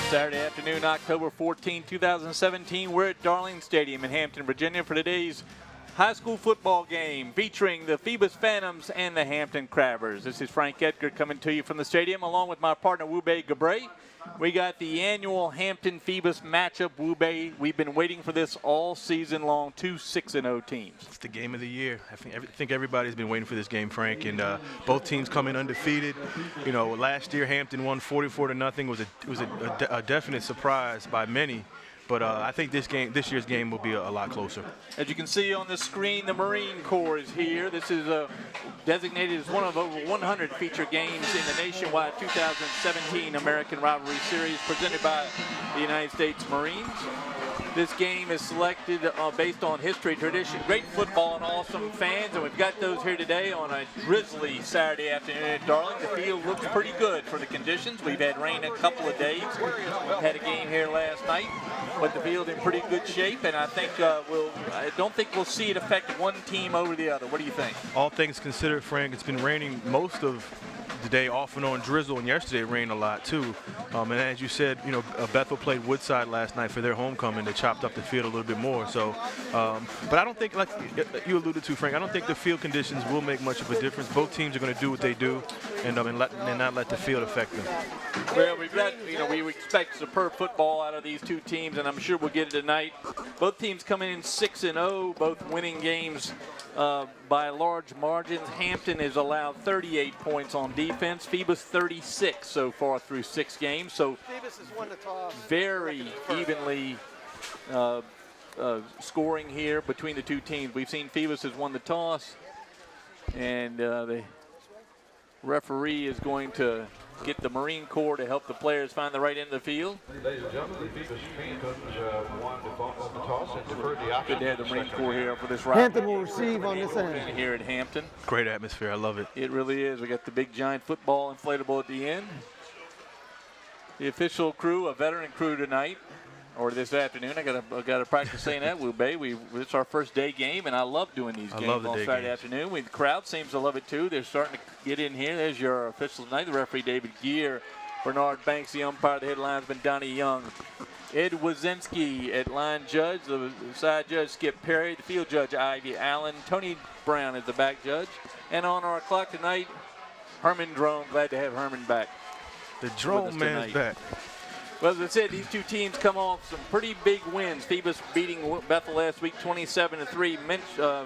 Saturday afternoon, October 14, 2017. We're at Darling Stadium in Hampton, Virginia for today's high school football game featuring the Phoebus Phantoms and the Hampton Crabbers. This is Frank Edgar coming to you from the stadium along with my partner Wube Gabre. We got the annual Hampton Phoebus matchup. Wube, we've been waiting for this all season long. Two 6-0 teams. It's the game of the year. I think everybody's been waiting for this game, Frank. And both teams come in undefeated. You know, last year Hampton won 44-0. It was a definite surprise by many. But I think this year's game will be a lot closer. As you can see on the screen, the Marine Corps is here. This is designated as one of over 100 feature games in the nationwide 2017 American Rivalry Series presented by the United States Marines. This game is selected based on history, tradition, great football, and awesome fans. And we've got those here today on a drizzly Saturday afternoon at Darling. The field looks pretty good for the conditions. We've had rain a couple of days. We had a game here last night, but the field in pretty good shape. And I think I don't think we'll see it affect one team over the other. What do you think? All things considered, Frank, it's been raining most of the day, off and on drizzle, and yesterday it rained a lot too. And as you said, you know, Bethel played Woodside last night for their homecoming. They chopped up the field a little bit more. So, but I don't think, like you alluded to, Frank, I don't think the field conditions will make much of a difference. Both teams are going to do what they do, and not let the field affect them. Well, we've got, you know, we expect superb football out of these two teams, and I'm sure we'll get it tonight. Both teams coming in 6-0, both winning games by large margins. Hampton has allowed 38 points on defense. Phoebus 36 so far through 6 games. So Phoebus has won the toss. Very evenly scoring here between the two teams. We've seen Phoebus has won the toss, and the referee is going to get the Marine Corps to help the players find the right end of the field. Ladies and gentlemen, the Phoebus Phantoms won the toss and deferred the option. Good to have the Marine Corps here for this round. Hampton will receive on this end. Here at Hampton. Great atmosphere. I love it. It really is. We got the big giant football inflatable at the end. The official crew, a veteran crew tonight, or this afternoon. I got to practice saying that, Wube. It's our first day game, and I love doing these games on Saturday afternoon. The crowd seems to love it too. They're starting to get in here. There's your officials tonight. The referee David Gear, Bernard Banks, the umpire, the head linesman Donnie Young, Ed Wazinski at line judge, the side judge Skip Perry, the field judge Ivy Allen, Tony Brown is the back judge, and on our clock tonight, Herman Drone. Glad to have Herman back. The drone man's back. Well, as I said, these two teams come off some pretty big wins. Phoebus beating Bethel last week 27-3.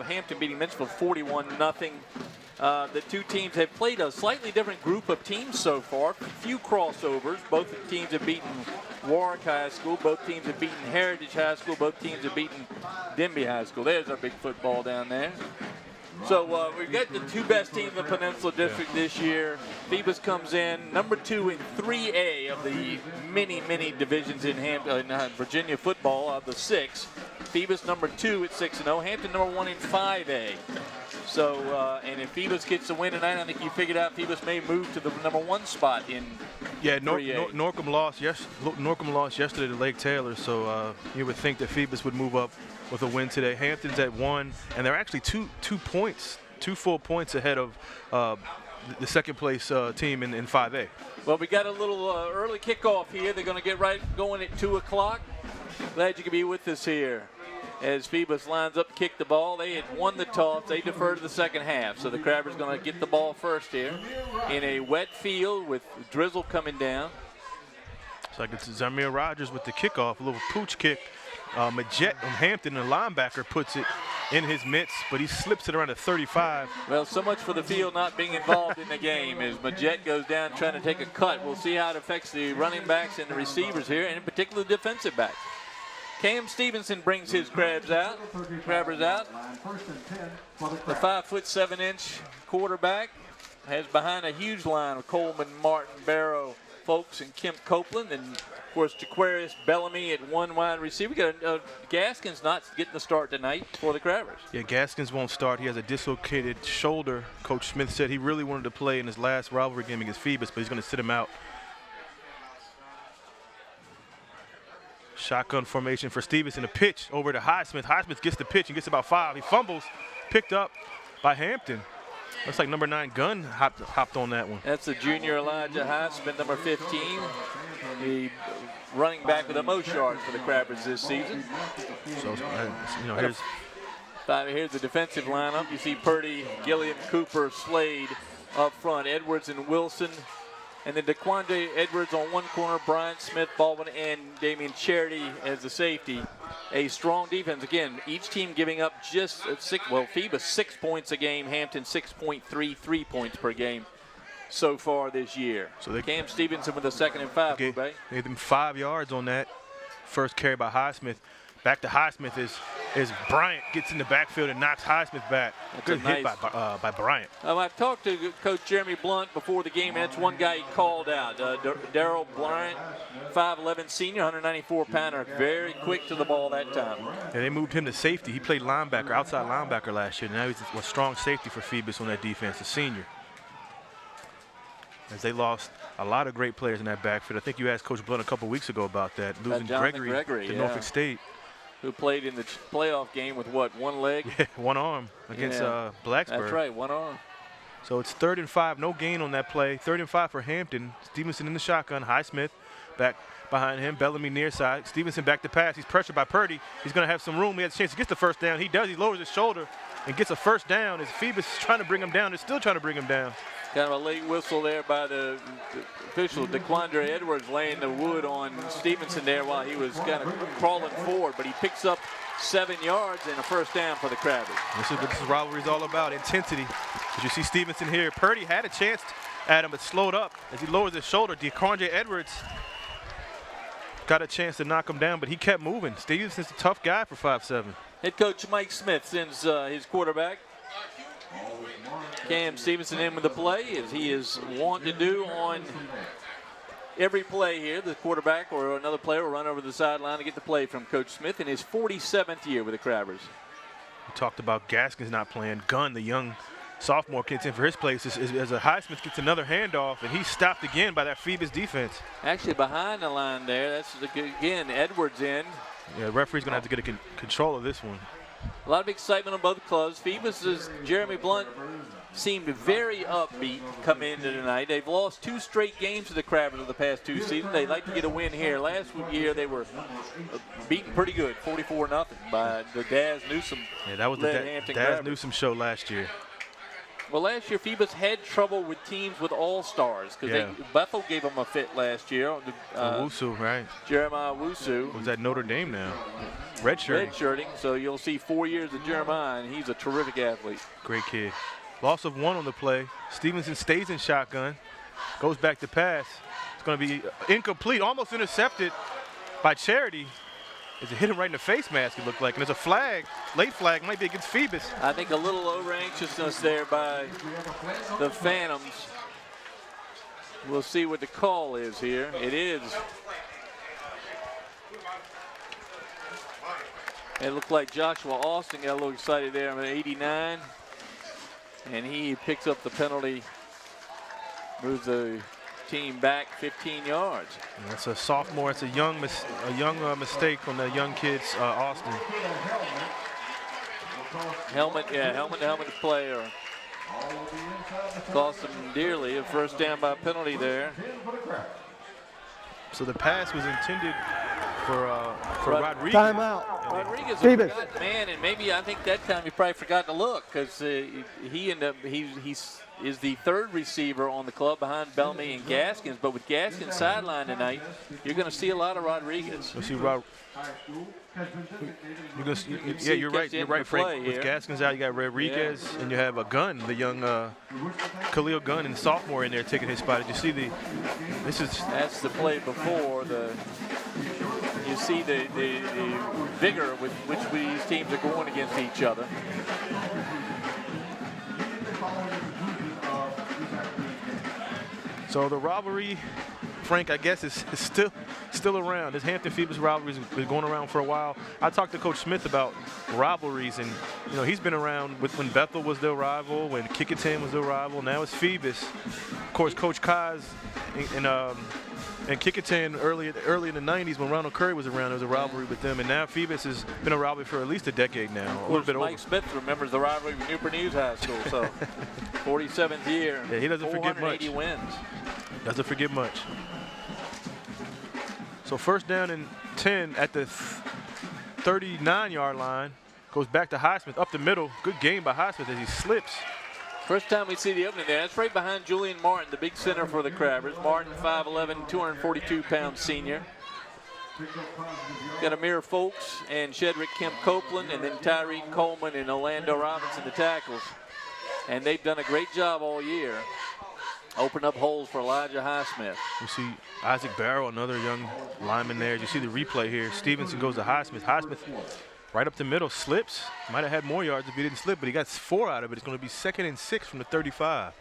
Hampton beating Menchville 41-0. The two teams have played a slightly different group of teams so far. Few crossovers. Both teams have beaten Warwick High School. Both teams have beaten Heritage High School. Both teams have beaten Denby High School. There's our big football down there. So we've got the two best teams in the Peninsula District this year. Phoebus comes in number 2 in 3A of the many divisions in Virginia football of the 6. Phoebus number 2 at 6-0. Hampton number 1 in 5A. So, and if Phoebus gets the win tonight, I think you figured out Phoebus may move to the number 1 spot in 3A. Norcom lost yesterday to Lake Taylor, so you would think that Phoebus would move up with a win today. Hampton's at 1, and they're actually two full points ahead of the second place team in 5A. Well, we got a little early kickoff here. They're going to get right going at 2 o'clock. Glad you could be with us here as Phoebus lines up to kick the ball. They had won the toss. They defer to the second half. So the Crabbers going to get the ball first here in a wet field with drizzle coming down. It's like it's Zamir Rogers with the kickoff, a little pooch kick. Majette from Hampton, the linebacker, puts it in his mitts, but he slips it around the 35. Well, so much for the field not being involved in the game as Majette goes down trying to take a cut. We'll see how it affects the running backs and the receivers here, and in particular the defensive backs. Cam Stevenson brings his Crabbers out. The 5'7" quarterback has behind a huge line of Coleman, Martin, Barrow, Folks, and Kemp Copeland, and of course Jaquarius Bellamy at 1 wide receiver. We got Gaskins not getting the start tonight for the Crabbers. Yeah, Gaskins won't start. He has a dislocated shoulder. Coach Smith said he really wanted to play in his last rivalry game against Phoebus, but he's going to sit him out. Shotgun formation for Stevenson. A pitch over to Highsmith. Highsmith gets the pitch and gets about 5. He fumbles, picked up by Hampton. Looks like number 9 Gunn hopped on that one. That's the junior Elijah Highsmith, number 15. The running back with the most yards for the Crabbers this season. So, Here's the defensive lineup. You see Purdy, Gilliam, Cooper, Slade up front, Edwards and Wilson. And then DeQuandre Edwards on one corner, Bryant Smith, Baldwin, and Damian Charity as the safety. A strong defense. Again, each team giving up just Phoebus 6 points a game, Hampton 6.3 3 points per game so far this year. So Cam Stevenson with a 2nd and 5. They gave them 5 yards on that first carry by Highsmith. Back to Highsmith is Bryant gets in the backfield and knocks Highsmith back. Good hit by Bryant. I've talked to Coach Jeremy Blunt before the game, and that's one guy he called out. Darrell Bryant, 5'11 senior, 194-pounder, very quick to the ball that time. Yeah, they moved him to safety. He played linebacker, outside linebacker last year. Now he's a strong safety for Phoebus on that defense, a senior. As they lost a lot of great players in that backfield. I think you asked Coach Blunt a couple weeks ago about that, losing Gregory to Norfolk State. Who played in the playoff game with what, one leg? Yeah, one arm against Blacksburg. That's right, one arm. So it's 3rd and 5, no gain on that play. 3rd and 5 for Hampton. Stevenson in the shotgun, Highsmith back behind him, Bellamy near side. Stevenson back to pass, he's pressured by Purdy. He's gonna have some room, he has a chance to get the first down. He does, he lowers his shoulder and gets a first down as Phoebus is trying to bring him down. They're still trying to bring him down. Kind of a late whistle there by the official. DeQuandre Edwards laying the wood on Stevenson there while he was kind of crawling forward, but he picks up 7 yards and a first down for the Crabbers. This is what this rivalry is all about, intensity. As you see Stevenson here, Purdy had a chance at him, but slowed up as he lowers his shoulder. DeQuandre Edwards got a chance to knock him down, but he kept moving. Stevenson's a tough guy for 5'7". Head coach Mike Smith sends his quarterback, Cam Stevenson, in with the play, as he is wont to do on every play here. The quarterback or another player will run over the sideline to get the play from Coach Smith in his 47th year with the Crabbers. We talked about Gaskins not playing. Gunn, the young sophomore, gets in for his place as a Highsmith gets another handoff, and he's stopped again by that Phoebus defense. Actually behind the line there, that's again Edwards in. Yeah, the referee's going to have to get control of this one. A lot of excitement on both clubs. Phoebus, as Jeremy Blunt seemed very upbeat come into tonight. They've lost 2 straight games to the Crabbers over the past 2 seasons. They'd like to get a win here. Last year they were beaten pretty good, 44-0 by the Daz Newsome. Yeah, that was the Daz Newsome show last year. Well, last year Phoebus had trouble with teams with all-stars because Bethel gave them a fit last year. Wusu, right? Jeremiah Wusu. Was at Notre Dame now. Redshirting. So you'll see 4 years of Jeremiah, and he's a terrific athlete. Great kid. Loss of 1 on the play. Stevenson stays in shotgun, goes back to pass. It's going to be incomplete, almost intercepted by Charity. As it hit him right in the face mask, it looked like. And there's a flag, late flag, might be against Phoebus. I think a little over-anxiousness there by the Phantoms. We'll see what the call is here. It is. It looked like Joshua Austin got a little excited there at 89. And he picks up the penalty, moves the team back 15 yards. And that's a sophomore. It's a young mistake on the young kid's Austin. Helmet to helmet player. Cost him dearly. A first down by penalty there. So the pass was intended for Rodriguez. Timeout. Rodriguez Phoebus. forgot, man, and maybe I think that time he probably forgot to look because he is the 3rd receiver on the club behind Bellamy and Gaskins. But with Gaskins sidelined tonight, you're going to see a lot of Rodriguez. You'll see you're right, Frank. With Gaskins out, you got Rodriguez, and you have a Gunn, the young Khalil Gunn, and sophomore in there taking his spot. Did you see that's the play before you see the vigor with which these teams are going against each other. So the rivalry, Frank, I guess is still around. This Hampton Phoebus rivalry has been going around for a while. I talked to Coach Smith about rivalries, and he's been around when Bethel was their rival, when Kickinton was their rival. Now it's Phoebus. Of course, Coach Kaz and Kickinton early in the 90s when Ronald Curry was around, there was a rivalry with them, and now Phoebus has been a rivalry for at least a decade now. A little bit Mike Smith remembers the rivalry with Newport News High School, so 47th year. Yeah, he doesn't forget much. 480 wins. Doesn't forget much. So first down and 10 at the 39-yard line. Goes back to Highsmith up the middle. Good game by Highsmith as he slips. First time we see the opening there. That's right behind Julian Martin, the big center for the Crabbers. Martin, 5'11", 242-pound senior. Got Amir Folks and Shedrick Kemp Copeland, and then Tyreek Coleman and Orlando Robinson, the tackles. And they've done a great job all year. Open up holes for Elijah Highsmith. You see Isaac Barrow, another young lineman there. You see the replay here. Stevenson goes to Highsmith. Highsmith right up the middle, slips. Might have had more yards if he didn't slip, but he got 4 out of it. It's going to be 2nd and 6 from the 35.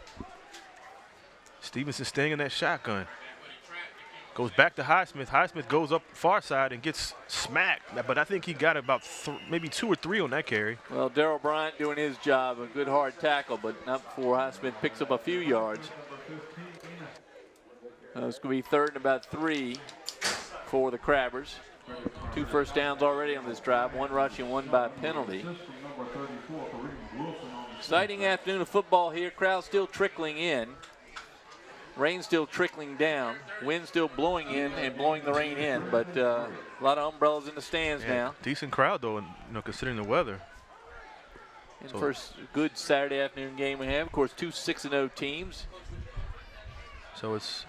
Stevenson staying in that shotgun. Goes back to Highsmith. Highsmith goes up far side and gets smacked. But I think he got about maybe 2 or 3 on that carry. Well, Darryl Bryant doing his job. A good hard tackle, but not before Highsmith picks up a few yards. It's going to be 3rd and about 3 for the Crabbers. 2 first downs already on this drive, 1 rushing, 1 by penalty. Exciting afternoon of football here. Crowd still trickling in. Rain still trickling down. Wind still blowing in and blowing the rain in, but a lot of umbrellas in the stands now. Decent crowd though, considering the weather. And first good Saturday afternoon game we have. Of course, 2 6-0 teams. So it's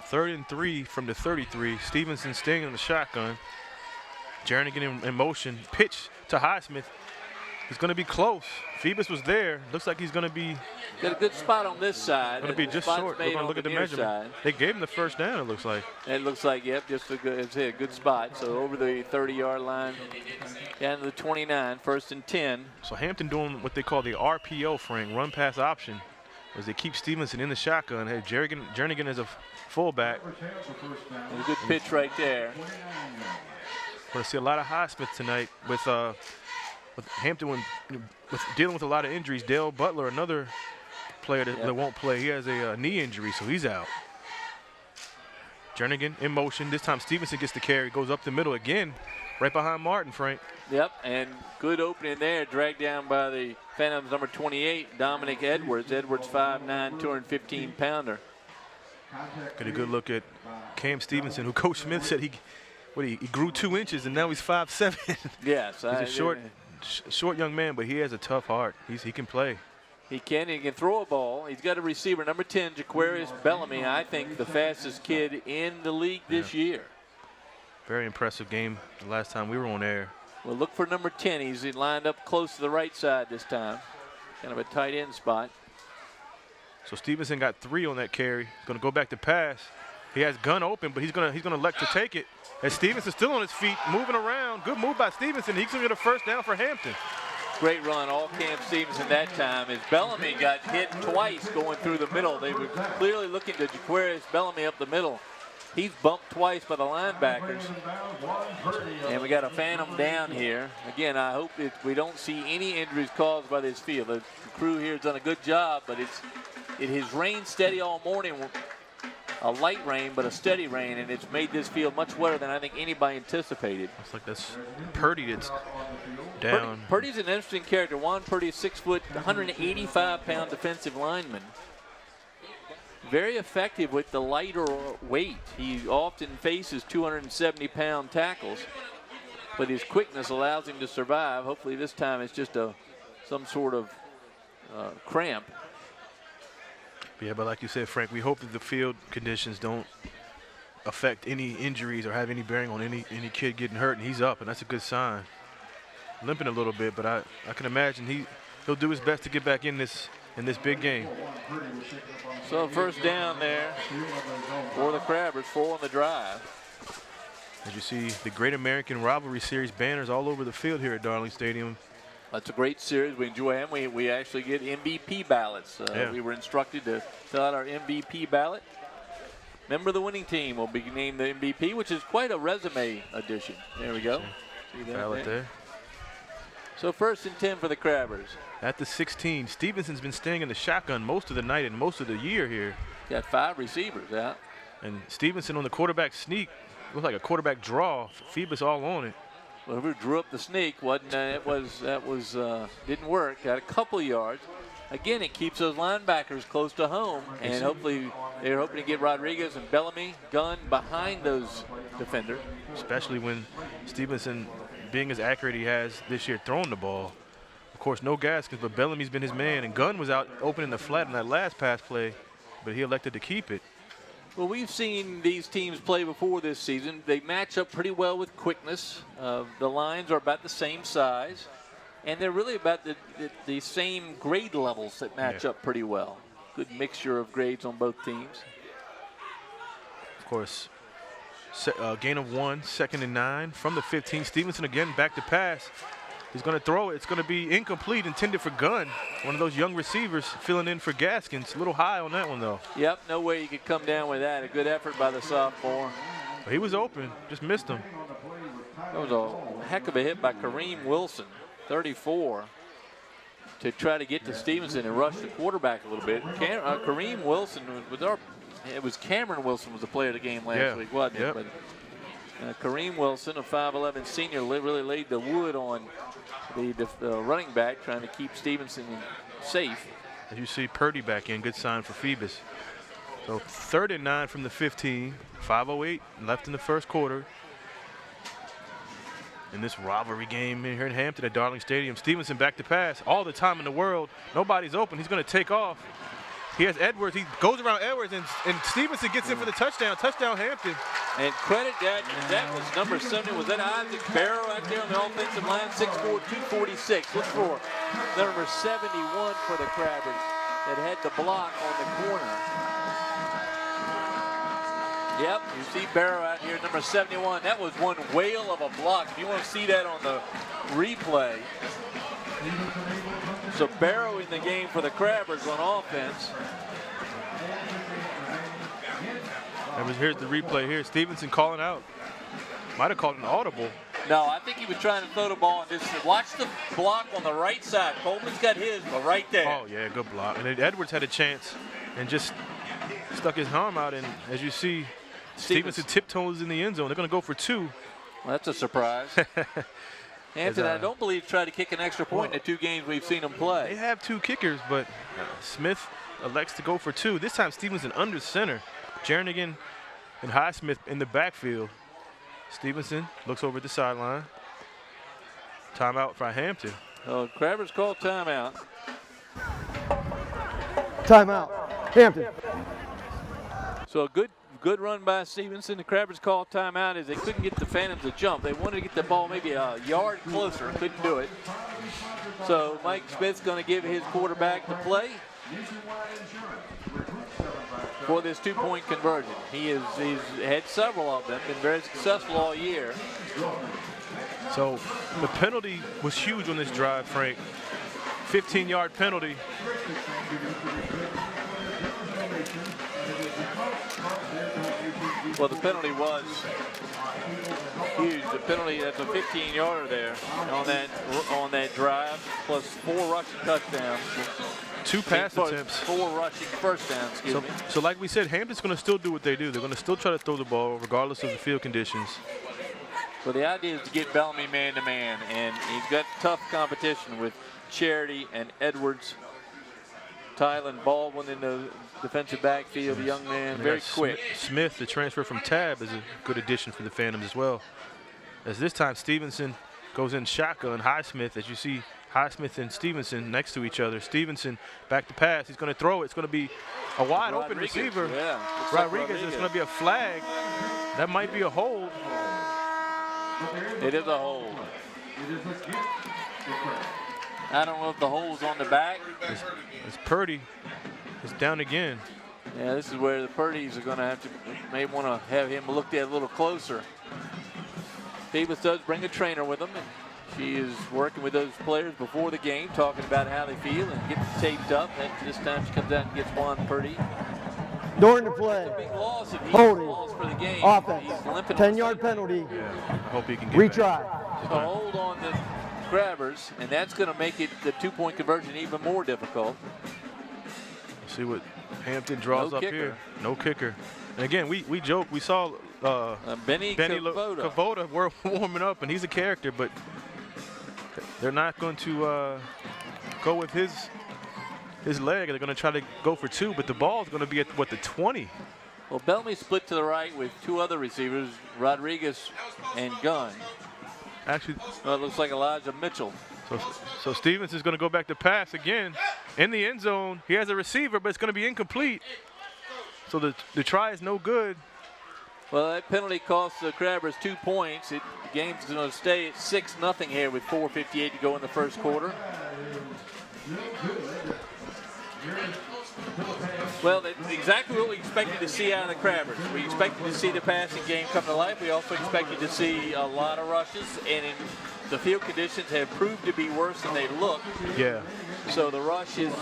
3rd and 3 from the 33. Stevenson staying in the shotgun. Jernigan in motion. Pitch to Highsmith. He's going to be close. Phoebus was there. Looks like he's going to be. Got a good spot on this side. Going to be just short. We're going to look at the measurement. Side. They gave him the first down, it looks like. It looks like, yep, just a good spot. So over the 30-yard line, down to the 29, 1st and 10. So Hampton doing what they call the RPO, Frank, run pass option, as they keep Stevenson in the shotgun. Hey, Jernigan is a fullback. And a good pitch right there. We're going to see a lot of Highsmith tonight with Hampton with dealing with a lot of injuries. Dale Butler, another player that won't play. He has a knee injury, so he's out. Jernigan in motion. This time Stevenson gets the carry, goes up the middle again, right behind Martin, Frank. Yep, and good opening there, dragged down by the Phantoms number 28, Dominic Edwards. Edwards, 5'9", 215-pounder. Get a good look at Cam Stevenson, who Coach Smith said he grew 2 inches and now he's 5'7". Yes. He's a short young man, but he has a tough heart. He can play. He can throw a ball. He's got a receiver, number 10, Jaquarius Bellamy, I think the fastest kid in the league this year. Very impressive game the last time we were on air. Well, look for number 10. He's lined up close to the right side this time. Kind of a tight end spot. So Stevenson got 3 on that carry. He's going to go back to pass. He has gun open, but he's going to elect to take it. And Stevenson still on his feet, moving around. Good move by Stevenson. He's going to get a first down for Hampton. Great run, all Cam Stevenson that time, as Bellamy got hit twice going through the middle. They were clearly looking to Jaquarius Bellamy up the middle. He's bumped twice by the linebackers. And we got a Phantom down here. Again, I hope we don't see any injuries caused by this field. The crew here has done a good job, but it has rained steady all morning. A light rain, but a steady rain, and it's made this field much wetter than I think anybody anticipated. Looks like that's Purdy that's down. Purdy's an interesting character. Juan Purdy is 6 foot, 185-pound defensive lineman. Very effective with the lighter weight. He often faces 270-pound tackles, but his quickness allows him to survive. Hopefully this time it's just some sort of cramp. Yeah, but like you said, Frank, we hope that the field conditions don't affect any injuries or have any bearing on any kid getting hurt, and he's up, and that's a good sign. Limping a little bit, but I can imagine he'll do his best to get back in this big game. So first down there for the Crabbers, 4 on the drive. As you see, the Great American Rivalry Series banners all over the field here at Darling Stadium. That's a great series. We enjoy them. We actually get MVP ballots. We were instructed to fill out our MVP ballot. Member of the winning team will be named the MVP, which is quite a resume addition. There we go. See that ballot there. So 1st and 10 for the Crabbers. At the 16, Stevenson's been staying in the shotgun most of the night and most of the year here. Got 5 receivers out. And Stevenson on the quarterback sneak. Looked like a quarterback draw. Phoebus all on it. Well, who drew up the sneak? Didn't work. Got a couple yards. again, it keeps those linebackers close to home, and hopefully they're hoping to get Rodriguez and Bellamy, Gunn behind those defenders. Especially when Stevenson, being as accurate he has this year throwing the ball. Of course, no Gaskins, but Bellamy's been his man, and Gunn was out opening the flat in that last pass play, but he elected to keep it. Well, we've seen these teams play before this season. They match up pretty well with quickness. The lines are about the same size, and they're really about the same grade levels that match up pretty well. Good mixture of grades on both teams. Of course, gain of 1, 2nd and 9 from the 15. Stevenson again back to pass. He's going to throw it. It's going to be incomplete, intended for Gunn. One of those young receivers filling in for Gaskins. A little high on that one, though. Yep, no way you could come down with that. A good effort by the sophomore. He was open, just missed him. That was a heck of a hit by Kareem Wilson, 34, to try to get to Stevenson and rush the quarterback a little bit. Kareem Wilson it was Cameron Wilson was the player of the game last week, wasn't it? But, Kareem Wilson, a 5'11 senior, really laid the wood on the running back, trying to keep Stevenson safe. As you see Purdy back in, good sign for Phoebus. So 3rd and 9 from the 15, 5:08 left in the first quarter. In this rivalry game here in Hampton at Darling Stadium, Stevenson back to pass, all the time in the world. Nobody's open, he's gonna take off. He has Edwards, he goes around Edwards, and Stevenson gets in for the touchdown. Touchdown Hampton. And credit that was number 70. Was that Isaac Barrow out there on the offensive line? 6'4", 246. Look for number 71 for the Crabbers that had the block on the corner. Yep, you see Barrow out here, number 71. That was one whale of a block. If you want to see that on the replay. So Barrow in the game for the Crabbers on offense. Here's the replay here. Stevenson calling out. Might have called an audible. No, I think he was trying to throw the ball. Just watch the block on the right side. Coleman's got his, but right there. Oh, yeah, good block. And then Edwards had a chance and just stuck his arm out. And as you see, Stevenson tiptoes in the end zone. They're going to go for 2. Well, that's a surprise. Hampton, I don't believe, tried to kick an extra point in the 2 games we've seen them play. They have 2 kickers, but Smith elects to go for 2. This time Stevenson under center. Jernigan and Highsmith in the backfield. Stevenson looks over at the sideline. Timeout for Hampton. Oh, Crabbers called timeout. Timeout. Hampton. So a good run by Stevenson. The Crabbers called timeout as they couldn't get the Phantoms to jump. They wanted to get the ball maybe a yard closer, couldn't do it. So Mike Smith's going to give his quarterback the play for this 2-point conversion. He's had several of them, been very successful all year. So the penalty was huge on this drive, Frank. 15-yard penalty. Well, the penalty was huge. The penalty, that's a 15-yarder there on that drive, plus 4 rushing touchdowns. 2 pass attempts. 4 rushing first downs, excuse me. So like we said, Hampton's going to still do what they do. They're going to still try to throw the ball regardless of the field conditions. Well, the idea is to get Bellamy man-to-man, and he's got tough competition with Charity and Edwards. Tylen Baldwin in the defensive backfield, a young man, very quick. Smith, the transfer from Tab, is a good addition for the Phantoms as well. As this time Stevenson goes in shotgun, Highsmith, as you see Highsmith and Stevenson next to each other. Stevenson back to pass. He's going to throw it. It's going to be a wide open receiver. Yeah, Rodriguez. It's going to be a flag. That might be a hold. It is a hold. I don't know if the hole's on the back. It's Purdy. It's down again. Yeah, this is where the Purdy's are going to have to, may want to have him looked at a little closer. Phoebus does bring a trainer with him, and she is working with those players before the game, talking about how they feel and getting taped up. And this time she comes out and gets Juan Purdy. During the play. It's a big loss if he Holding. falls for the game. Offense. He's limping. 10-yard penalty. Yeah, I hope he can get Retry. back. So hold on the Crabbers, and that's going to make it the 2-point conversion even more difficult. See what Hampton draws up here. No kicker. And again, we joke. We saw Benny Cavoda warming up, and he's a character, but they're not going to go with his his leg. They're going to try to go for 2, but the ball is going to be at, what, the 20. Well, Bellamy split to the right with 2 other receivers, Rodriguez and Gunn. Actually, well, it looks like Elijah Mitchell. So Stevens is going to go back to pass again in the end zone. He has a receiver, but it's going to be incomplete. So the try is no good. Well, that penalty cost the Crabbers 2 points. The game's going to stay at 6-0 here with 4:58 to go in the first quarter. Well, that's exactly what we expected to see out of the Crabbers. We expected to see the passing game come to life. We also expected to see a lot of rushes, and the field conditions have proved to be worse than they look. Yeah. So the rush is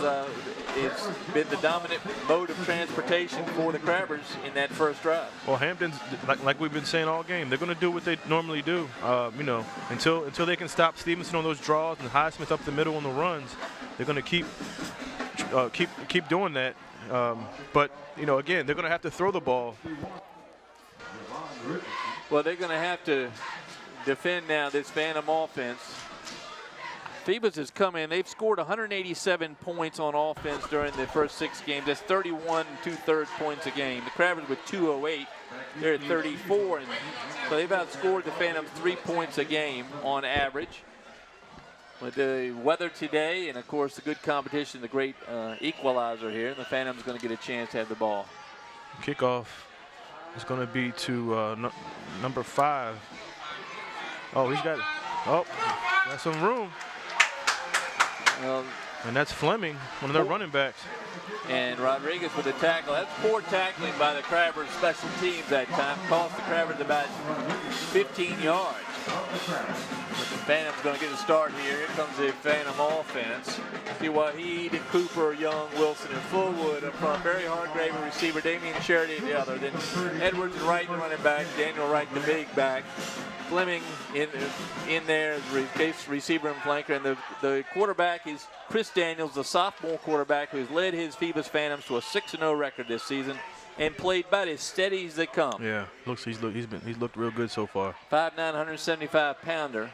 it's been the dominant mode of transportation for the Crabbers in that first drive. Well, Hampton's, like we've been saying all game, they're going to do what they normally do. You know, until they can stop Stevenson on those draws and Highsmith up the middle on the runs, they're going to keep doing that. But you know, again, they're going to have to throw the ball. Well, they're going to have to defend now this Phantom offense. Phoebus has come in. They've scored 187 points on offense during the first 6 games. That's 31 2/3 points a game. The Crabbers with 208. They're at 34, and so they've outscored the Phantoms 3 points a game on average. With the weather today, and of course the good competition, the great equalizer here, the Phantom's going to get a chance to have the ball. Kickoff is going to be to number 5. Oh, he's got some room. Well, and that's Fleming, one of their running backs. And Rodriguez with the tackle. That's poor tackling by the Crabbers special teams that time. Cost the Crabbers about 15 yards. But the Phantom's going to get a start here. Here comes the Phantom offense. See Waheed, Cooper, Young, Wilson, and Fullwood up front. Barry Hargrave, a receiver. Damian Charity, the other. Then Edwards and Wright, the running back. Daniel Wright, the big back. Fleming in there as case receiver and flanker. And the quarterback is Chris Daniels, the sophomore quarterback who has led his Phoebus Phantoms to a 6-0 record this season and played about as steady as they come. Yeah, he's looked real good so far. 5'9", 175-pounder.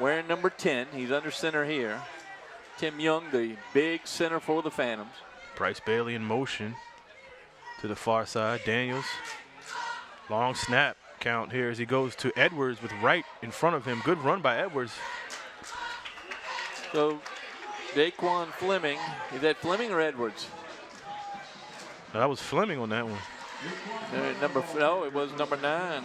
Wearing number 10. He's under center here. Tim Young, the big center for the Phantoms. Bryce Bailey in motion to the far side. Daniels, long snap count here as he goes to Edwards with Wright in front of him. Good run by Edwards. So Daquan Fleming, is that Fleming or Edwards? No, that was Fleming on that one. It was number 9.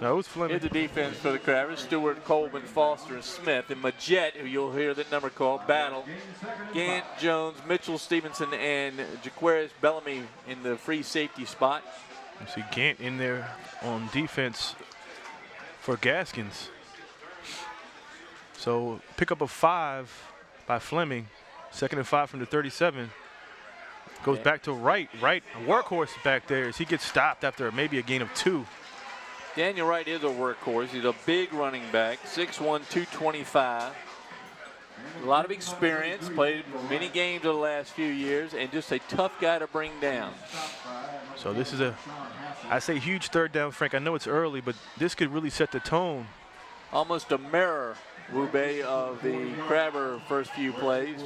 No, it was Fleming. Here's the defense for the Crabbers. Stewart, Coleman, Foster, and Smith. And Majette, who you'll hear that number called, battle. Gant, Jones, Mitchell, Stevenson, and Jaquarius Bellamy in the free safety spot. You see Gant in there on defense for Gaskins. So pick up a 5 by Fleming. 2nd and 5 from the 37. Goes back to Wright. Wright, a workhorse back there as he gets stopped after maybe a gain of 2. Daniel Wright is a workhorse. He's a big running back, 6'1", 225. A lot of experience, played many games over the last few years, and just a tough guy to bring down. So this is I say huge 3rd down, Frank. I know it's early, but this could really set the tone. Almost a mirror, Rube, of the Crabber first few plays.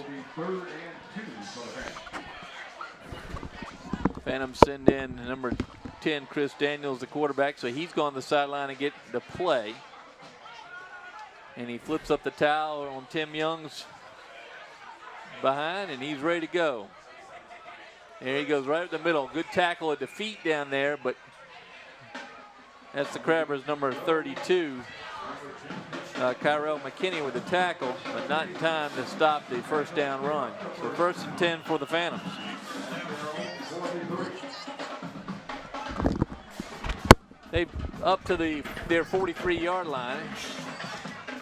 Phantoms send in number 10, Chris Daniels, the quarterback, so he's gone to the sideline and get the play. And he flips up the towel on Tim Young's behind, and he's ready to go. There he goes right up the middle. Good tackle at the feet down there, but that's the Crabbers' number 32. Kyrell McKinney with the tackle, but not in time to stop the first down run. So 1st and 10 for the Phantoms. They up to their 43-yard line.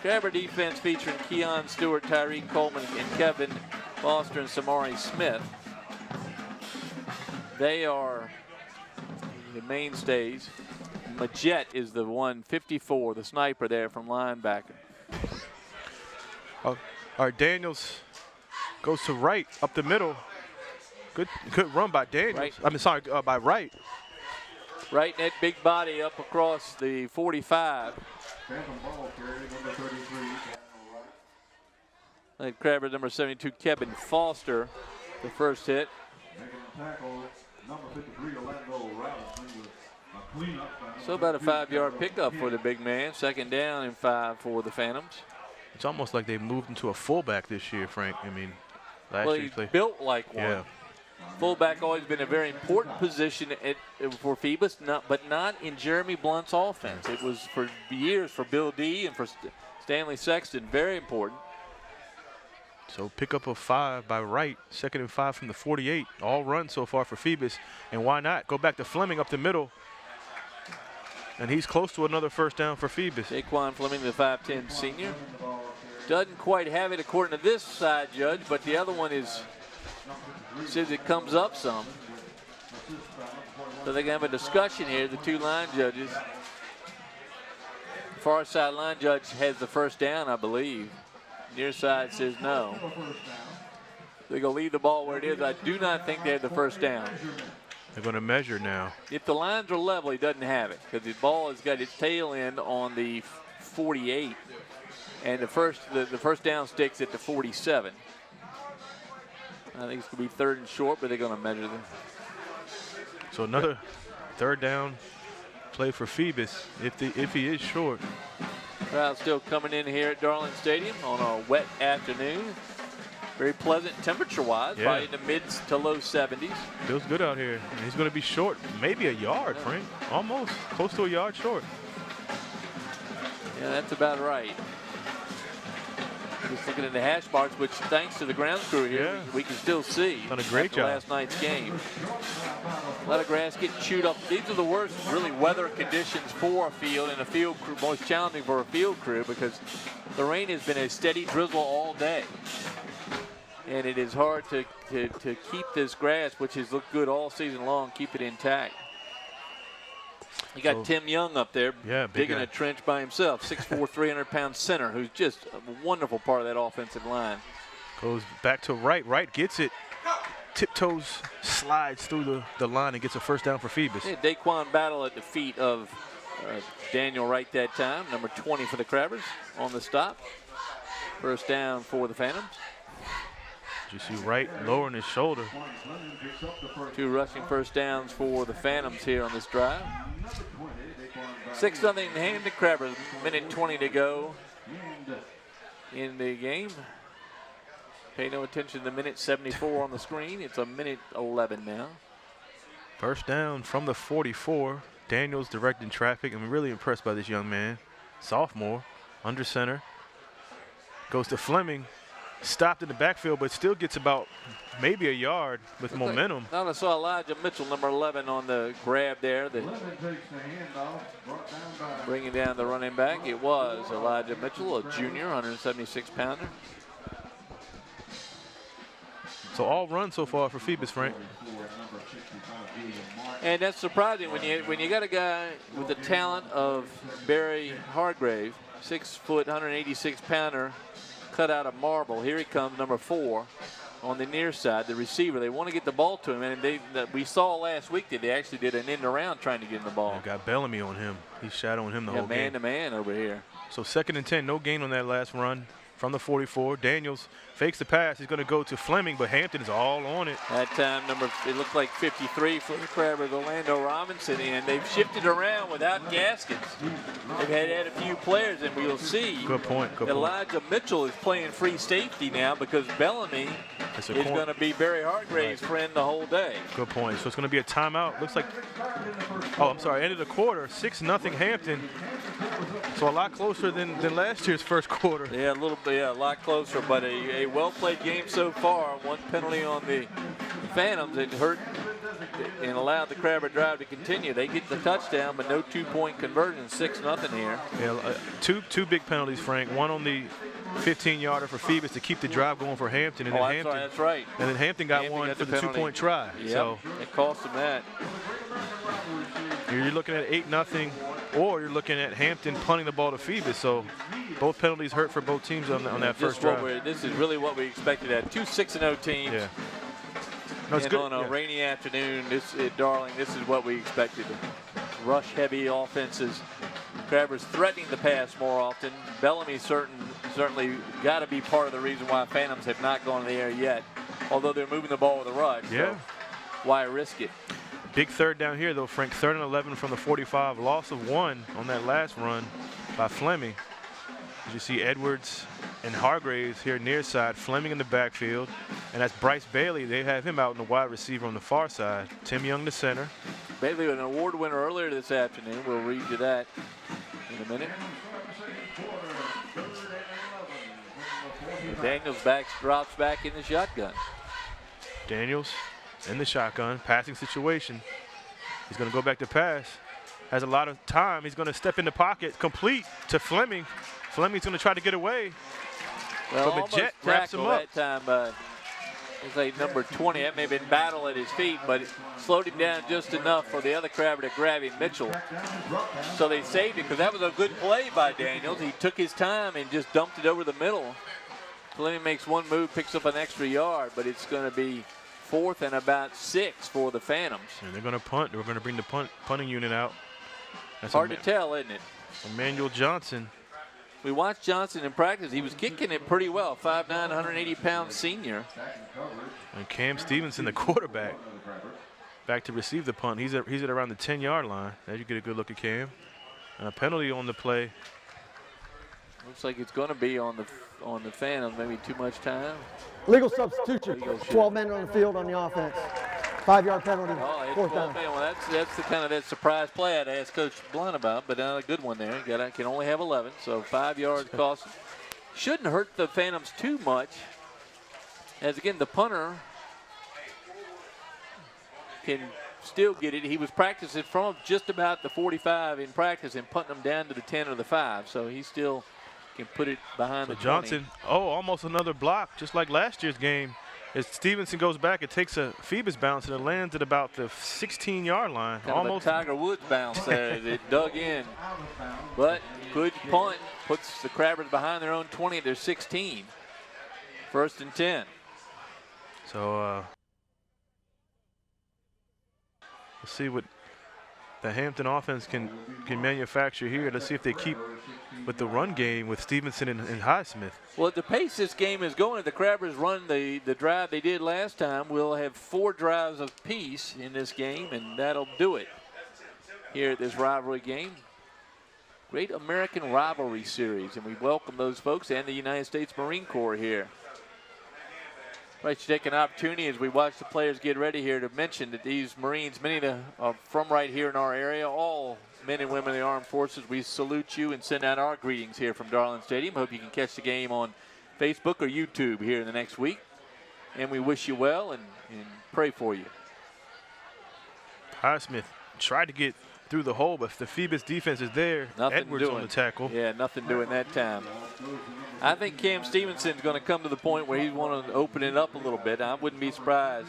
Crabber defense featuring Keon Stewart, Tyreek Coleman, and Kevin Foster and Samari Smith. They are the mainstays. Majette is the 154, the sniper there from linebacker. Daniels goes to Wright up the middle. Good run by Daniels. Right. I mean, sorry, by Wright. Right in that big body up across the 45. Crabber number 72, Kevin Foster, the first hit. So about a 5-yard pickup for the big man. Second down and 5 for the Phantoms. It's almost like they moved into a fullback this year, Frank. I mean, last Well, year he he's played. built like one. Yeah. Fullback always been a very important position for Phoebus, but not in Jeremy Blunt's offense. It was for years for Bill D and for Stanley Sexton, very important. So pick up a 5 by Wright, 2nd and 5 from the 48. All run so far for Phoebus. And why not? Go back to Fleming up the middle. And he's close to another first down for Phoebus. Daquan Fleming, the 5'10 senior. Doesn't quite have it according to this side judge, but the other one says it comes up some. So they can have a discussion here, the two line judges. Far side line judge has the first down, I believe. Near side says no. They're going to leave the ball where it is. I do not think they have the first down. They're going to measure now. If the lines are level, he doesn't have it because the ball has got its tail end on the 48, and the first down sticks at the 47. I think it's going to be 3rd and short, but they're going to measure them. So another 3rd down play for Phoebus if he is short. Crowd still coming in here at Darling Stadium on a wet afternoon. Very pleasant temperature-wise, Yeah. probably in the mid to low 70s. Feels good out here. And he's going to be short, maybe a yard, Frank. Almost close to a yard short. Yeah, that's about right. Just looking at the hash marks, which thanks to the ground crew here, Yeah. we can still see. Done a great after job. last night's game. A lot of grass getting chewed up. These are the worst, really, weather conditions for a field and a field crew, most challenging for a field crew because the rain has been a steady drizzle all day. And it is hard to keep this grass, which has looked good all season long, keep it intact. You got Tim Young up there, Yeah, big digging guy. a trench by himself, 6'4", 300-pound center, who's just a wonderful part of that offensive line. Goes back to Wright. Wright gets it. Tiptoes, slides through the line and gets a first down for Phoebus. Yeah, Daquan battle at the feet of Daniel Wright that time, number 20 for the Crabbers on the stop. First down for the Phantoms. You see Wright lowering his shoulder. 2 rushing first downs for the Phantoms here on this drive. 6-0 Hampton Crabbers, minute 20 to go in the game. Pay no attention to the minute 74 on the screen. It's a minute 11 now. First down from the 44. Daniels directing traffic. I'm really impressed by this young man. Sophomore, under center. Goes to Fleming. Stopped in the backfield, but still gets about maybe a yard with momentum. Now I saw Elijah Mitchell, number 11, on the grab there. Bringing down the running back. It was Elijah Mitchell, a junior, 176-pounder. So all run so far for Phoebus, Frank. And that's surprising when you got a guy with the talent of Barry Hargrave, 6 foot, 186-pounder, cut out of marble. Here he comes, number 4, on the near side, the receiver. They want to get the ball to him, and we saw last week that they actually did an end around trying to get him the ball. Got Bellamy on him. He's shadowing him the whole game. Man-to-man over here. So 2nd and 10, no gain on that last run from the 44. Daniels fakes the pass. He's going to go to Fleming, but Hampton is all on it. That time, it looked like 53 for the Crabbers, Orlando Robinson, and they've shifted around without Gaskins. They've had to add a few players, and we'll see. Good point. Good Elijah Mitchell is playing free safety now because Bellamy is going to be Barry Hargrave's friend the whole day. Good point. So it's going to be a timeout. Looks like, oh, I'm sorry, end of the quarter, 6-0 Hampton. So a lot closer than last year's first quarter. Yeah, a lot closer, but a well-played game so far. One penalty on the Phantoms that hurt and allowed the Crabber drive to continue. They get the touchdown, but no 2-point conversion, 6-0 here. Yeah, two big penalties, Frank. One on the 15-yarder for Phoebus to keep the drive going for Hampton, and then Hampton. That's right. And then Hampton got one for the 2-point try. Yep, so it cost them that. You're looking at 8-0, or you're looking at Hampton punting the ball to Phoebus. So both penalties hurt for both teams on that first drive. This is really what we expected at 2 6-0 teams. Yeah. No, it's and good. On a rainy afternoon, at Darling, this is what we expected. Rush-heavy offenses. Crabbers threatening the pass more often. Bellamy certainly got to be part of the reason why Phantoms have not gone in the air yet, although they're moving the ball with a rush. Yeah. So why risk it? Big third down here, though, Frank. 3rd and 11 from the 45. Loss of 1 on that last run by Fleming. As you see Edwards and Hargraves here near side. Fleming in the backfield. And that's Bryce Bailey. They have him out in the wide receiver on the far side. Tim Young, the center. Bailey, an award winner earlier this afternoon. We'll read you that in a minute. Daniels drops back in the shotgun. Daniels in the shotgun, passing situation. He's going to go back to pass. Has a lot of time. He's going to step in the pocket, complete to Fleming. Fleming's going to try to get away. Well, but the jet wraps him up. That time, it's like number 20. That may have been Battle at his feet, but it slowed him down just enough for the other crabber to grab him, Mitchell. So they saved him because that was a good play by Daniels. He took his time and just dumped it over the middle. Fleming makes one move, picks up an extra yard, but it's going to be 4th and about 6 for the Phantoms. And they're going to punt. They're going to bring the punting unit out. That's hard to tell, isn't it? Emmanuel Johnson. We watched Johnson in practice. He was kicking it pretty well. 5'9", 180-pound senior. And Cam Stevenson, the quarterback, back to receive the punt. He's at around the 10-yard line. There you get a good look at Cam. And a penalty on the play. Looks like it's going to be on the Phantoms. Maybe too much time. Legal substitution. 12 men on the field on the offense. 5-yard penalty. Oh, it's 4th down. well, that's the kind of that surprise play I'd ask Coach Blunt about, but a good one there. Can only have 11, so 5 yards cost. Shouldn't hurt the Phantoms too much. As again, the punter can still get it. He was practicing from just about the 45 in practice and punting them down to the 10 or the 5, so he still can put it behind the 20. Johnson, almost another block, just like last year's game. As Stevenson goes back, it takes a Phoebus bounce and it lands at about the 16-yard line. Kind almost of a Tiger Woods bounce there. It dug in. But good punt. Puts the Crabbers behind their own 20 at their 16. 1st and 10. So let's see what the Hampton offense can manufacture here. Let's see if they keep with the run game with Stevenson and Highsmith. Well, at the pace this game is going, if the Crabbers run the drive they did last time, we'll have 4 drives apiece in this game, and that'll do it here at this rivalry game. Great American Rivalry Series, and we welcome those folks and the United States Marine Corps here. Right, to take an opportunity as we watch the players get ready here to mention that these Marines, many of them are from right here in our area, all men and women of the armed forces, we salute you and send out our greetings here from Darling Stadium. Hope you can catch the game on Facebook or YouTube here in the next week. And we wish you well and pray for you. Highsmith tried to get through the hole, but if the Phoebus defense is there, nothing Edwards doing. On the tackle. Yeah, nothing doing that time. I think Cam Stevenson's going to come to the point where he's want to open it up a little bit. I wouldn't be surprised.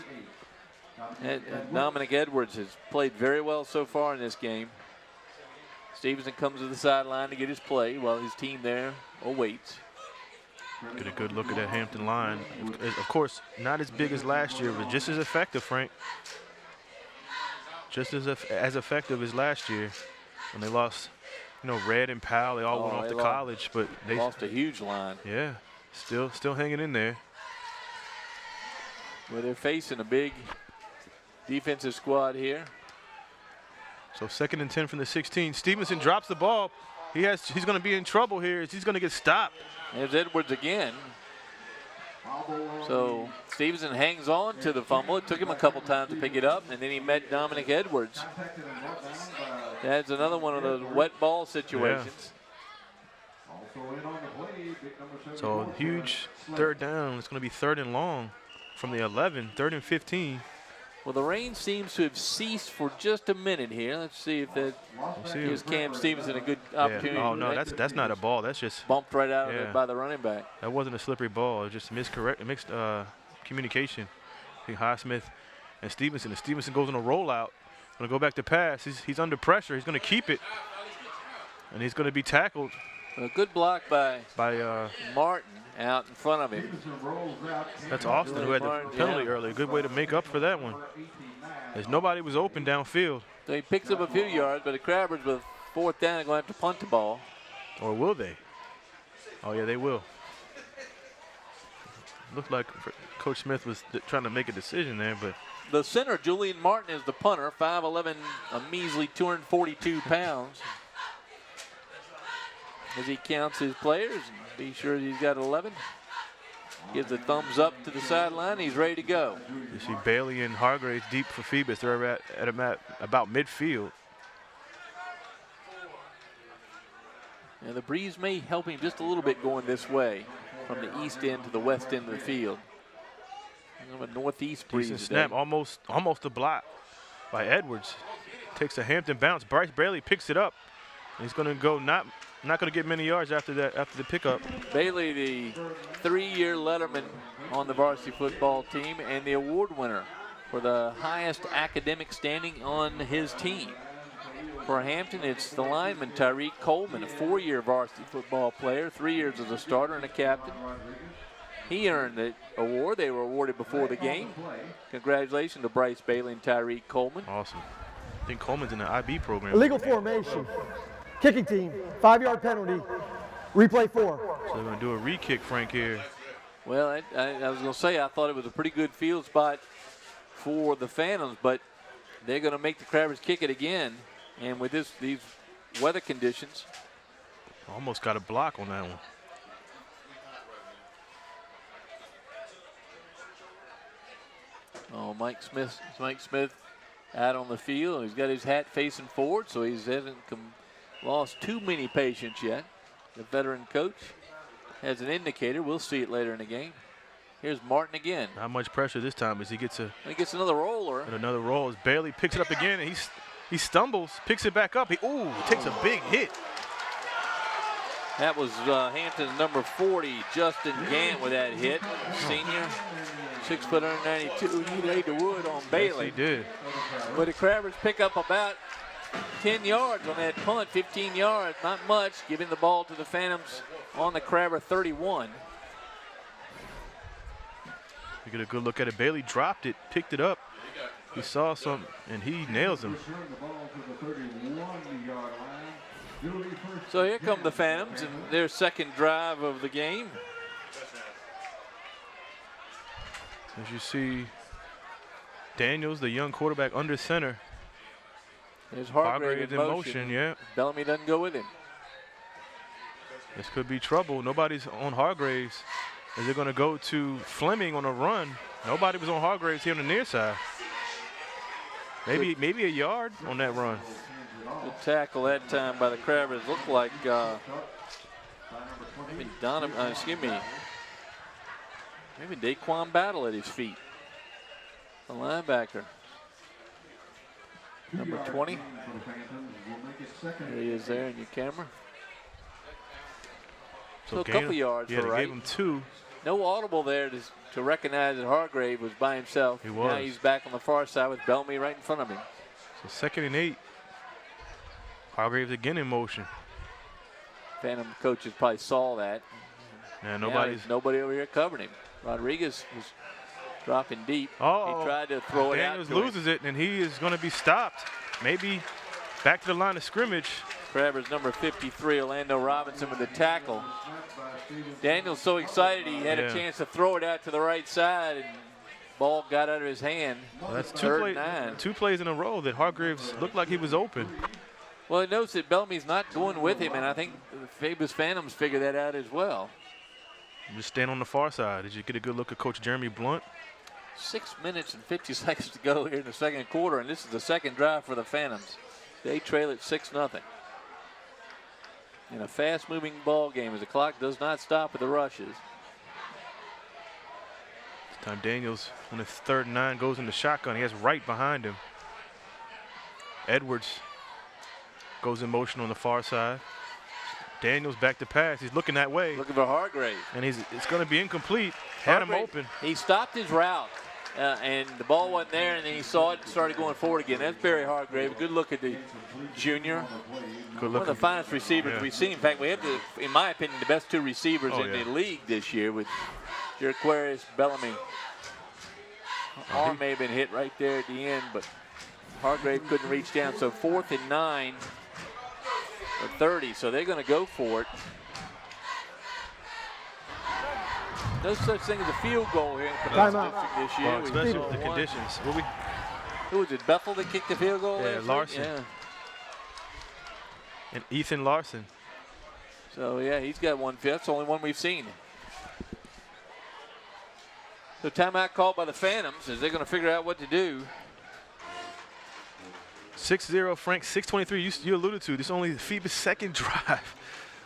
Dominic Edwards has played very well so far in this game. Stevenson comes to the sideline to get his play while his team there awaits. Get a good look at that Hampton line. Of course, not as big as last year, but just as effective, Frank. Just as effective as last year when they lost, Red and Powell. They all went off to college, but they lost a huge line. Yeah, still hanging in there. Well, they're facing a big defensive squad here. So 2nd and 10 from the 16. Stevenson drops the ball. He's going to be in trouble here. He's going to get stopped. There's Edwards again. So Stevenson hangs on to the fumble. It took him a couple times to pick it up, and then he met Dominic Edwards. That's another one of those wet ball situations. Yeah. So huge 3rd down. It's going to be 3rd and long from the 11, 3rd and 15. Well, the rain seems to have ceased for just a minute here. Let's see if that gives Cam Stevenson a good opportunity. Oh, no, that's not a ball. That's just bumped right out of it by the running back. That wasn't a slippery ball. It was just mixed communication between Highsmith and Stevenson. And Stevenson goes on a rollout. Going to go back to pass. He's under pressure. He's going to keep it. And he's going to be tackled. A good block by Martin out in front of him. That's Austin who had the penalty earlier. Good way to make up for that one. As nobody was open downfield. So he picks up a few yards, but the Crabbers with 4th down are going to have to punt the ball. Or will they? Oh, yeah, they will. looked like Coach Smith was trying to make a decision there, but The center, Julian Martin, is the punter, 5'11", a measly 242 pounds. As he counts his players, and be sure he's got 11. Gives a thumbs up to the sideline. He's ready to go. you see Bailey and Hargraves deep for Phoebus. They're at about midfield. And the breeze may help him just a little bit going this way from the east end to the west end of the field. Kind of a northeast breeze. Decent snap, almost a block by Edwards. Takes a Hampton bounce. Bryce Bailey picks it up. He's going to go not going to get many yards after the pickup. Bailey, the 3-year letterman on the varsity football team and the award winner for the highest academic standing on his team. For Hampton, it's the lineman Tyreek Coleman, a 4-year varsity football player, 3 years as a starter and a captain. He earned the award. They were awarded before the game. Congratulations to Bryce Bailey and Tyreek Coleman. Awesome. I think Coleman's in the IB program. Illegal formation. Kicking team, 5-yard penalty. Replay 4. So they're going to do a re-kick, Frank, here. Well, I was going to say, I thought it was a pretty good field spot for the Phantoms, but they're going to make the Crabbers kick it again. And with these weather conditions. Almost got a block on that one. Oh, Mike Smith out on the field. He's got his hat facing forward, so he hasn't lost too many patients yet. The veteran coach has an indicator. We'll see it later in the game. Here's Martin again. Not much pressure this time as he gets another roller. And another roll as Bailey picks it up again, and he stumbles, picks it back up. He takes a big hit. That was Hampton's number 40, Justin Gant, with that hit. Senior, 6 foot under 92. He laid the wood on Bailey. Yes, he did. But the Crabbers pick up about 10 yards on that punt, 15 yards, not much, giving the ball to the Phantoms on the Crabber 31. We get a good look at it. Bailey dropped it, picked it up. He saw something, and he nails him. So here come the Phantoms and their second drive of the game. As you see, Daniels, the young quarterback, under center. There's Hargraves in motion, yeah. Bellamy doesn't go with him. This could be trouble. Nobody's on Hargraves. Is it going to go to Fleming on a run? Nobody was on Hargraves here on the near side. Maybe a yard on that run. Good tackle that time by the Crabbers. Looked like maybe Daquan Battle at his feet. The linebacker. Number 20. There he is there in your camera. So a couple yards for right. Gave him 2. No audible there to recognize that Hargrave was by himself. He was. Now he's back on the far side with Bellamy right in front of him. So 2nd and 8. Hargraves again in motion. Phantom coaches probably saw that. Yeah, nobody over here covering him. Rodriguez was dropping deep. Uh-oh. He tried to throw it out. Daniels loses it, and he is going to be stopped. Maybe back to the line of scrimmage. Crabbers number 53, Orlando Robinson, with the tackle. Daniels so excited he had a chance to throw it out to the right side, and ball got out of his hand. Well, that's 9. 2 plays in a row that Hargraves looked like he was open. Well, he knows that Bellamy's not going with him, and I think the Phoebus Phantoms figured that out as well. Just stand on the far side. Did you get a good look at Coach Jeremy Blunt? 6 minutes and 50 seconds to go here in the second quarter, and this is the second drive for the Phantoms. They trail at 6-0. In a fast-moving ball game as the clock does not stop with the rushes. This time Daniels, on his 3rd and 9, goes in the shotgun. He has Wright behind him. Edwards goes in motion on the far side. Daniels back to pass. He's looking that way. Looking for Hargrave. And it's going to be incomplete. Had him open. He stopped his route, and the ball wasn't there, and then he saw it and started going forward again. That's Barry Hargrave. Good look at the junior. Good look. One of the finest receivers we've seen. In fact, we have, in my opinion, the best 2 receivers in the league this year with Jerquarius Bellamy. Arm may have been hit right there at the end, but Hargrave couldn't reach down. So 4th and 9 or 30. So they're going to go for it. No such thing as a field goal here for the Timeout. district this year. Well, We especially saw with the one. conditions. Who was it, Bethel that kicked the field goal? Yeah, last week? Larson. Yeah. And Ethan Larson. So, yeah, he's got 1 5th. It's the only one we've seen. So timeout called by the Phantoms as they're going to figure out what to do. 6-0, Frank, 6:23. You alluded to this, only Phoebus' second drive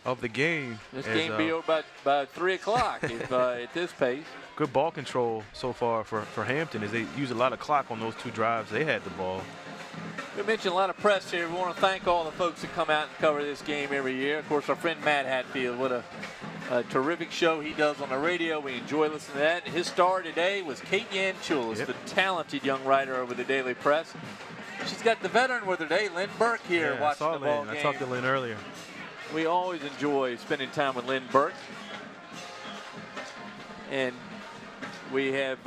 of the game. This game be over by 3 o'clock if, at this pace. Good ball control so far for Hampton as they use a lot of clock on those 2 drives. They had the ball. We mentioned a lot of press here. We want to thank all the folks that come out and cover this game every year. Of course, our friend Matt Hatfield, what a terrific show he does on the radio. We enjoy listening to that. And his star today was Kate Yanchulis, the talented young writer over the Daily Press. She's got the veteran with her today, Lynn Burke, here Yeah, watching the ball Lynn. game. I talked to Lynn earlier. We always enjoy spending time with Lynn Burke. And we have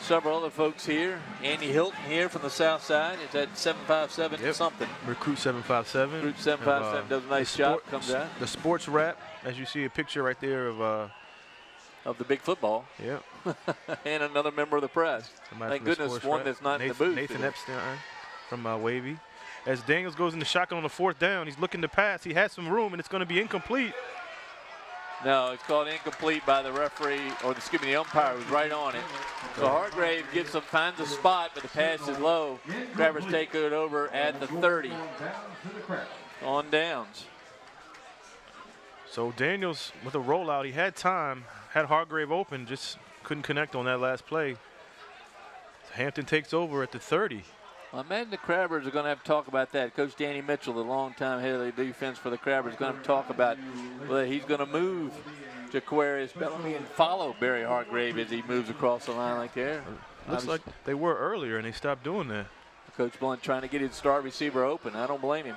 several other folks here. Andy Hilton here from the South Side. It's at 757 something. Recruit 757. Recruit 757 does a nice job. Comes out. The sports wrap, as you see a picture right there of the big football. Yep. And another member of the press. Somebody Thank from the goodness sports one wrap. that's not Nathan, in the booth. Nathan today. Epstein from Wavy. As Daniels goes into shotgun on the 4th down, he's looking to pass. He has some room, and it's going to be incomplete. No, it's called incomplete by the referee, or excuse me, the umpire was right on it. So Hargrave finds a spot, but the pass is low. Travers take it over at the 30. On downs. So Daniels with a rollout, he had time, had Hargrave open, just couldn't connect on that last play. Hampton takes over at the 30. I imagine the Crabbers are going to have to talk about that. Coach Danny Mitchell, the longtime head of the defense for the Crabbers, is going to have to talk about whether he's going to move to Aquarius Bellamy and follow Barry Hargrave as he moves across the line like there. Looks like they were earlier, and they stopped doing that. Coach Blunt trying to get his star receiver open. I don't blame him.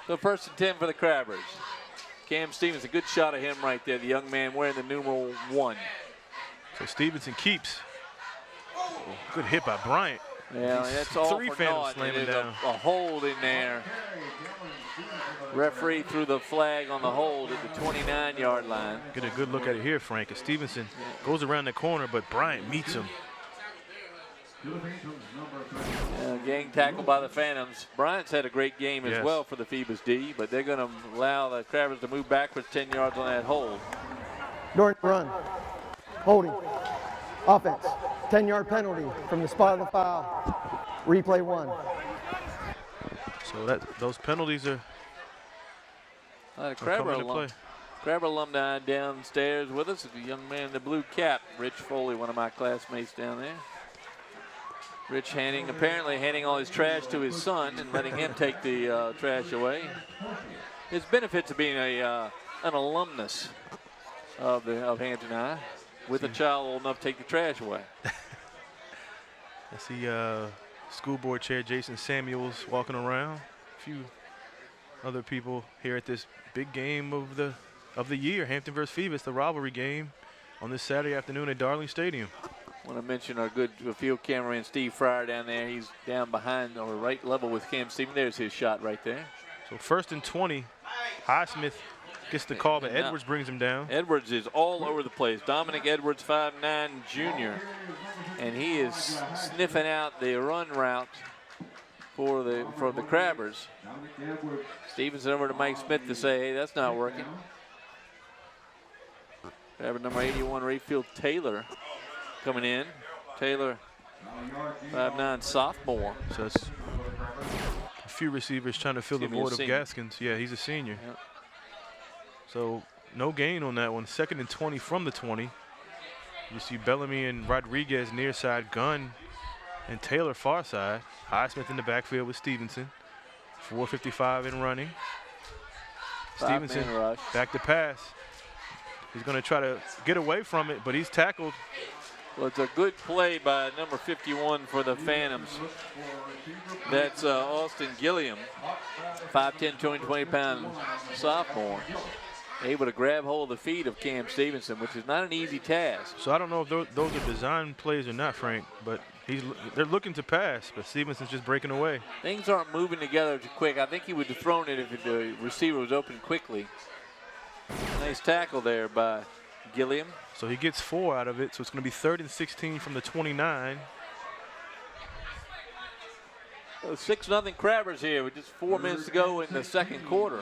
So 1st and 10 for the Crabbers. Cam Stevens, a good shot of him right there, the young man wearing the numeral 1. So Stevenson keeps. Good hit by Bryant. Yeah, that's all Three for Phantoms naught. slamming There's down. a hold in there. Referee threw the flag on the hold at the 29-yard line. Get a good look at it here, Frank. As Stevenson goes around the corner, but Bryant meets him. Gang tackle by the Phantoms. Bryant's had a great game as Yes. well for the Phoebus D, but they're going to allow the Crabbers to move backwards 10 yards on that hold. During the run. Holding. Offense. 10-yard penalty from the spot of the foul. Replay 1. So those penalties are Crabber, coming into play. Crabber alumni downstairs with us. The young man in the blue cap, Rich Foley, one of my classmates down there. Rich apparently handing all his trash to his son and letting him take the trash away. His benefits of being an alumnus of Hampton High, with a child old enough to take the trash away. I see school board chair Jason Samuels walking around. A few other people here at this big game of the year, Hampton versus Phoebus, the rivalry game on this Saturday afternoon at Darling Stadium. I want to mention our good field cameraman Steve Fryer down there. He's down behind or right level with Cam Stevens. There's his shot right there. So 1st and 20. Highsmith gets the call, but Edwards brings him down. Edwards is all over the place. Dominic Edwards, 5'9", junior. And he is sniffing out the run route for the Crabbers. Stevenson over to Mike Smith to say, hey, that's not working. Crabber number 81, Rayfield Taylor coming in. Taylor, 5'9", sophomore. So it's a few receivers trying to fill the void of Gaskins. Yeah, he's a senior. Yep. So no gain on that one. 2nd and 20 from the 20. You see Bellamy and Rodriguez near side, Gunn and Taylor far side. Highsmith in the backfield with Stevenson. 4:55 in running. Stevenson back to pass. He's going to try to get away from it, but he's tackled. Well, it's a good play by number 51 for the Phantoms. That's Austin Gilliam, 5'10", 220-pound sophomore, able to grab hold of the feet of Cam Stevenson, which is not an easy task. So I don't know if those are design plays or not, Frank, but they're looking to pass, but Stevenson's just breaking away. Things aren't moving together too quick. I think he would have thrown it if the receiver was open quickly. Nice tackle there by Gilliam. So he gets 4 out of it, so it's going to be 3rd and 16 from the 29. 6-0 Crabbers here with just 4 minutes to go in the second quarter.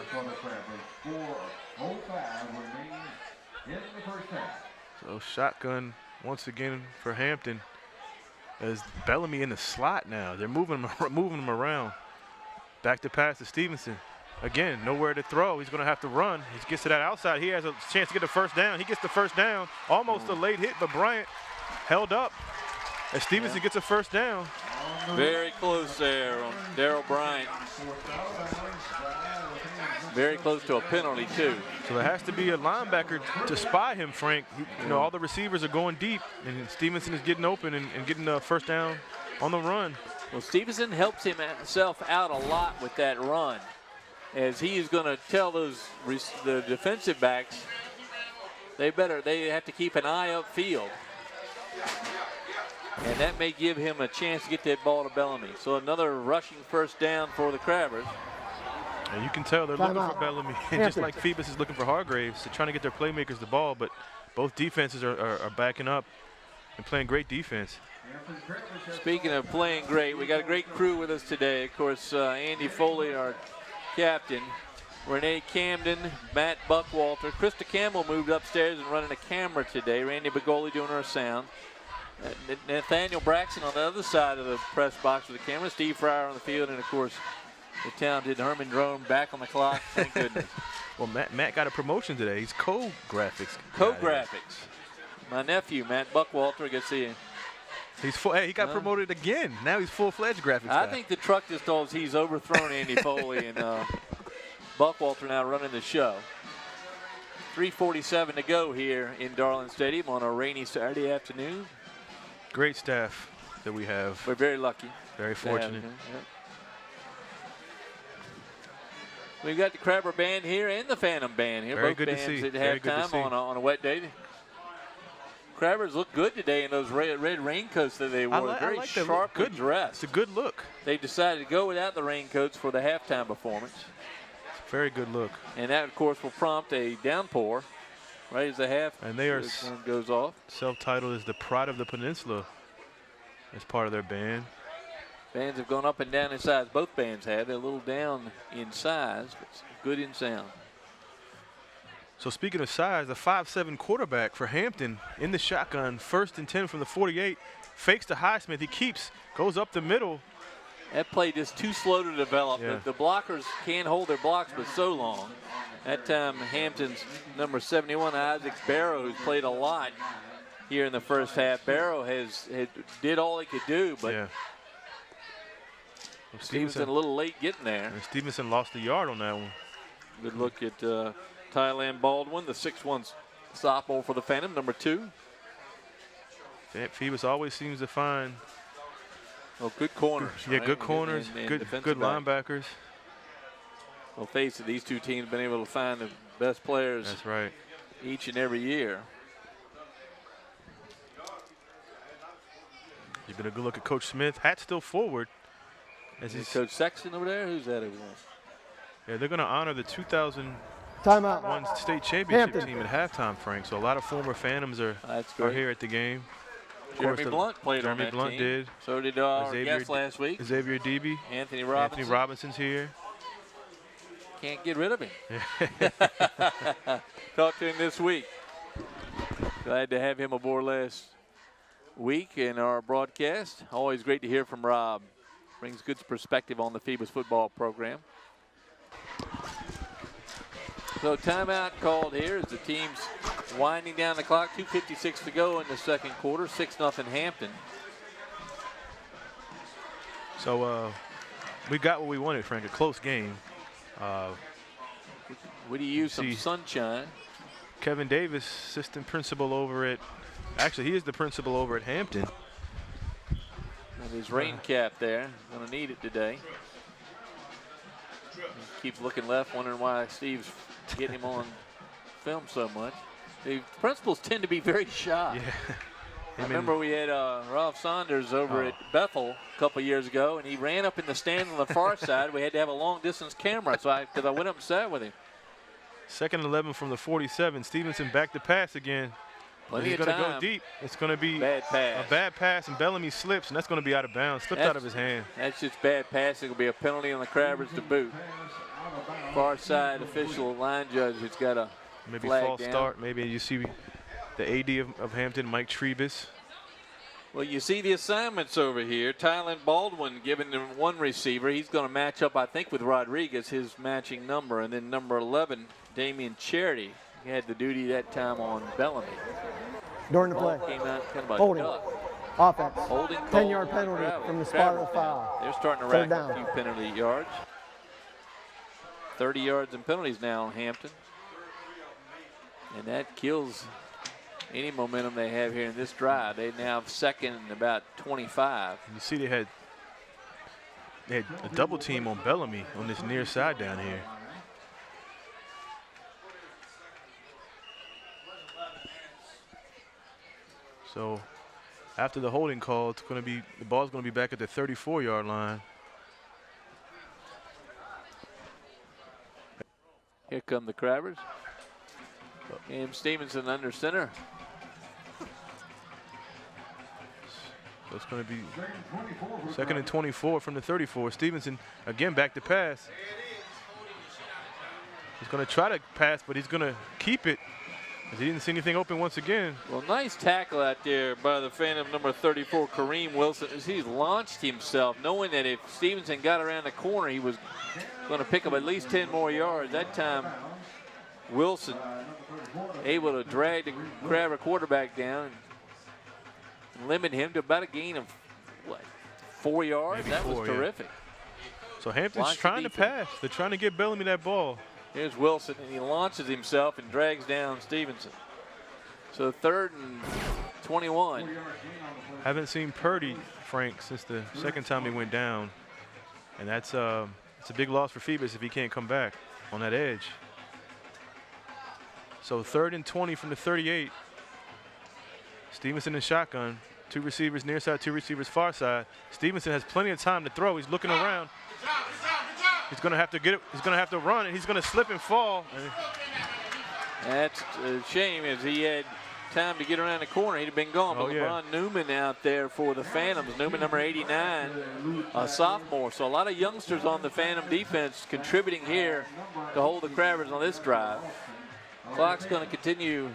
So shotgun once again for Hampton. As Bellamy in the slot now. They're moving him around. Back to pass to Stevenson. Again, nowhere to throw. He's going to have to run. He gets to that outside. He has a chance to get the first down. He gets the first down. Almost a late hit, but Bryant held up as Stevenson gets a first down. Very close there on Darryl Bryant. Very close to a penalty, too. So there has to be a linebacker to spy him, Frank. You know, all the receivers are going deep, and Stevenson is getting open and getting the first down on the run. Well, Stevenson helps himself out a lot with that run, as he is going to tell the defensive backs they have to keep an eye upfield. And that may give him a chance to get that ball to Bellamy. So another rushing first down for the Crabbers. And you can tell they're looking for Bellamy. And just like Phoebus is looking for Hargraves, they're trying to get their playmakers the ball, but both defenses are backing up and playing great defense. Speaking of playing great, we got a great crew with us today. Of course, Andy Foley, our captain, Renee Camden, Matt Buckwalter. Krista Campbell moved upstairs and running a camera today. Randy Begoli doing our sound. Nathaniel Braxton on the other side of the press box with the camera. Steve Fryer on the field, and of course, the talented Herman Drone back on the clock. Thank goodness. Well, Matt got a promotion today. He's co-graphics. Co-graphics. My nephew, Matt Buckwalter, gets the. He's full. Hey, he got promoted again. Now he's full-fledged graphics I guy. think the truck just told us he's overthrown Andy Foley, and Buckwalter now running the show. 3:47 to go here in Darling Stadium on a rainy Saturday afternoon. Great staff that we have. We're very lucky. Very fortunate. Yep. We've got the Crabber Band here and the Phantom Band here. Very both good to bands see. at Very good to halftime see. on a wet day. Crabbers look good today in those red raincoats that they wore. Very sharply dressed. It's a good look. They decided to go without the raincoats for the halftime performance. Very good look. And that, of course, will prompt a downpour right as the half And they are goes off. Self-titled as the Pride of the Peninsula as part of their band. Bands have gone up and down in size. Both bands have. They're a little down in size, but good in sound. So speaking of size, the 5'7" quarterback for Hampton in the shotgun, 1st and 10 from the 48, fakes to Highsmith. He goes up the middle. That play just too slow to develop. Yeah. The blockers can't hold their blocks but so long. That time Hampton's number 71, Isaac Barrow, who's played a lot here in the first half. Barrow did all he could do, but Yeah. Well, Stevenson a little late getting there. And Stevenson lost a yard on that one. Good look at Thailand Baldwin, the 6'1" sophomore for the Phantom, number 2. Phoebus always seems to find Good corners. Yeah, right? good corners, and good defensive back. linebackers. Well, face it, these two teams have been able to find the best players That's right. each and every year. You've been a good look at Coach Smith. Hat still forward. As Is Coach Sexton over there? Who's that over there? Yeah, they're going to honor the 2001 Timeout. state championship Hampton. team at halftime, Frank. So a lot of former Phantoms are great. here at the game. Of Jeremy course, Blunt played on Jeremy that Blunt team. did. So did our Xavier guest last week, Xavier Debe. Anthony Robinson. Anthony Robinson's here. Can't get rid of him. Talked to him this week. Glad to have him aboard last week in our broadcast. Always great to hear from Rob. Brings good perspective on the Phoebus football program. So timeout called here as the team's winding down the clock. 2:56 to go in the second quarter. 6-0 Hampton. So we got what we wanted, Frank, a close game. Would he use some sunshine? Kevin Davis, assistant principal over at, actually he is the principal over at Hampton. And his rain cap there. Going to need it today. He keeps looking left, wondering why Steve's getting him on film so much. The principals tend to be very shy. Yeah. I remember we had Ralph Saunders over at Bethel a couple years ago, and he ran up in the stand on the far side. We had to have a long-distance camera, because I went up and sat with him. 2nd and 11 from the 47. Stevenson back to pass again. Plenty He's of going to time. go deep. It's going to be Bad pass. a bad pass, and Bellamy slips, and that's going to be out of bounds. Slipped out of his hand. That's just bad passing. It'll be a penalty on the Crabbers to boot. Far side official line judge has got a Maybe flag false down. start. Maybe you see the AD of Hampton, Mike Phoebus. Well, you see the assignments over here. Tylen Baldwin giving them one receiver. He's going to match up, I think, with Rodriguez, his matching number. And then number 11, Damian Charity. He had the duty that time on Bellamy. During the play. Ball came out kind of a Holding. duck. Offense. Holding 10-yard call on penalty Crabbers. from the spot of the Crabbers foul. now. They're starting to Third rack up a down. few penalty yards. 30 yards and penalties now on Hampton. And that kills any momentum they have here in this drive. They now have 2nd and about 25. You see they had a double team on Bellamy on this near side down here. So after the holding call, it's going to be the ball's going to be back at the 34-yard line. Here come the Crabbers. And Stevenson under center. So it's going to be 2nd and 24 from the 34. Stevenson again back to pass. He's going to try to pass, but he's going to keep it. He didn't see anything open once again. Well, nice tackle out there by the Phantom number 34, Kareem Wilson, as he's launched himself, knowing that if Stevenson got around the corner, he was going to pick up at least 10 more yards. That time, Wilson able to drag the Crabber quarterback down and limit him to about a gain of, what, 4 yards? Maybe that 4, was yeah. terrific. So Hampton's Watch the trying to defense. pass. They're trying to get Bellamy that ball. Here's Wilson, and he launches himself and drags down Stevenson. So 3rd and 21. Haven't seen Purdy, Frank, since the 2nd time he went down. And that's it's a big loss for Phoebus if he can't come back on that edge. So 3rd and 20 from the 38. Stevenson in shotgun. 2 receivers near side, 2 receivers far side. Stevenson has plenty of time to throw. He's looking around. He's going to have to get it. He's going to have to run, and he's going to slip and fall. That's a shame, as he had time to get around the corner. He'd have been gone. But LeBron Newman out there for the Phantoms. Newman, number 89, a sophomore. So a lot of youngsters on the Phantom defense contributing here to hold the Crabbers on this drive. Clock's going to continue.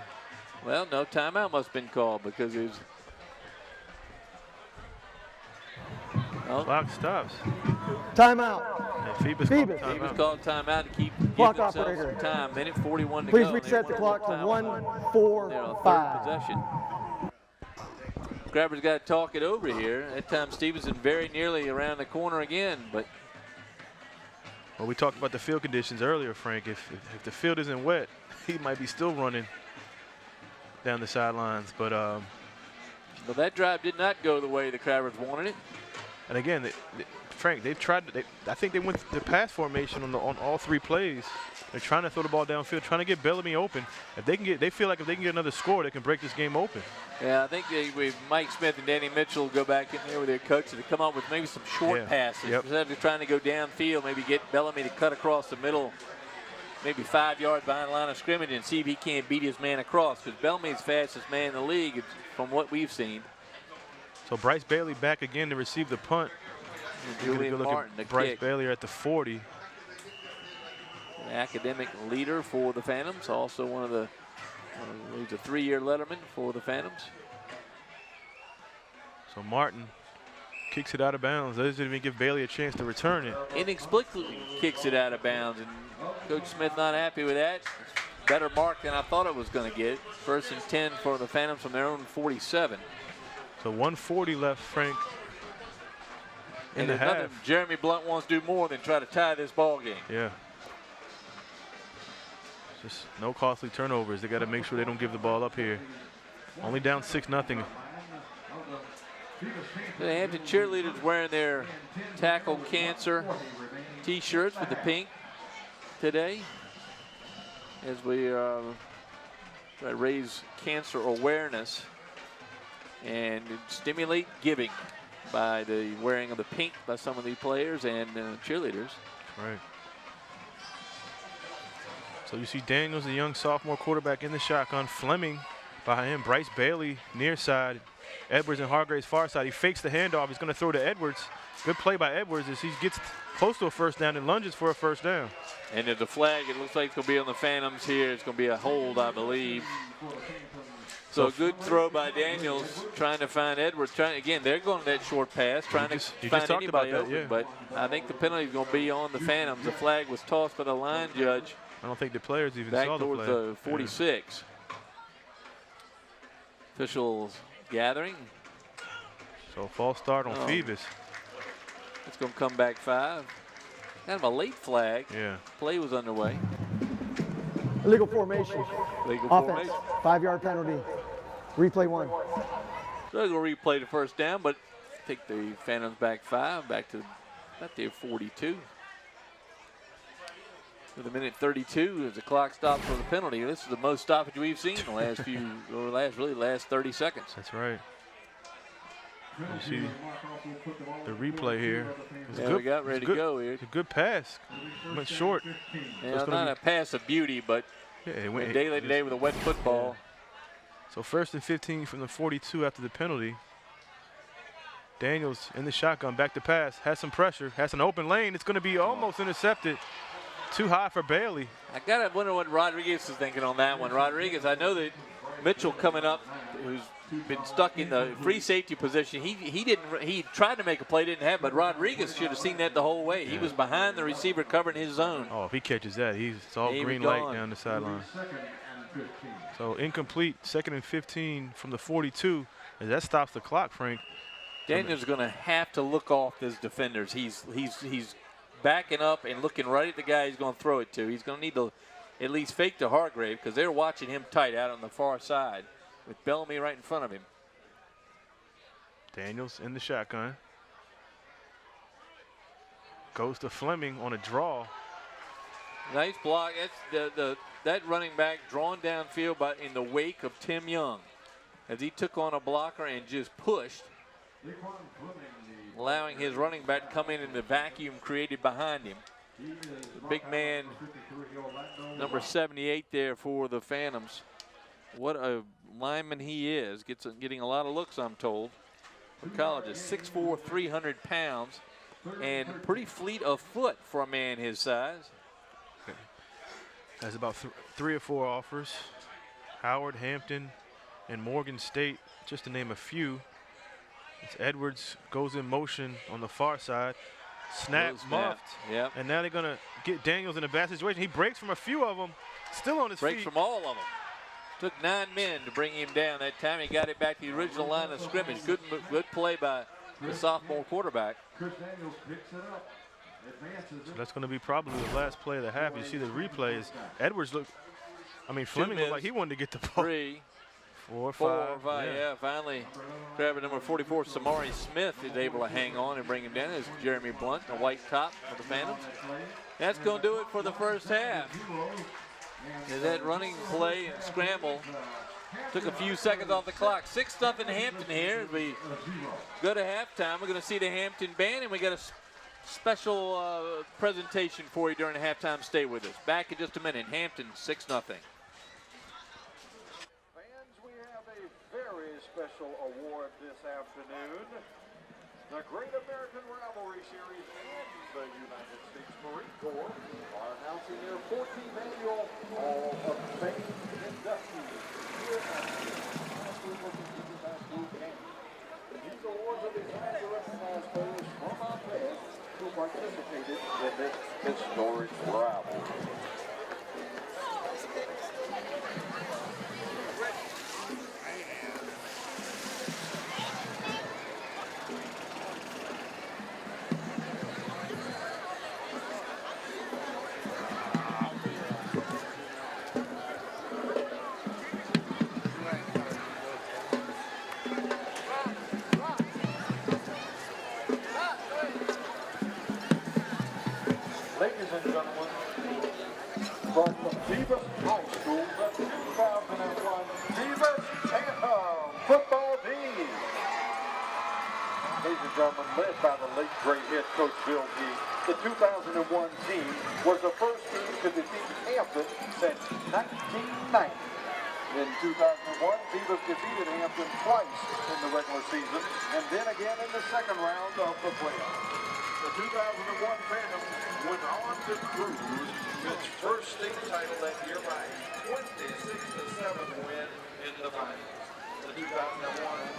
Well, no, timeout must have been called because it was. Oh. Clock stops. Timeout. And Phoebus Phoebus. called Phoebus timeout. called timeout to keep Clock give themselves operator. some time. Minute 41 to Please go. reset the They clock to want more time. They're on 1:45. third possession. Crabbers got to talk it over here. That time Stevenson very nearly around the corner again, but Well, we talked about the field conditions earlier, Frank. If the field isn't wet, he might be still running down the sidelines. But that drive did not go the way the Crabbers wanted it. and again, Frank, they've tried. I think they went the pass formation on all 3 plays. They're trying to throw the ball downfield, trying to get Bellamy open. If they can get, they feel like if they can get another score, they can break this game open. Yeah, I think with Mike Smith and Danny Mitchell go back in there with their coaches to come up with maybe some short passes. Yep. Instead of trying to go downfield, maybe get Bellamy to cut across the middle, maybe 5 yards behind the line of scrimmage and see if he can't beat his man across. Because Bellamy's fastest man in the league from what we've seen. So Bryce Bailey back again to receive the punt. Julian Martin, the Bryce kick. Bailey at the 40. An academic leader for the Phantoms, also one of the, he's a 3-year letterman for the Phantoms. So Martin kicks it out of bounds. Doesn't even give Bailey a chance to return it. Inexplicably kicks it out of bounds, and Coach Smith not happy with that. Better mark than I thought it was going to get. 1st and 10 for the Phantoms from their own 47. So 1:40 left, Frank, in And the there's nothing half. Jeremy Blunt wants to do more than try to tie this ball game. Yeah. Just no costly turnovers. They got to make sure they don't give the ball up here. Only down 6-0. The Hampton cheerleaders wearing their Tackle Cancer T-shirts with the pink today, as we try to raise cancer awareness and stimulate giving by the wearing of the pink by some of the players and cheerleaders. Right. So you see Daniels, the young sophomore quarterback, in the shotgun. Fleming behind him. Bryce Bailey near side. Edwards and Hargraves far side. He fakes the handoff. He's going to throw to Edwards. Good play by Edwards as he gets close to a first down and lunges for a first down. And at the flag, it looks like it's going to be on the Phantoms here. It's going to be a hold, I believe. So a good throw by Daniels, trying to find Edwards. Again, they're going that short pass, trying to find anybody open. Yeah. But I think the penalty is going to be on the Phantoms. The flag was tossed by the line judge. I don't think the players even back saw the towards flag. the 46. Yeah. Officials gathering. So false start on Phoebus. It's going to come back 5. Kind of a late flag. Yeah. Play was underway. Illegal formation. Legal Offense. formation. 5-yard penalty. Replay 1. So they're going to replay the first down, but take the Phantoms back 5, back to about their 42. With a minute 32 as the clock stops for the penalty. This is the most stoppage we've seen in the last few, or last 30 seconds. That's right. You see the replay here. Yeah, we got ready to go here. It's a good pass. Went short. Yeah, not a pass of beauty, but it went a day today with a wet football. So 1st and 15 from the 42 after the penalty. Daniels in the shotgun, back to pass, has some pressure, has an open lane. It's going to be almost intercepted. Too high for Bailey. I got to wonder what Rodriguez is thinking on that one. Rodriguez, I know that Mitchell coming up, who's been stuck in the free safety position. He tried to make a play, didn't have, but Rodriguez should have seen that the whole way. He was behind the receiver covering his zone. Oh, if he catches that, it's all green light down the sideline. So incomplete, 2nd and 15 from the 42, and that stops the clock, Frank. Daniel's going to have to look off his defenders. He's backing up and looking right at the guy he's going to throw it to. He's going to need to at least fake to Hargrave because they're watching him tight out on the far side with Bellamy right in front of him. Daniels in the shotgun. Goes to Fleming on a draw. Nice block. That's that running back drawn downfield in the wake of Tim Young as he took on a blocker and just pushed, allowing his running back to come in the vacuum created behind him. The big man, number 78 there for the Phantoms. What a lineman he is. Getting a lot of looks, I'm told. For college, is 6'4", 300 pounds, and pretty fleet of foot for a man his size. Has about 3 or 4 offers. Howard, Hampton, and Morgan State, just to name a few. It's Edwards goes in motion on the far side. Snap, muffed. Yep. And now they're going to get Daniels in a bad situation. He breaks from a few of them, still on his feet. Breaks from all of them. Took 9 men to bring him down that time. He got it back to the original line of scrimmage. Good play by the sophomore quarterback. So that's going to be probably the last play of the half. You see the replays. Edwards Fleming looked like he wanted to get the ball. 3, 4, 4, 5. 5. Yeah, finally grabbing number 44, Samari Smith, is able to hang on and bring him down. There's Jeremy Blunt, the white top for the Phantoms. That's going to do it for the first half. That running play and scramble took a few seconds off the clock. 6-0 Hampton here as we go to halftime. We're going to see the Hampton band, and we got a special presentation for you during the halftime. Stay with us. Back in just a minute. Hampton 6-0. Fans, we have a very special award this afternoon. The Great American Rivalry Series and the United States Marine Corps are announcing their 14th annual Hall of Fame inductees here at the National Working People's High School campus. These awards are designed to recognize players from our past who participated in this historic rivalry. Ladies and gentlemen, from Phoebus High School, the 2001 Phoebus Phantom football team. Ladies and gentlemen, led by the late great head coach Bill Key, the 2001 team was the first team to defeat Hampton since 1990. In 2001, Phoebus defeated Hampton twice in the regular season and then again in the second round of the playoffs. The 2001 Phantom went on to cruise its first state title that year by 26-7 win in the finals. The 2001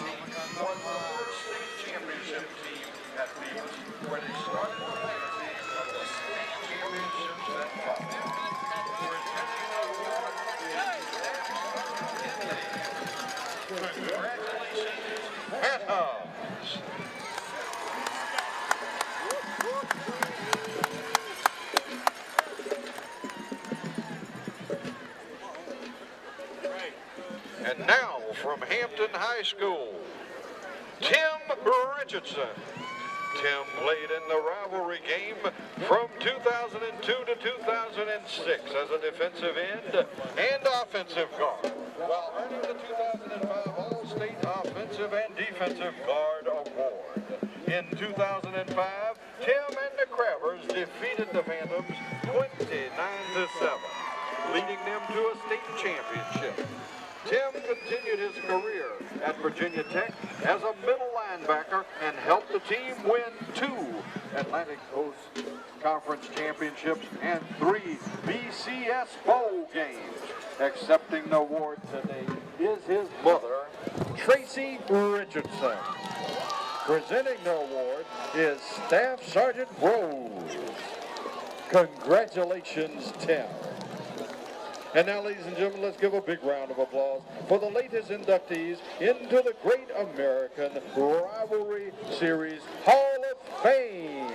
team was the first state championship team at Phoebus, where they started the legacy of the state championships that followed. Presenting the award is congratulations, Phantoms! And now from Hampton High School, Tim Richardson. Tim played in the rivalry game from 2002 to 2006 as a defensive end and offensive guard, while earning the 2005 All-State Offensive and Defensive Guard Award. In 2005, Tim and the Crabbers defeated the Phantoms 29-7, leading them to a state championship. Tim continued his career at Virginia Tech as a middle linebacker and helped the team win 2 Atlantic Coast Conference championships and 3 BCS bowl games. Accepting the award today is his mother, Tracy Richardson. Presenting the award is Staff Sergeant Rose. Congratulations, Tim. And now, ladies and gentlemen, let's give a big round of applause for the latest inductees into the Great American Rivalry Series Hall of Fame.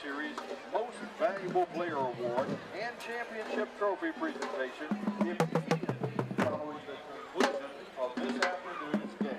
Series Most Valuable Player Award and Championship Trophy presentation immediately following the conclusion of this afternoon's game.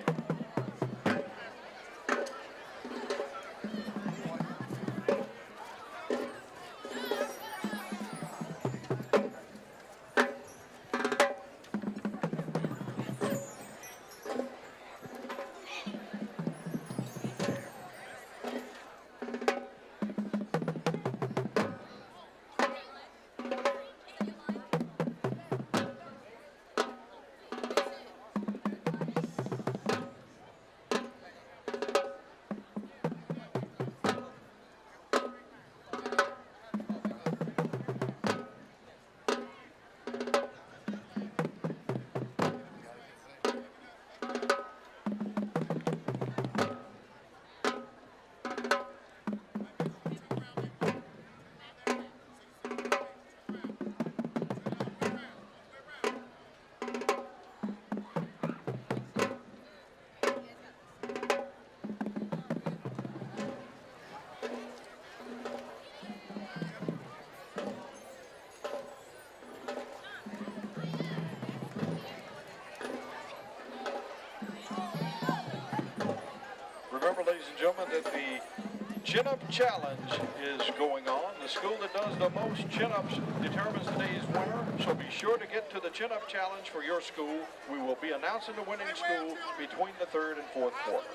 Remember, ladies and gentlemen, that the Chin-up challenge is going on. The school that does the most chin-ups determines today's winner. So be sure to get to the chin-up challenge for your school. We will be announcing the winning school between the third and fourth quarter.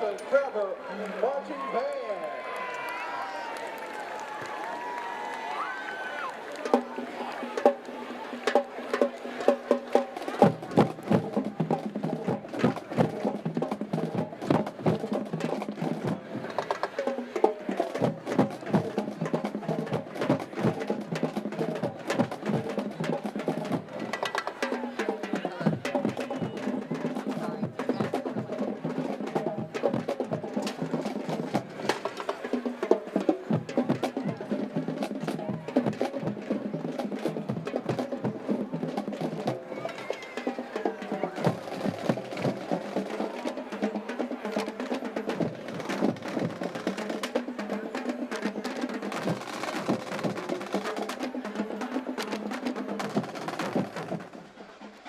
the Crabber Marching Band.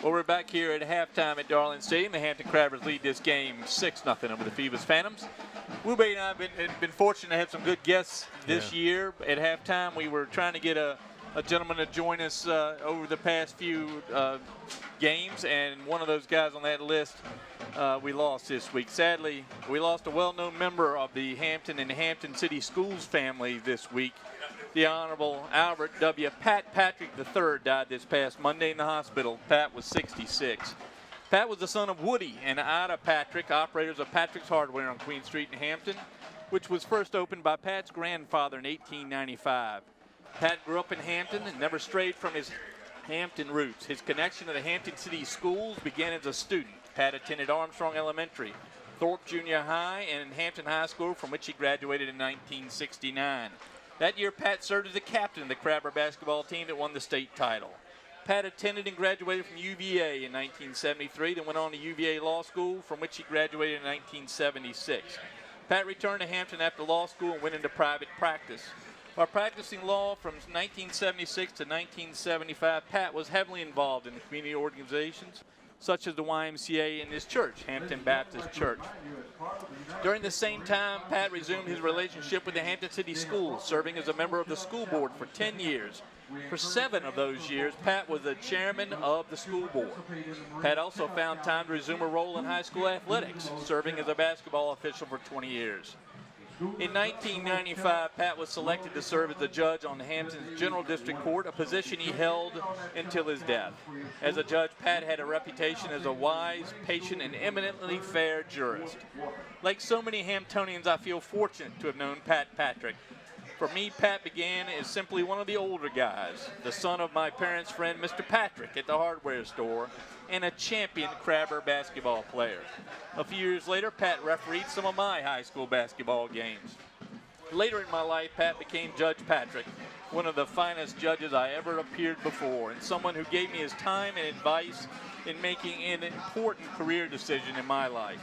Well, we're back here at halftime at Darling Stadium. The Hampton Crabbers lead this game 6-0 over the Phoebus Phantoms. Wube and I have been fortunate to have some good guests this year. At halftime, we were trying to get a gentleman to join us over the past few games, and one of those guys on that list we lost this week. Sadly, we lost a well-known member of the Hampton and Hampton City Schools family this week. The Honorable Albert W. Pat Patrick III died this past Monday in the hospital. Pat was 66. Pat was the son of Woody and Ida Patrick, operators of Patrick's Hardware on Queen Street in Hampton, which was first opened by Pat's grandfather in 1895. Pat grew up in Hampton and never strayed from his Hampton roots. His connection to the Hampton City Schools began as a student. Pat attended Armstrong Elementary, Thorpe Junior High, and Hampton High School, from which he graduated in 1969. That year, Pat served as the captain of the Crabber basketball team that won the state title. Pat attended and graduated from UVA in 1973, then went on to UVA Law School, from which he graduated in 1976. Pat returned to Hampton after law school and went into private practice. While practicing law from 1976 to 1975, Pat was heavily involved in the community organizations, such as the YMCA and his church, Hampton Baptist Church. During the same time, Pat resumed his relationship with the Hampton City Schools, serving as a member of the school board for 10 years. For 7 of those years, Pat was the chairman of the school board. Pat also found time to resume a role in high school athletics, serving as a basketball official for 20 years. In 1995, Pat was selected to serve as a judge on Hampton's General District Court, a position he held until his death. As a judge, Pat had a reputation as a wise, patient, and eminently fair jurist. Like so many Hamptonians, I feel fortunate to have known Pat Patrick. For me, Pat began as simply one of the older guys, the son of my parents' friend, Mr. Patrick, at the hardware store, and a champion Crabber basketball player. A few years later, Pat refereed some of my high school basketball games. Later in my life, Pat became Judge Patrick, one of the finest judges I ever appeared before, and someone who gave me his time and advice in making an important career decision in my life.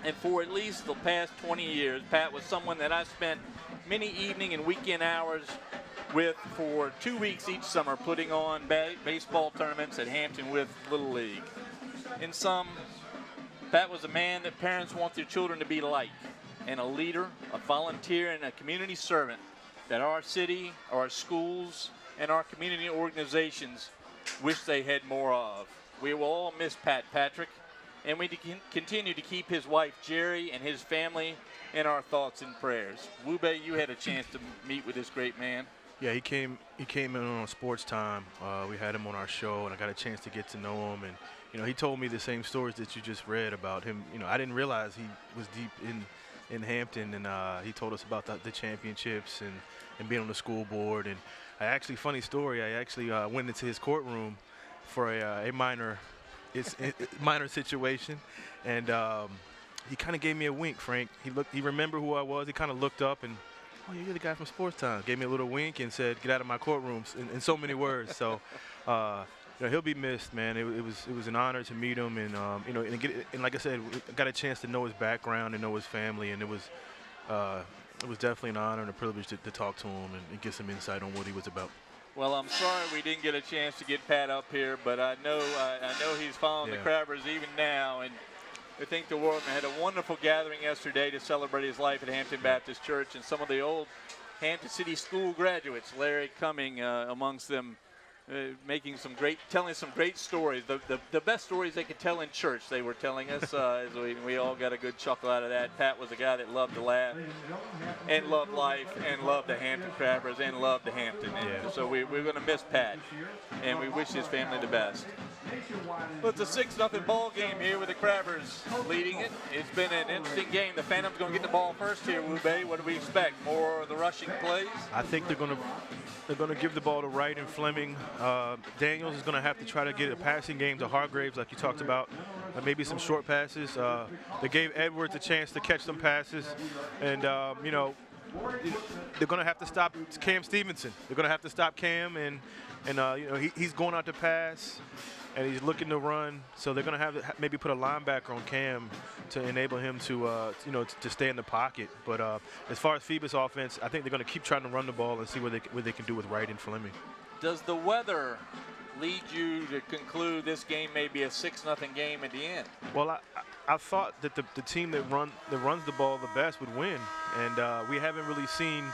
And for at least the past 20 years, Pat was someone that I spent many evening and weekend hours with for 2 weeks each summer, putting on baseball tournaments at Hampton with Little League. In sum, Pat was a man that parents want their children to be like, and a leader, a volunteer, and a community servant that our city, our schools, and our community organizations wish they had more of. We will all miss Pat Patrick, and we continue to keep his wife Jerry and his family in our thoughts and prayers. Wube, you had a chance to meet with this great man. Yeah, he came in on Sports Time. We had him on our show, and I got a chance to get to know him. And he told me the same stories that you just read about him. I didn't realize he was deep in Hampton, and he told us about the championships and being on the school board. And funny story, I actually went into his courtroom for a minor situation, and he kind of gave me a wink, Frank. He remembered who I was. He kind of looked up and, oh, you're the guy from Sports Time. Gave me a little wink and said, get out of my courtroom, in so many words. So, he'll be missed, man. It was an honor to meet him, and and like I said, I got a chance to know his background and know his family, and it was definitely an honor and a privilege to talk to him and get some insight on what he was about. Well, I'm sorry we didn't get a chance to get Pat up here, but I know he's following the Crabbers even now, and I think the world had a wonderful gathering yesterday to celebrate his life at Hampton Baptist Church, and some of the old Hampton City School graduates, Larry Cumming amongst them, telling some great stories. The best stories they could tell in church, they were telling us. As we all got a good chuckle out of that. Pat was a guy that loved to laugh and loved life and loved the Hampton Crabbers and loved the Hampton. And so we're going to miss Pat, and we wish his family the best. Well, it's a 6-0 ball game here with the Crabbers leading it. It's been an interesting game. The Phantoms going to get the ball first here, Wube. What do we expect? More of the rushing plays? I think they're going to give the ball to Wright and Fleming. Daniels is going to have to try to get a passing game to Hargraves, like you talked about. Maybe some short passes. They gave Edwards a chance to catch some passes, and you know, they're going to have to stop Cam Stevenson. They're going to have to stop Cam, and you know, he's going out to pass. And he's looking to run, so they're going to have to maybe put a linebacker on Cam to enable him to, you know, to stay in the pocket. But as far as Phoebus offense, I think they're going to keep trying to run the ball and see what they can do with Wright and Fleming. Does the weather lead you to conclude this game may be a 6-0 game at the end? Well, I thought that the team that runs the ball the best would win, and we haven't really seen.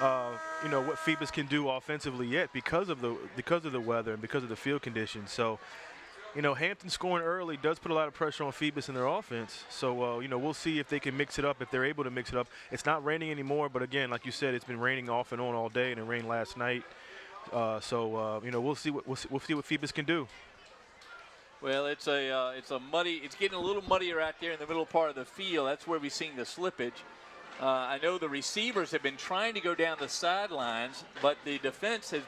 You know what Phoebus can do offensively yet because of the weather and because of the field conditions. So, you know, Hampton scoring early does put a lot of pressure on Phoebus in their offense. So, you know, we'll see if they can mix it up, if they're able to mix it up. It's not raining anymore, but again, like you said, it's been raining off and on all day, and it rained last night. So, you know, we'll see what Phoebus can do. Well, it's getting a little muddier out there in the middle part of the field. That's where we've seen the slippage. I know the receivers have been trying to go down the sidelines, but the defense has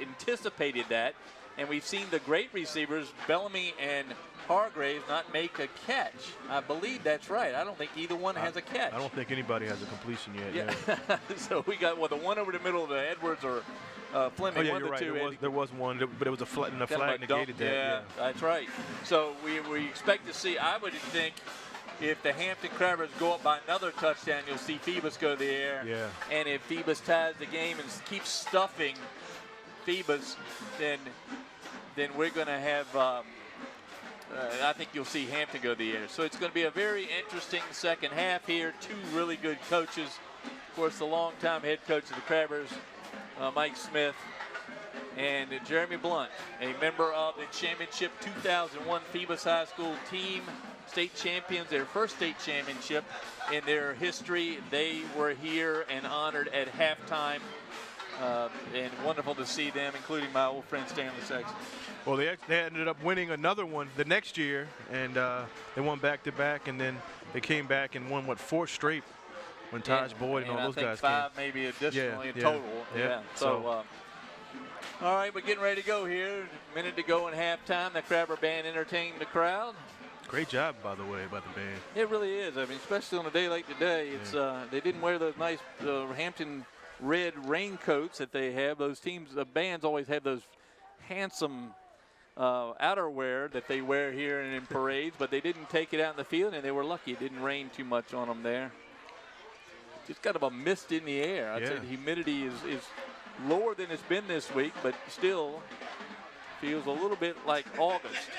anticipated that, and we've seen the great receivers, Bellamy and Hargraves, not make a catch. I believe that's right. I don't think either one has a catch. I don't think anybody has a completion yet. Yeah. So we got the one over the middle of the Edwards or Fleming. Oh, yeah, one you're of the right. two. There was one, but it was a flag, and the flag negated that. Yeah, that's right. So we expect to see, I would think, if the Hampton Crabbers go up by another touchdown, you'll see Phoebus go to the air. Yeah. And if Phoebus ties the game and keeps stuffing Phoebus, then we're going to have, I think you'll see Hampton go to the air. So it's going to be a very interesting second half here. Two really good coaches. Of course, the longtime head coach of the Crabbers, Mike Smith, and Jeremy Blunt, a member of the championship 2001 Phoebus High School team. State champions, their first state championship in their history. They were here and honored at halftime, and wonderful to see them, including my old friend Stanley Sexton. Well, they ended up winning another one the next year, and they won back-to-back, and then they came back and won, 4 straight when Taj Boyd and all those guys came. 5 maybe additionally in total. Yeah. So all right, we're getting ready to go here. A minute to go in halftime. The Crabber Band entertained the crowd. Great job, by the way, by the band. It really is. I mean, especially on a day like today, it's they didn't wear those nice Hampton red raincoats that they have. Those teams, the bands always have those handsome outerwear that they wear here in parades, but they didn't take it out in the field, and they were lucky it didn't rain too much on them there. Just kind of a mist in the air. I'd say the humidity is lower than it's been this week, but still feels a little bit like August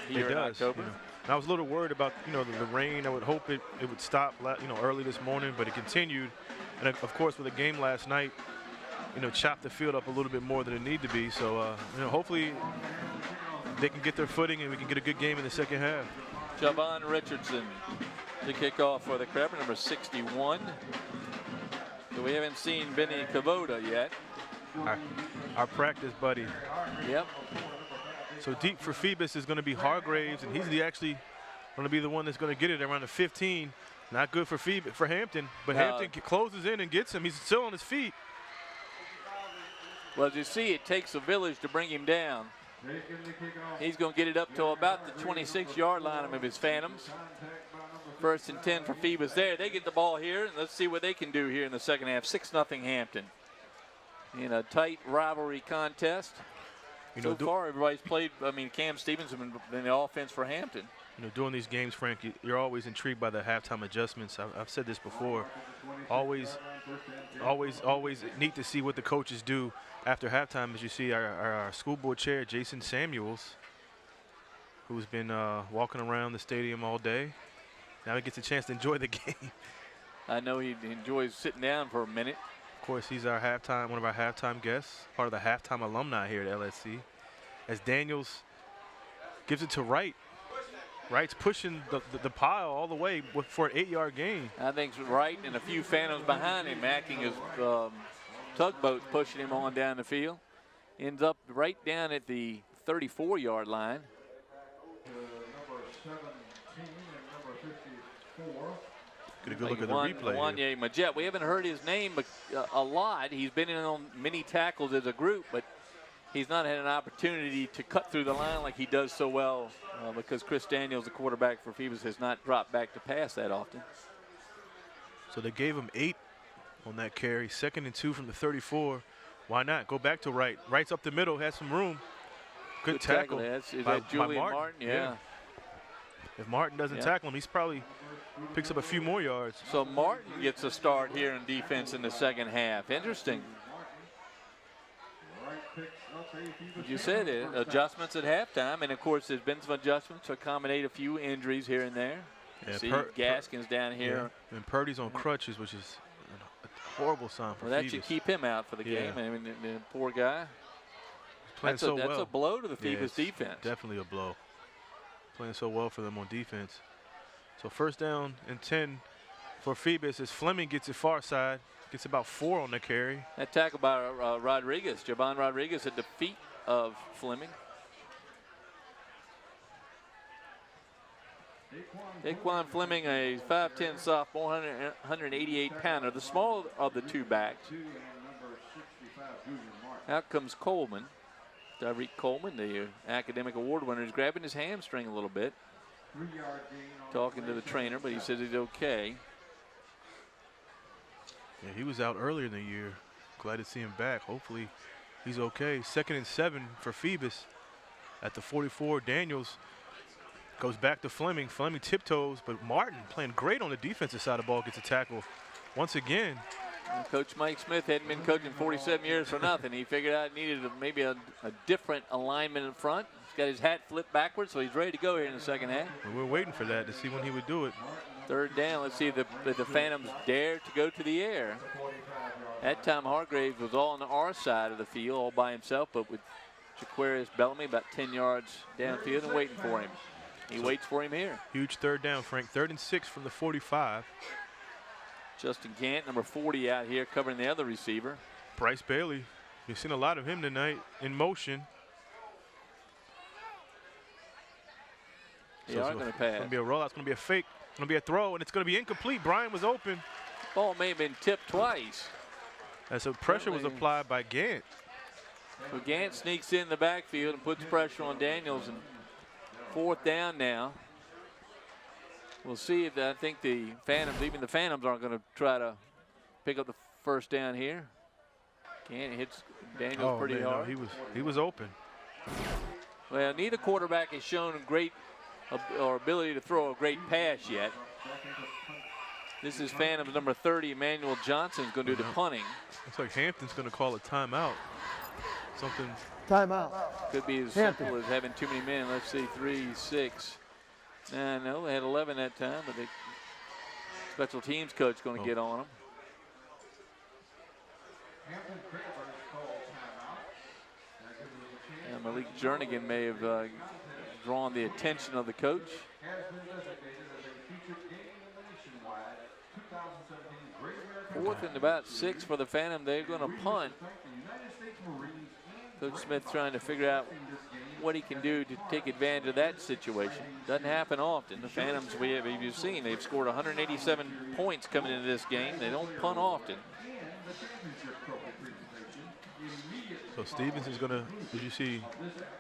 here in October. You know. I was a little worried about, you know, the rain. I would hope it would stop, you know, early this morning, but it continued. And of course, with the game last night, you know, chopped the field up a little bit more than it needed to be. So, you know, hopefully they can get their footing and we can get a good game in the second half. Javon Richardson to kick off for the Crabber, number 61. So we haven't seen Benny Kavoda yet. Our practice buddy. Yep. So deep for Phoebus is going to be Hargraves, and he's actually going to be the one that's going to get it around the 15. Not good for Hampton, but Hampton closes in and gets him. He's still on his feet. Well, as you see, it takes a village to bring him down. He's going to get it up to about the 26-yard line of his Phantoms. 1st and 10 for Phoebus there. They get the ball here, and let's see what they can do here in the second half. 6-0 Hampton in a tight rivalry contest. You know, so far, everybody's played. I mean, Cam Stevens has been in the offense for Hampton. You know, during these games, Frank, you're always intrigued by the halftime adjustments. I've said this before. Always neat to see what the coaches do after halftime. As you see, our school board chair, Jason Samuels, who's been walking around the stadium all day. Now he gets a chance to enjoy the game. I know he enjoys sitting down for a minute. Of course, he's our one of our halftime guests, part of the halftime alumni here at LSC. As Daniels gives it to Wright. Wright's pushing the pile all the way for an 8-yard gain. I think Wright and a few Phantoms behind him acting as tugboats pushing him on down the field. Ends up right down at the 34-yard line. Number 17 and number 54. Get a good look at the replay. Wanye Majette. We haven't heard his name a lot. He's been in on many tackles as a group, but he's not had an opportunity to cut through the line like he does so well because Chris Daniels, the quarterback for Phoebus, has not dropped back to pass that often. So they gave him 8 on that carry. 2nd and 2 from the 34. Why not? Go back to Wright. Wright's up the middle, has some room. Good tackle. Is that Julian Martin? Yeah. If Martin doesn't tackle him, he's probably picks up a few more yards. So Martin gets a start here in defense in the second half. Interesting. You said it, adjustments at halftime, and of course there's been some adjustments to accommodate a few injuries here and there. Yeah, see Gaskins down here. Yeah. And Purdy's on crutches, which is a horrible sign for that Phoebus. should keep him out for the game. I mean, the poor guy. Playing so well. That's a blow to the Phoebus defense. Definitely a blow. Playing so well for them on defense. So 1st down and 10 for Phoebus as Fleming gets it far side. Gets about 4 on the carry. That tackle by Rodriguez, Javon Rodriguez at the feet of Fleming. Daquan Fleming, a 5'10 sophomore, 188-pounder, the smaller of the two backs. Out comes Coleman. Tyreek Coleman, the academic award winner, is grabbing his hamstring a little bit. Talking to the trainer, but he says he's okay. Yeah, he was out earlier in the year. Glad to see him back. Hopefully he's okay. 2nd and 7 for Phoebus at the 44. Daniels goes back to Fleming. Fleming tiptoes, but Martin playing great on the defensive side of the ball gets a tackle once again. And Coach Mike Smith hadn't been coaching 47 years for nothing. He figured out he needed maybe a different alignment in front. He's got his hat flipped backwards, so he's ready to go here in the second half. And we're waiting for that to see when he would do it. 3rd down. Let's see if the Phantoms dare to go to the air. That time Hargraves was all on our side of the field all by himself, but with Jaquarius Bellamy about 10 yards downfield and waiting for him. He waits for him here. Huge 3rd down, Frank. 3rd and 6 from the 45. Justin Gant, number 40, out here covering the other receiver. Bryce Bailey. You've seen a lot of him tonight in motion. They are going to pass. It's going to be a rollout. It's going to be a fake. It's going to be a throw, and it's going to be incomplete. Brian was open. Ball may have been tipped twice. And so pressure was applied by Gant. So Gant sneaks in the backfield and puts pressure on Daniels. And 4th down now. We'll see if I think the Phantoms, even the Phantoms, aren't going to try to pick up the 1st down here. Gant hits Daniels pretty hard. No, he was open. Well, neither quarterback has shown great or ability to throw a great pass yet. This is Phantoms number 30, Emmanuel Johnson, is going to do the punting. Looks like Hampton's going to call a timeout. Something. Timeout. Could be as simple as having too many men. Let's see, 3, 6. No, they had 11 that time, but the special teams coach going to get on them. And Malik Jernigan may have drawn the attention of the coach. 4th and about 6 for the Phantom. They're going to punt. Coach Smith trying to figure out what he can do to take advantage of that situation. Doesn't happen often. The Phantoms, you've seen, they've scored 187 points coming into this game. They don't punt often. So Stevens is going to, did you see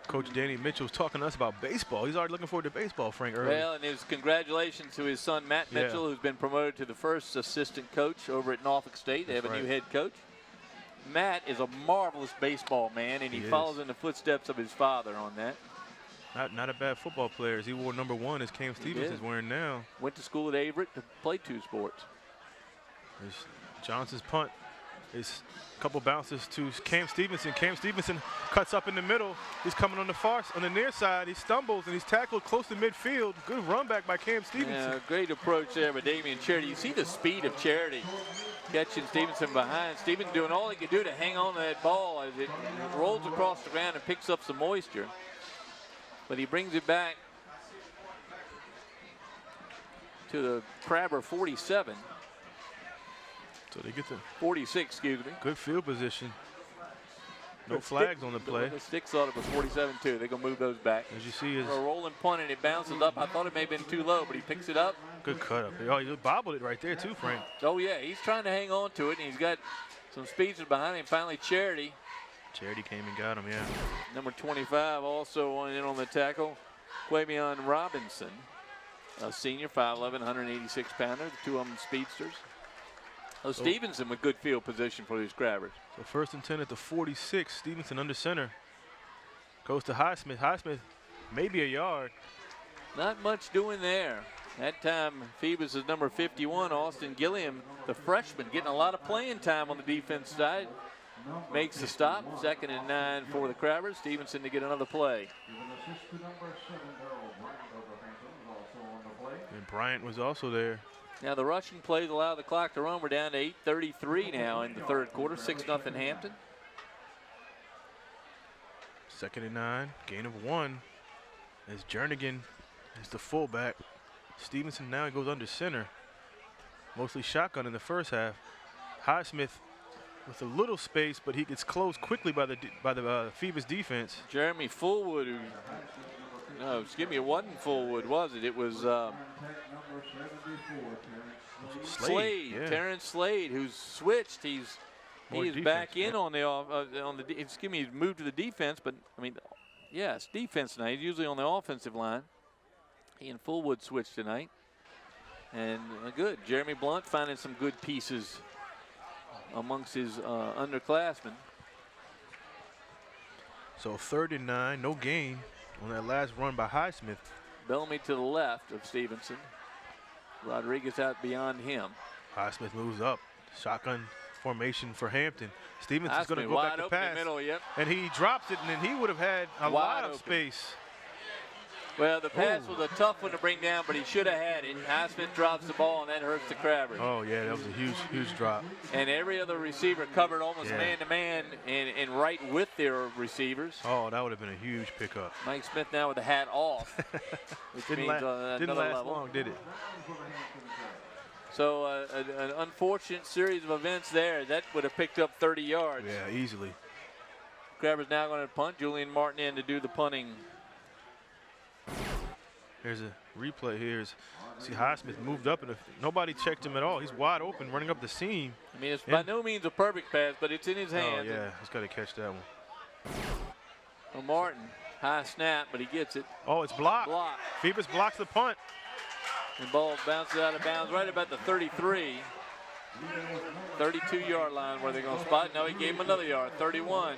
Coach Danny Mitchell's talking to us about baseball? He's already looking forward to baseball, Frank, early. Well, and his congratulations to his son, Matt Mitchell, who's been promoted to the 1st assistant coach over at Norfolk State. They have a new head coach. Matt is a marvelous baseball man, and he follows in the footsteps of his father on that. Not a bad football player. He wore number 1 as Cam Stevens is wearing now. Went to school at Averett to play 2 sports. There's Johnson's punt. It's a couple bounces to Cam Stevenson. Cam Stevenson cuts up in the middle. He's coming on the near side. He stumbles and he's tackled close to midfield. Good run back by Cam Stevenson. Yeah, great approach there by Damian Charity. You see the speed of Charity. catching Stevenson behind. Stevenson doing all he could do to hang on to that ball as it rolls across the ground and picks up some moisture. But he brings it back to the Crabber 47. So they get the 46, excuse me. good field position. No flags on the play. The Sticks thought it was 47 too. They're gonna move those back. As you see, is A rolling punt and it bounces up. I thought it may have been too low, but he picks it up. good cut up. Oh, he bobbled it right there too, Frank. Oh yeah, he's trying to hang on to it, and he's got some speedsters behind him. Finally, Charity, Charity came and got him, yeah. number 25, also in on the tackle. Quavion Robinson, a senior, 5'11", 186-pounder. The two of them speedsters. Oh, Stevenson with good field position for these Crabbers. So 1st and 10 at the 46. Stevenson under center. Goes to Highsmith. Highsmith maybe a yard. Not much doing there. That time, Phoebus is number 51. Austin Gilliam, the freshman, getting a lot of playing time on the defense side. Makes the stop. 2nd and 9 for the Crabbers. Stevenson to get another play. And Bryant was also there. Now the rushing plays allow the clock to run. We're down to 8:33 now in the 3rd quarter. 6-0 Hampton. 2nd and 9. Gain of 1. As Jernigan is the fullback. Stevenson now goes under center. Mostly shotgun in the first half. Highsmith with a little space, but he gets closed quickly by the Phoebus defense. Jeremy Fullwood, who, no, excuse me, it wasn't Fullwood, was it? It was Slade, yeah. Terrence Slade, who's switched. He More is defense, back in yeah. on the excuse me, he's moved to the defense, but I mean, yes, defense tonight. He's usually on the offensive line. He and Fullwood switched tonight, and good. Jeremy Blunt finding some good pieces amongst his underclassmen. So 3rd and 9, no gain on that last run by Highsmith. Bellamy to the left of Stevenson. Rodriguez out beyond him. Highsmith moves up. Shotgun formation for Hampton. Stevenson's going to go wide back to open in pass. the middle, yep. And he drops it, and then he would have had a Wide lot of open. space. Well, the pass was a tough one to bring down, but he should have had it. Highsmith drops the ball, and that hurts the Crabbers. Oh, yeah, that was a huge, huge drop. And every other receiver covered almost Yeah. man-to-man and right with their receivers. Oh, that would have been a huge pickup. Mike Smith now with the hat off, which Didn't means didn't another last level. long, did it? So an unfortunate series of events there. That would have picked up 30 yards. Yeah, easily. Crabbers now going to punt. Julian Martin in to do the punting. Here's a replay here. See, Highsmith moved up, and nobody checked him at all. He's wide open, running up the seam. I mean, it's by no means a perfect pass, but it's in his Oh, hand. yeah, he's got to catch that one. Well, Martin, high snap, but he gets it. Oh, it's blocked. Blocked. Phoebus blocks the punt. And ball bounces out of bounds right about the 33. 32-yard line where they're going to spot it. No, he gave him another yard, 31.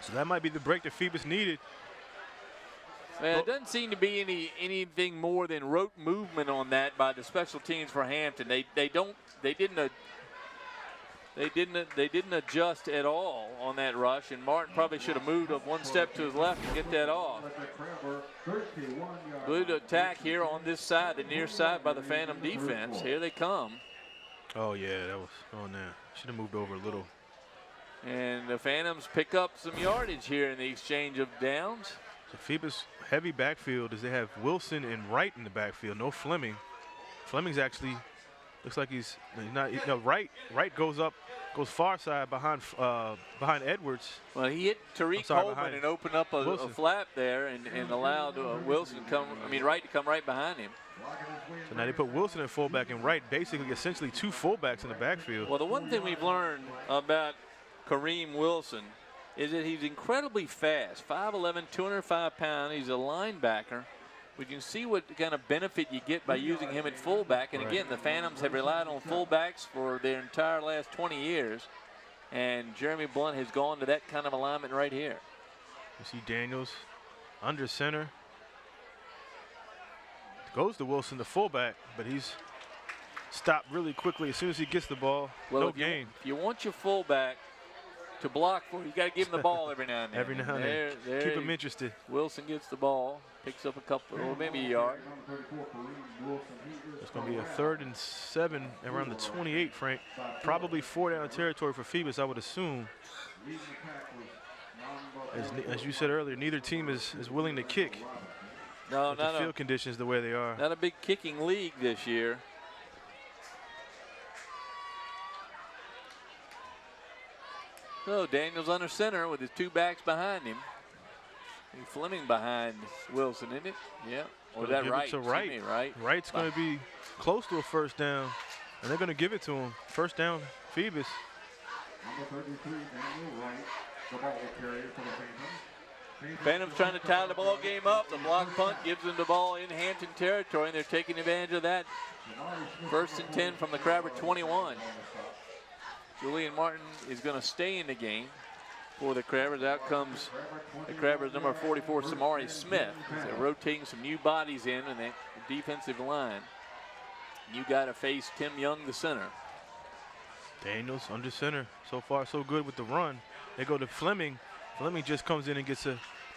So that might be the break that Phoebus needed. Well, it doesn't seem to be anything more than rote movement on that by the special teams for Hampton. They didn't adjust at all on that rush, and Martin probably should have moved up one step to his left and get that off. Good attack here on this side, the near side by the Phantom defense. Here they come. Oh, yeah, that was on there. Should have moved over a little. And the Phantoms pick up some yardage here in the exchange of downs. So Phoebus heavy backfield as they have Wilson and Wright in the backfield. No Fleming. Fleming's actually looks like he's not. No, Wright goes far side behind Edwards. Well, he hit Tariq Coleman and opened up a flap there and allowed Wright to come right behind him. So now they put Wilson at fullback and Wright, basically essentially two fullbacks in the backfield. Well, the one thing we've learned about Kareem Wilson is that he's incredibly fast. 5'11", 205 pounds. He's a linebacker. We can see what kind of benefit you get by using him at fullback. And again, the Phantoms have relied on fullbacks for their entire last 20 years. And Jeremy Blunt has gone to that kind of alignment right here. You see Daniels under center. Goes to Wilson, the fullback, but he's stopped really quickly as soon as he gets the ball. Well, no if gain. If you want your fullback to block for. You got to give him the ball every now and then. Every now and then. Keep him interested. Wilson gets the ball, picks up a couple, or maybe a yard. It's going to be a 3rd and 7 around the 28, Frank. Probably 4 down territory for Phoebus, I would assume. As you said earlier, neither team is willing to kick. No, with the field conditions the way they are. Not a big kicking league this year. So Daniels under center with his 2 backs behind him. And Fleming behind Wilson, isn't it? Yeah. Or is that right? To Wright. Right. Wright's going to be close to a 1st down, and they're going to give it to him. 1st down, Phoebus. Number 33, Daniel Wright, the ball carrier for the Phantoms. Phantoms trying to tie the ball game up. The block punt gives them the ball in Hampton territory, and they're taking advantage of that. 1st and 10 from the Crabber 21. Julian Martin is going to stay in the game for the Crabbers. Out comes the Crabbers number 44, Samari Smith. They're rotating some new bodies in that defensive line. You got to face Tim Young, the center. Daniels under center. So far, so good with the run. They go to Fleming. Fleming just comes in and gets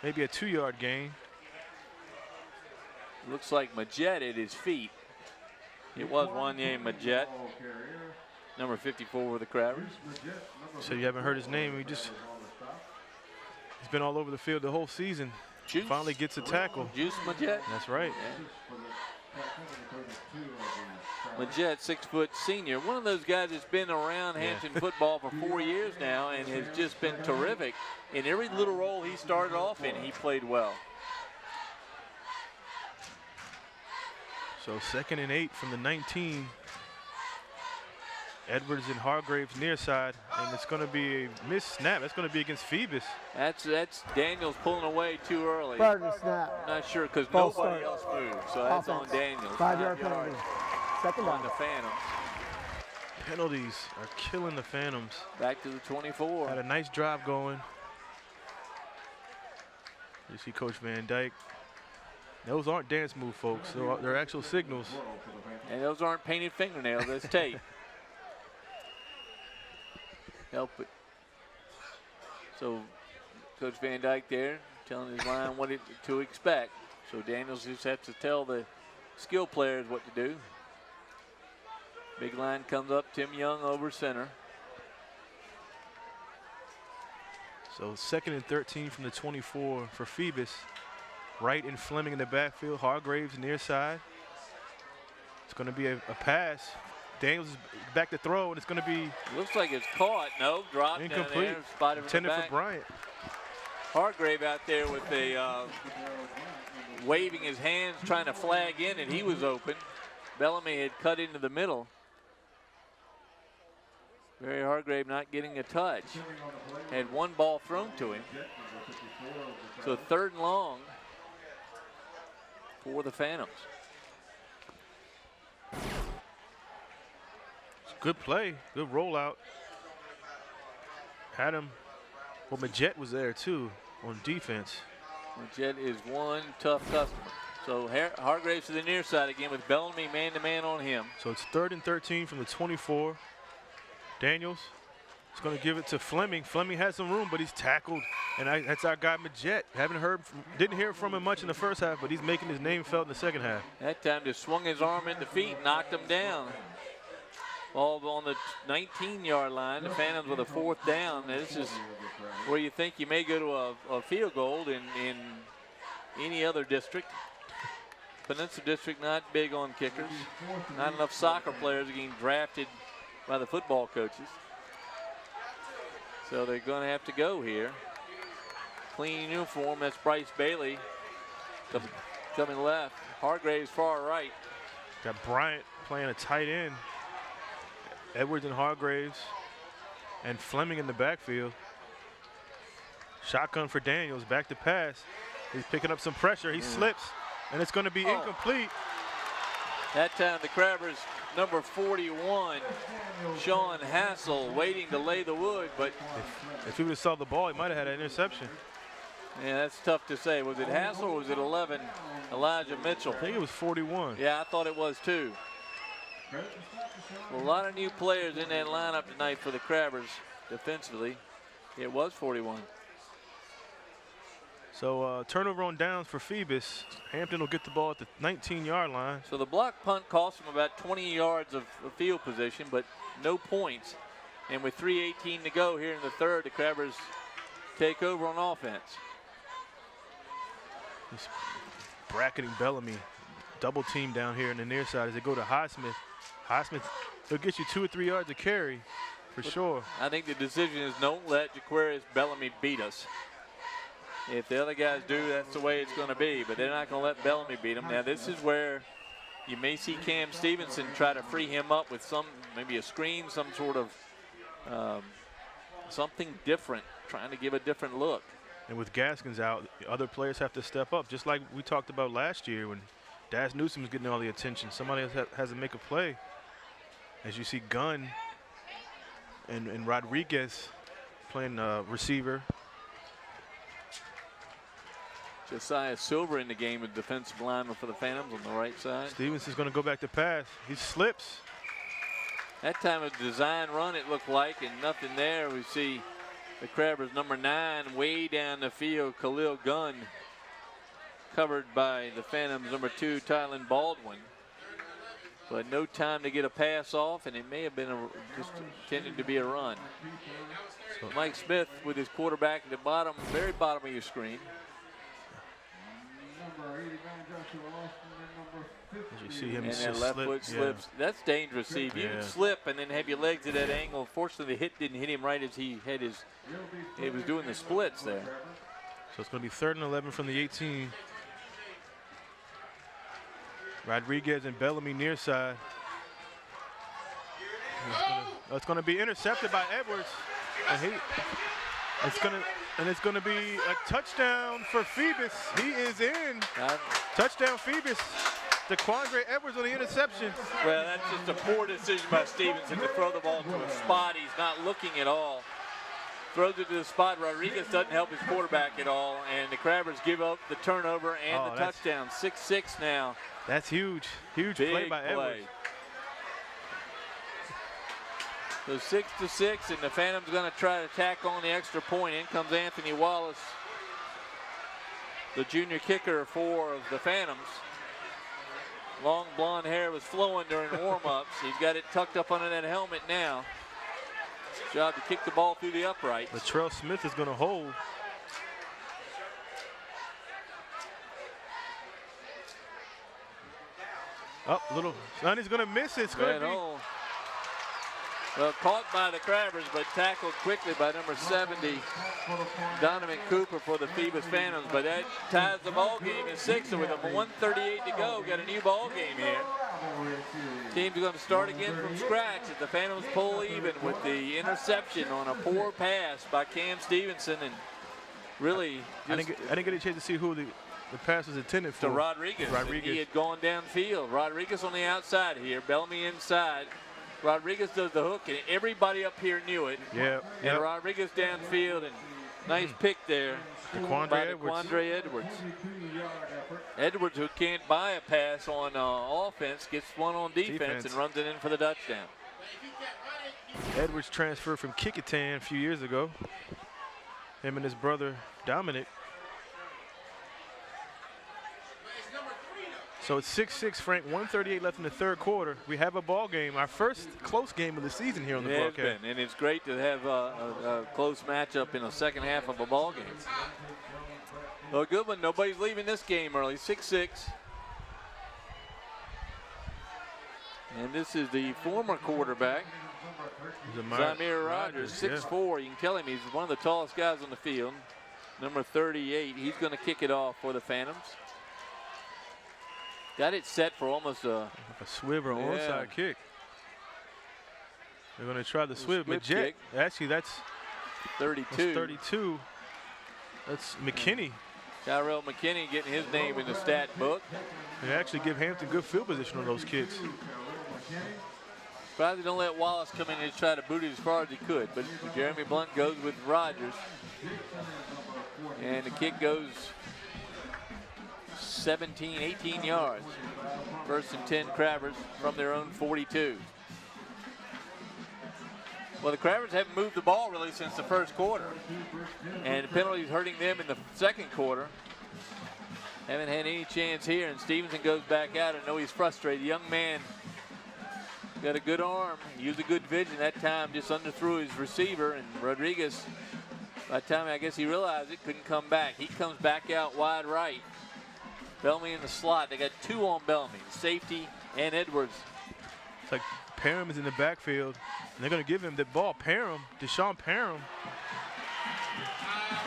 maybe a 2-yard gain. Looks like Majette at his feet. It was Wanye Majette, number 54 for the Crabbers. So you haven't heard his name. He's been all over the field the whole season. Juice. Finally gets a tackle. Juice Majette. That's right. Majette, 6-foot senior. One of those guys that's been around Hampton football for 4 years now and has just been terrific. In every little role he started off in, he played well. So 2nd and 8 from the 19. Edwards and Hargraves near side, and it's going to be a missed snap. That's going to be against Phoebus. That's Daniels pulling away too early. Prior to snap. Not sure because False nobody start. else moved, so that's Offense. on Daniels. 5-yard penalty. 2nd On down. the Phantoms. Penalties are killing the Phantoms. Back to the 24. Had a nice drive going. You see Coach Van Dyke. Those aren't dance move, folks. They're actual signals. And those aren't painted fingernails, that's tape. Help it. So Coach Van Dyke there telling his line what to expect. So Daniels just has to tell the skill players what to do. Big line comes up, Tim Young over center. So 2nd and 13 from the 24 for Phoebus. Wright and Fleming in the backfield. Hargraves near side. It's going to be a pass. Daniels is back to throw, and it's going to be Looks like it's caught. No, dropped incomplete. down there. Spotted in the Intended back. for Bryant. Hargrave out there with a waving his hands, trying to flag in, and he was open. Bellamy had cut into the middle. Barry Hargrave not getting a touch. Had 1 ball thrown to him. So 3rd and long for the Phantoms. Good play, good rollout. Had him. Well, Majette was there too on defense. Jet is one tough customer. So Hargraves to the near side again with Bellamy man-to-man on him. So it's 3rd and 13 from the 24. Daniels is going to give it to Fleming. Fleming has some room, but he's tackled, and that's our guy Majette. Didn't hear from him much in the first half, but he's making his name felt in the second half. That time just swung his arm at the feet, knocked him down. Ball on the 19-yard line. The Phantoms with a 4th down. This is where you think you may go to a field goal in any other district. Peninsula District not big on kickers. Not enough soccer players are getting drafted by the football coaches. So they're going to have to go here. Clean uniform, that's Bryce Bailey coming left. Hargraves far right. Got Bryant playing a tight end. Edwards and Hargraves and Fleming in the backfield. Shotgun for Daniels, back to pass. He's picking up some pressure, he slips, and it's going to be incomplete. That time the Crabbers, number 41, Sean Hassel, waiting to lay the wood, but if he would have saw the ball, he might have had an interception. yeah, that's tough to say. Was it Hassel or was it 11, Elijah Mitchell? I think it was 41. Yeah, I thought it was too. Well, a lot of new players in that lineup tonight for the Crabbers defensively. It was 41. So turnover on downs for Phoebus. Hampton will get the ball at the 19-yard line. So the block punt cost them about 20 yards of field position, but no points. And with 3:18 to go here in the third, the Crabbers take over on offense. He's bracketing Bellamy. Double team down here in the near side as they go to Highsmith. Highsmith, he'll get you 2 or 3 yards of carry for sure. I think the decision is don't let Jaquarius Bellamy beat us. If the other guys do, that's the way it's going to be. But they're not going to let Bellamy beat them. Now, this is where you may see Cam Stevenson try to free him up with maybe a screen, some sort of something different, trying to give a different look. And with Gaskins out, other players have to step up, just like we talked about last year when Daz Newsome was getting all the attention. Somebody else has to make a play. As you see Gunn and Rodriguez playing receiver. Josiah Silver in the game with defensive lineman for the Phantoms on the right side. Stevenson's going to go back to pass. He slips. That time of design run it looked like, and nothing there. We see the Crabbers number 9 way down the field, Khalil Gunn, covered by the Phantoms number 2, Tylen Baldwin. But no time to get a pass off, and it may have been just intended to be a run. So Mike Smith with his quarterback at the bottom, very bottom of your screen. As you see him and that just left slip. foot slips. Yeah. That's dangerous. See, if you slip and then have your legs at that angle, unfortunately the hit didn't hit him right as he was doing the splits there. So it's going to be 3rd and 11 from the 18. Rodriguez and Bellamy near side. It's going to be intercepted by Edwards. And it's going to be a touchdown for Phoebus. He is in. Touchdown Phoebus. DeQuandre Edwards on the interception. Well, that's just a poor decision by Stevenson to throw the ball to a spot. He's not looking at all. Throws it to the spot. Rodriguez doesn't help his quarterback at all. And the Crabbers give up the turnover and the touchdown. 6-6 now. That's huge. Huge play by Edwards. So 6-6, and the Phantoms going to try to tack on the extra point. In comes Anthony Wallace, the junior kicker for the Phantoms. Long blonde hair was flowing during warm-ups. He's got it tucked up under that helmet now. Job to kick the ball through the uprights. Latrell Smith is going to hold. Sonny's going to miss it. It's going to be. Well, caught by the Crabbers, but tackled quickly by number 70, Donovan Cooper for the Phoebus Phantoms. But that ties the ball game at 6. So with a 1:38 to go, got a new ball game here. Team's going to start again from scratch as the Phantoms pull even with the interception on a poor pass by Cam Stevenson, and really I didn't get a chance to see who the pass was intended for. To Rodriguez. He had gone downfield. Rodriguez on the outside here, Bellamy inside. Rodriguez does the hook, and everybody up here knew it. Yeah. And Rodriguez downfield, and nice pick there by DeQuandre Edwards. Edwards, who can't buy a pass on offense, gets one on defense and runs it in for the touchdown. Edwards transferred from Kickitan a few years ago. Him and his brother Dominic. So it's 6-6, Frank, 1:38 left in the third quarter. We have a ball game, our first close game of the season here on the broadcast. And it's great to have a close matchup in the second half of a ball game. Well, good one. Nobody's leaving this game early. 6-6. And this is the former quarterback, Zamir Rogers, 6'4". You can tell him he's one of the tallest guys on the field. Number 38. He's going to kick it off for the Phantoms. Got it set for almost a swib or onside kick. They're going to try the swib. Kick. Actually, that's 32. That's 32. That's McKinney. Tyrell McKinney getting his name in the stat book. They actually give Hampton good field position on those kicks. Probably don't let Wallace come in and try to boot it as far as he could, but Jeremy Blunt goes with Rogers. And the kick goes 18 yards. 1st and 10 Crabbers from their own 42. Well, the Crabbers haven't moved the ball really since the first quarter. And the penalty's hurting them in the second quarter. Haven't had any chance here, and Stevenson goes back out. I know he's frustrated. Young man got a good arm, used a good vision that time, just underthrew his receiver, and Rodriguez, by the time I guess he realized it, couldn't come back. He comes back out wide right. Bellamy in the slot. They got 2 on Bellamy, safety and Edwards. It's like Parham is in the backfield, and they're going to give him the ball. Parham, Deshaun Parham,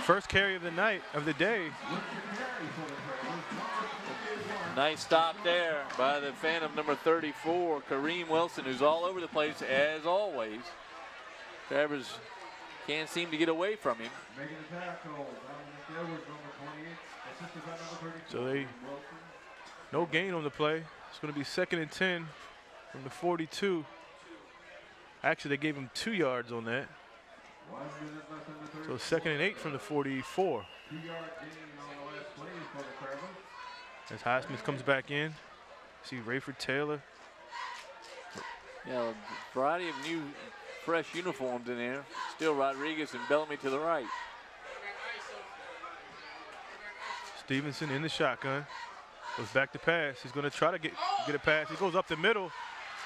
first carry of the night, of the day. Nice stop there by the Phantom number 34, Kareem Wilson, who's all over the place as always. Travers can't seem to get away from him. So no gain on the play. It's going to be 2nd and 10 from the 42. Actually, they gave him 2 yards on that. So 2nd and 8 from the 44. As Highsmith comes back in, see Rayford Taylor. Yeah, a variety of new, fresh uniforms in there. Still Rodriguez and Bellamy to the right. Stevenson in the shotgun. Goes back to pass. He's going to try to get a pass. He goes up the middle,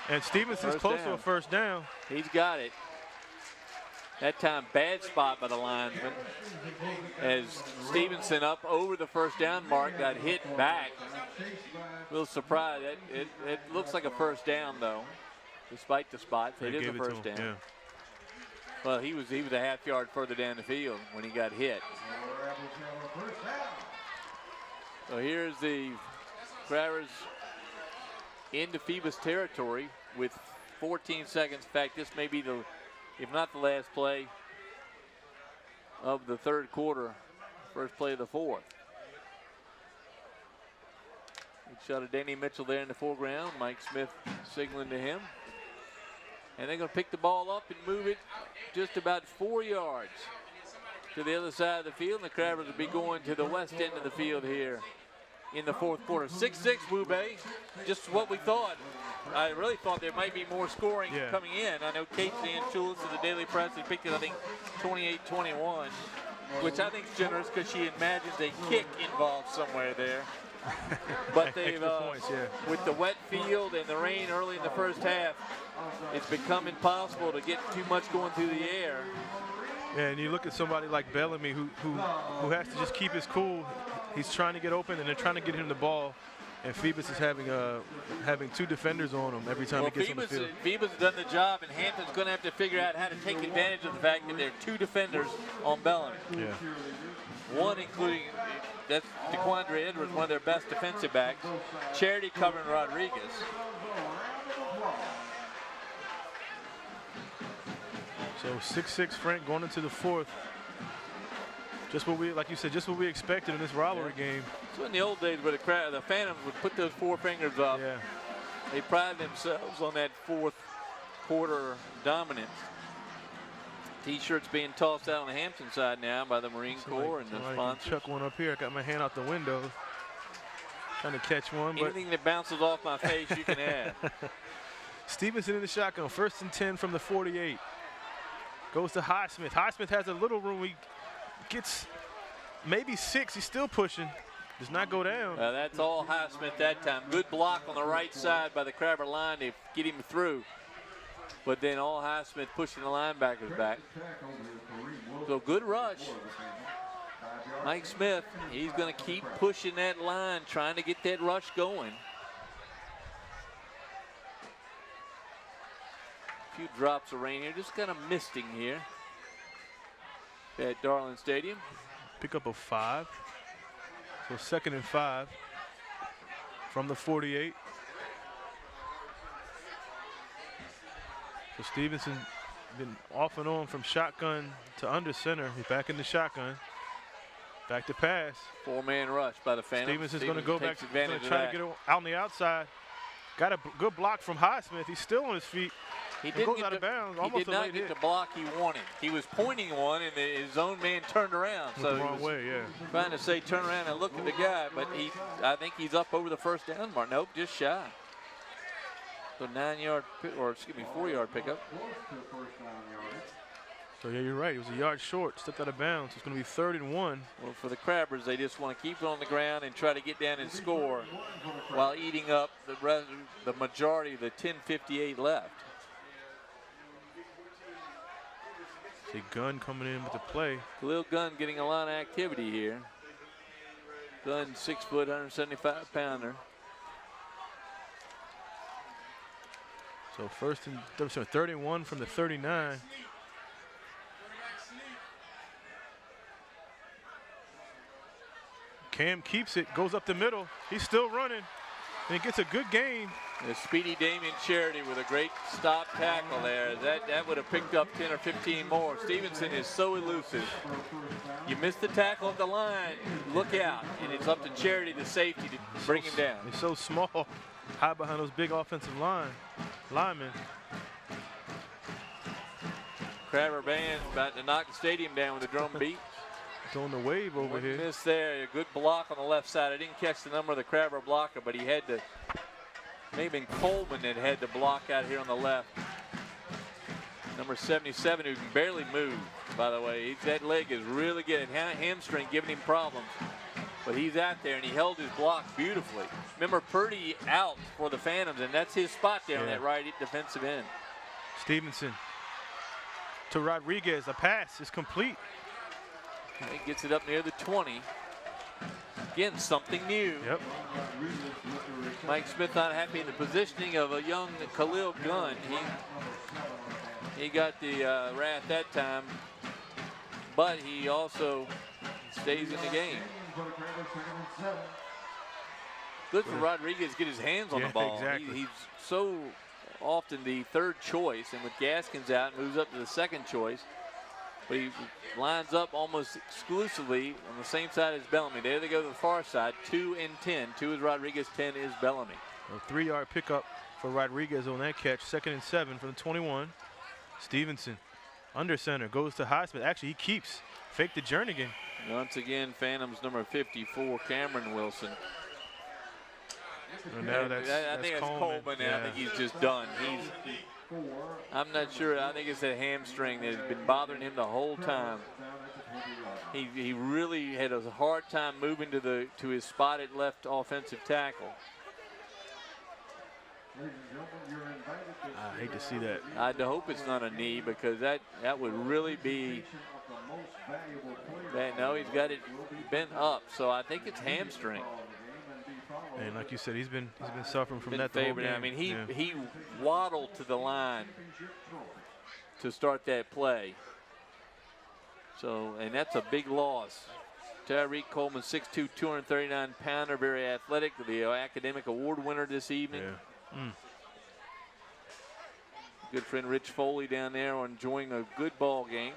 and Stevenson's close to a first down. He's got it. That time, bad spot by the linesman. As Stevenson up over the first down mark, got hit back. A little surprised. It looks like a first down, though, despite the spot. It is a first down. Yeah. Well, he was a half yard further down the field when he got hit. So here's the Crabbers into Phoebus territory with 14 seconds. In fact, this may be the, if not the last play of the third quarter, first play of the fourth. Good shot of Danny Mitchell there in the foreground. Mike Smith signaling to him. And they're going to pick the ball up and move it just about 4 yards to the other side of the field. And the Crabbers will be going to the west end of the field here in the fourth quarter. 6-6, Wube. Just what we thought. I really thought there might be more scoring coming in. I know Kate Zanchulis of the Daily Press had picked it, I think, 28-21, which I think is generous because she imagines a kick involved somewhere there. But they've, with the wet field and the rain early in the first half, it's become impossible to get too much going through the air. Yeah, and you look at somebody like Bellamy who has to just keep his cool. He's trying to get open, and they're trying to get him the ball. And Phoebus is having 2 defenders on him every time he gets on the field. Phoebus has done the job, and Hampton's going to have to figure out how to take advantage of the fact that there are 2 defenders on Bellamy. Yeah. One including, that's DeQuandre Edwards, one of their best defensive backs. Charity covering Rodriguez. So 6-6 Frank going into the fourth. Just what we, like you said, just what we expected in this rivalry game. So in the old days where the Phantoms would put those 4 fingers up, they pride themselves on that fourth quarter dominance. T-shirts being tossed out on the Hampton side now by the Marine Corps and the sponsors. Chuck one up here. I got my hand out the window, trying to catch one. Anything that bounces off my face, you can have. Stevenson in the shotgun, 1st and 10 from the 48. Goes to Highsmith. Highsmith has a little room. He gets maybe 6. He's still pushing. Does not go down. That's all Highsmith that time. Good block on the right side by the Crabber line to get him through. But then all Highsmith pushing the linebackers back. So good rush. Mike Smith, he's going to keep pushing that line, trying to get that rush going. A few drops of rain here, just kind of misting here at Darling Stadium. Pick up a 5. So 2nd and 5 from the 48. So Stevenson been off and on from shotgun to under center. He's back in the shotgun. Back to pass. 4-man rush by the Phantoms. Stevenson's going to go back. Going to try to get out on the outside. Got a good block from Highsmith. He's still on his feet. He didn't get out of bounds. He did not get the block he wanted. He was pointing one, and his own man turned around. So the wrong way, trying to say turn around and look at the guy, but I think he's up over the first down mark. Nope, just shy. So 9-yard, or excuse me, 4-yard pickup. So yeah, you're right. It was a yard short, stepped out of bounds. It's going to be 3rd and 1. Well, for the Crabbers, they just want to keep it on the ground and try to get down and score while eating up the majority of the 10:58 left. See Gunn coming in with the play. Khalil Gunn getting a lot of activity here. Gunn, 6 foot, 175 pounder. So 3rd and 1 from the 39. Cam keeps it, goes up the middle. He's still running, and he gets a good gain. The speedy Damian Charity with a great stop tackle there. That would have picked up 10 or 15 more. Stevenson is so elusive. You miss the tackle at the line, look out, and it's up to Charity, the safety, to bring him down. He's so small, high behind those big offensive linemen. Crabber band about to knock the stadium down with a drum beat. Throwing the wave over here. Miss there, a good block on the left side. I didn't catch the number of the Crabber blocker, but he had to, maybe Coleman that had to block out here on the left. Number 77, who can barely move, by the way. That leg is really getting hamstring, giving him problems. But he's out there, and he held his block beautifully. Remember, Purdy out for the Phantoms, and that's his spot there on that right defensive end. Stevenson to Rodriguez. A pass is complete. He gets it up near the 20. Again, something new. Yep. Mike Smith not happy in the positioning of a young Khalil Gunn. He got the wrath that time, but he also stays in the game. Good for Rodriguez to get his hands on the ball. Exactly. He's so often the 3rd choice, and with Gaskins out, moves up to the 2nd choice. But he lines up almost exclusively on the same side as Bellamy. There they go to the far side, 2 and 10. 2 is Rodriguez, 10 is Bellamy. A 3-yard pickup for Rodriguez on that catch. 2nd and 7 from the 21. Stevenson under center, goes to Highsmith. Actually, he keeps. Fake the Jernigan. Once again, Phantoms number 54, Cameron Wilson. And now that's I think that's Coleman. Yeah. I think he's just done. I'm not sure. I think it's that hamstring that has been bothering him the whole time. He really had a hard time moving to his spot at left offensive tackle. I hate to see that. I hope it's not a knee, because that would really be bad. No, he's got it bent up, so I think it's hamstring. And like you said, he's been suffering from that the whole game. I mean, he waddled to the line to start that play. So, and that's a big loss. Tyreek Coleman, 6'2", 239-pounder, very athletic, the academic award winner this evening. Yeah. Good friend Rich Foley down there enjoying a good ball game.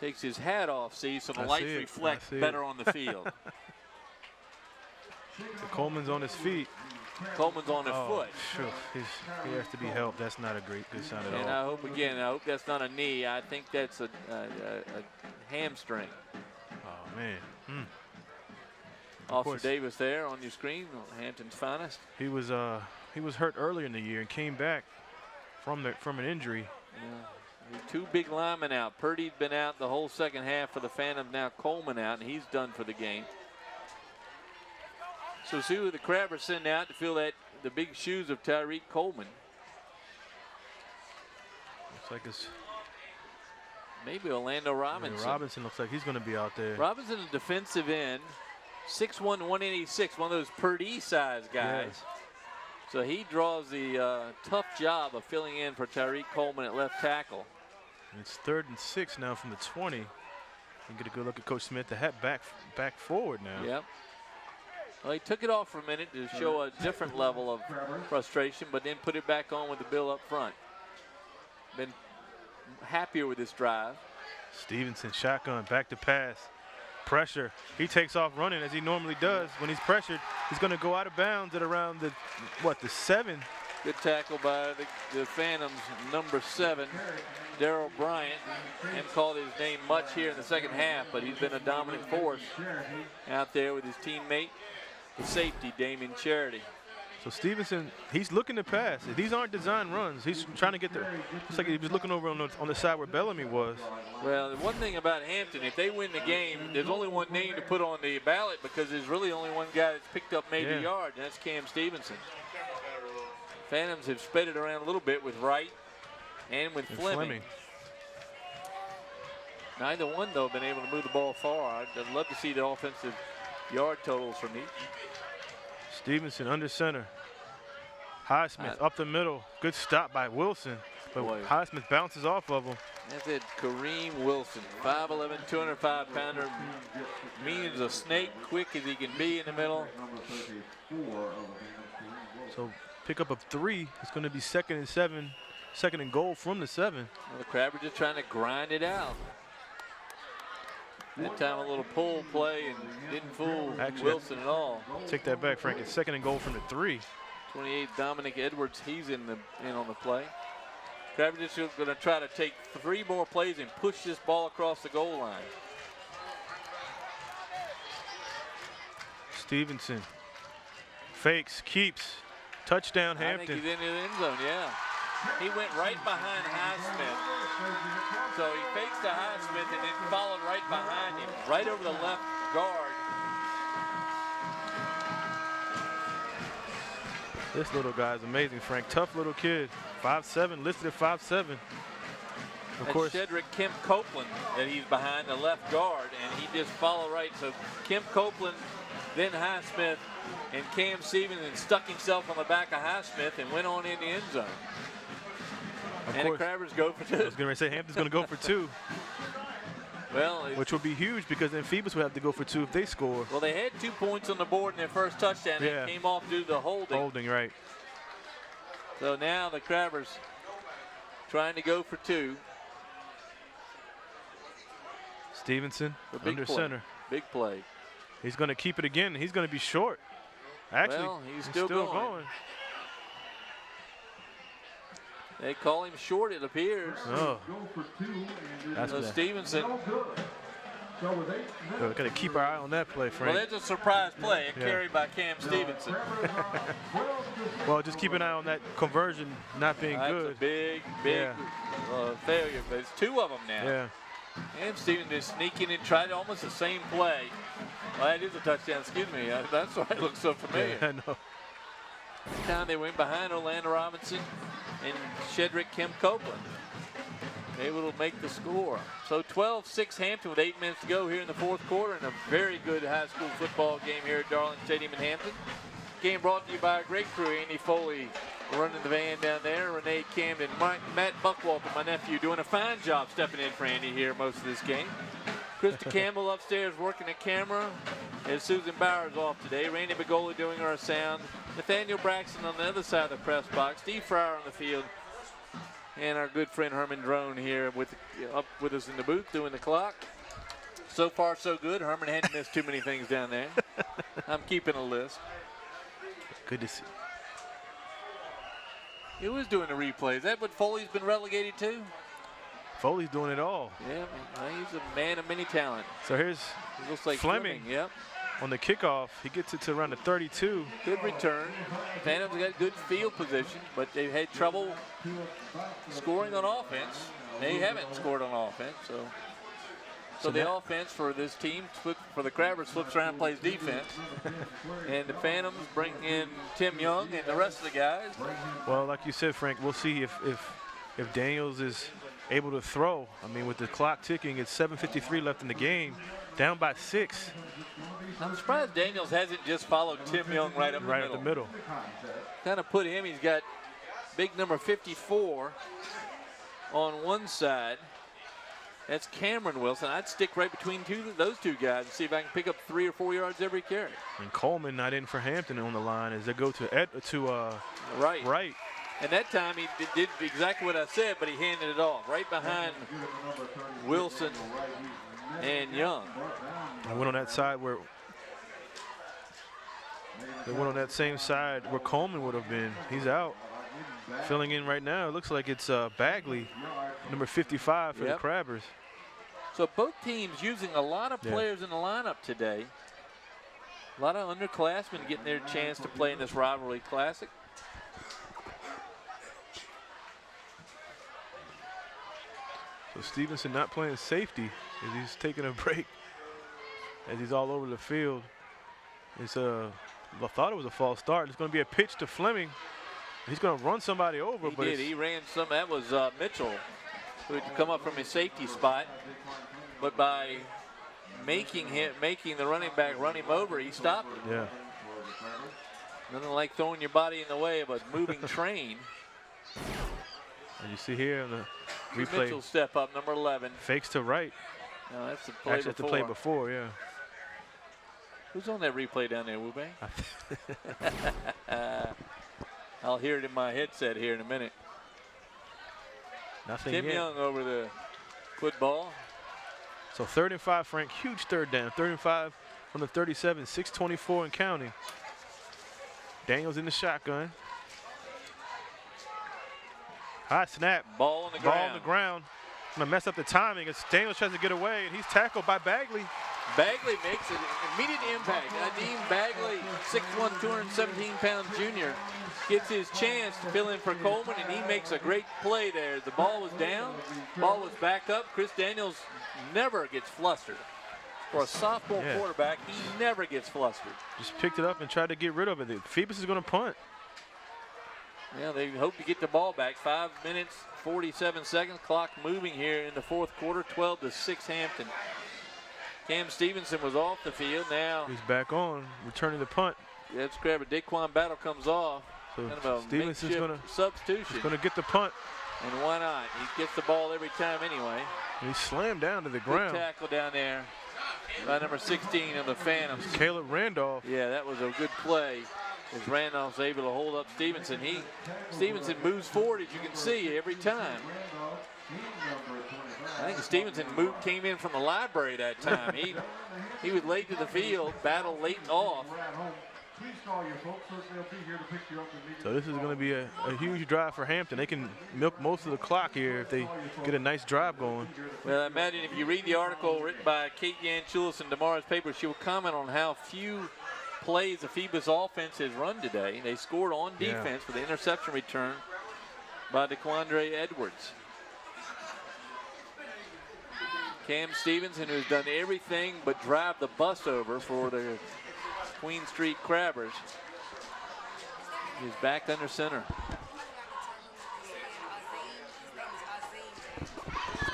Takes his hat off, see, so the lights reflect better on the field. So Coleman's on his feet. Coleman's on his foot. Sure. He has to be helped. That's not a good sign at all. And I hope that's not a knee. I think that's a hamstring. Oh man. Officer Davis there on your screen, Hampton's finest. He was hurt earlier in the year and came back from an injury. Yeah. 2 big linemen out. Purdy's been out the whole second half for the Phantoms. Now Coleman out, and he's done for the game. So see who the Crabbers send out to fill the big shoes of Tyreek Coleman. Looks like it's maybe Orlando Robinson. Yeah, Robinson looks like he's going to be out there. Robinson, a defensive end, 6'1", 186, one of those Purdy-size guys. Yeah. So he draws the tough job of filling in for Tyreek Coleman at left tackle. And it's 3rd and 6 now from the 20. You get a good look at Coach Smith. The hat back forward now. Yep. Well, he took it off for a minute to show a different level of frustration, but then put it back on with the bill up front. Been happier with this drive. Stevenson, shotgun, back to pass. Pressure. He takes off running as he normally does. When he's pressured, he's going to go out of bounds at around the 7. Good tackle by the Phantoms, number 7, Darrell Bryant. Haven't called his name much here in the second half, but he's been a dominant force out there with his teammate, the safety, Damian Charity. So Stevenson, he's looking to pass. These aren't design runs. He's trying to get there. Looks like he was looking over on the side where Bellamy was. Well, the one thing about Hampton, if they win the game, there's only one name to put on the ballot because there's really only one guy that's picked up major yard, and that's Cam Stevenson. Phantoms have sped it around a little bit with Wright and with Fleming. Neither one, though, been able to move the ball far. I'd love to see the offensive yard totals from each. Stevenson under center. Highsmith up the middle. Good stop by Wilson. But Highsmith bounces off of him. That's it, Kareem Wilson, 5'11", 205-pounder. Mean as a snake, quick as he can be in the middle. So pick up a 3. It's going to be 2nd and 7. 2nd and goal from the 7. Well, the Crabs just trying to grind it out. That time a little pull play and didn't fool Wilson at all. Take that back, Frank. It's 2nd and goal from the 3. 28, Dominic Edwards, he's in on the play. Crabs just going to try to take 3 more plays and push this ball across the goal line. Stevenson fakes, keeps, touchdown Hampton. I think he's in the end zone, yeah. He went right behind Highsmith. So he fakes to Highsmith and then followed right behind him, right over the left guard. This little guy's amazing, Frank. Tough little kid. 5'7", listed at 5'7". Of course, Shedrick Kemp Copeland that he's behind the left guard, and he just followed right. So Kemp Copeland, then Highsmith, and Cam Stevenson stuck himself on the back of Highsmith and went on in the end zone. And the Crabbers go for 2. I was going to say Hampton's going to go for 2. Well, which will be huge because then Phoebus will have to go for 2 if they score. Well, they had 2 points on the board in their first touchdown. Yeah. It came off due to the holding. Holding, right. So now the Crabbers trying to go for 2. Stevenson under center. Big play. He's going to keep it again. He's going to be short. Actually, well, he's still going. They call him short, it appears. Oh. That's so Stevenson. We've got to keep our eye on that play, Frank. Well, there's a surprise play carried by Cam Stevenson. Well, just keep an eye on that conversion not being good. That's a big failure, but it's 2 of them now. Yeah. And Stevenson is sneaking and tried almost the same play. Well, that is a touchdown, excuse me. That's why it looks so familiar. Yeah, I know. This time they went behind Orlando Robinson and Shedrick Kemp Copeland. Able to make the score. So 12-6 Hampton with 8 minutes to go here in the 4th quarter, and a very good high school football game here at Darling Stadium in Hampton. Game brought to you by our great crew, Andy Foley running the van down there, Renee Camden, Matt Buckwalter, my nephew, doing a fine job stepping in for Andy here most of this game. Krista Campbell upstairs working the camera, and Susan Bowers off today. Randy Bagola doing our sound. Nathaniel Braxton on the other side of the press box. Steve Fryer on the field. And our good friend Herman Drone here up with us in the booth doing the clock. So far, so good. Herman hadn't missed too many things down there. I'm keeping a list. Good to see. He was doing the replays. Is that what Foley's been relegated to? Foley's doing it all. Yeah, he's a man of many talent. So here's looks like Fleming. Yep. On the kickoff, he gets it to around the 32. Good return. Phantoms got good field position, but they've had trouble scoring on offense. They haven't scored on offense, so the offense for this team, for the Crabbers, flips around and plays defense. And the Phantoms bring in Tim Young and the rest of the guys. Well, like you said, Frank, we'll see if Daniels is able to throw. I mean, with the clock ticking, it's 7:53 left in the game, down by 6. I'm surprised Daniels hasn't just followed Tim Young right up the middle. Kind of put him, he's got big number 54 on one side. That's Cameron Wilson. I'd stick right between those 2 guys and see if I can pick up 3 or 4 yards every carry. And Coleman not in for Hampton on the line as they go to right. And that time he did exactly what I said, but he handed it off right behind Wilson and Young. I went on that side where they went on that same side where Coleman would have been. He's out. Filling in right now, it looks like it's Bagley, number 55 for the Crabbers. So both teams using a lot of players in the lineup today. A lot of underclassmen getting their chance to play in this rivalry classic. So Stevenson not playing safety as he's taking a break, as he's all over the field. It's I thought it was a false start. It's going to be a pitch to Fleming. He's going to run somebody over. He ran some. That was Mitchell, who had come up from his safety spot. But by making the running back run him over, he stopped him. Yeah. Nothing like throwing your body in the way of a moving train. And you see here in the replay. Mitchell step up, number 11. Fakes to right. No, that's the play Actually, that's the play before, yeah. Who's on that replay down there, Wubang? I'll hear it in my headset here in a minute. Nothing Tim yet. Young over the football. So 3rd and 5, Frank. Huge third down. 3rd and 5 from the 37. 6:24 and counting. Daniels in the shotgun. High snap. Ball on the Ball ground. on the ground. Gonna mess up the timing as Daniels tries to get away, and he's tackled by Bagley. Bagley makes an immediate impact. Nadeem Bagley, 6'1", 217-pound junior, gets his chance to fill in for Coleman, and he makes a great play there. The ball was down, ball was back up. Chris Daniels never gets flustered. For a sophomore quarterback, he never gets flustered. Just picked it up and tried to get rid of it. Phoebus is going to punt. Yeah, they hope to get the ball back. 5 minutes, 47 seconds. Clock moving here in the fourth quarter. 12-6 Hampton. Cam Stevenson was off the field. Now He's back on, returning the punt. let's grab it. Daquan Battle comes off. So Kind of a Stevenson's makeshift substitution. going to get the punt. And why not? He gets the ball every time anyway. He slammed down to the Good ground. tackle down there by number 16 of the Phantoms. Caleb Randolph. Yeah, that was a good play as Randolph's able to hold up Stevenson. Stevenson moves forward, as you can see, every time. I think Stevenson came in from the library that time. He was late to the field, Battle late and off. So this is going to be a huge drive for Hampton. They can milk most of the clock here if they get a nice drive going. Well, I imagine if you read the article written by Kate Yanchulis in tomorrow's paper, she will comment on how few plays the Phoebus offense has run today. They scored on defense with the interception return by DeQuandre Edwards. Cam Stevenson, who's done everything but drive the bus over for the Queen Street Crabbers, is back under center.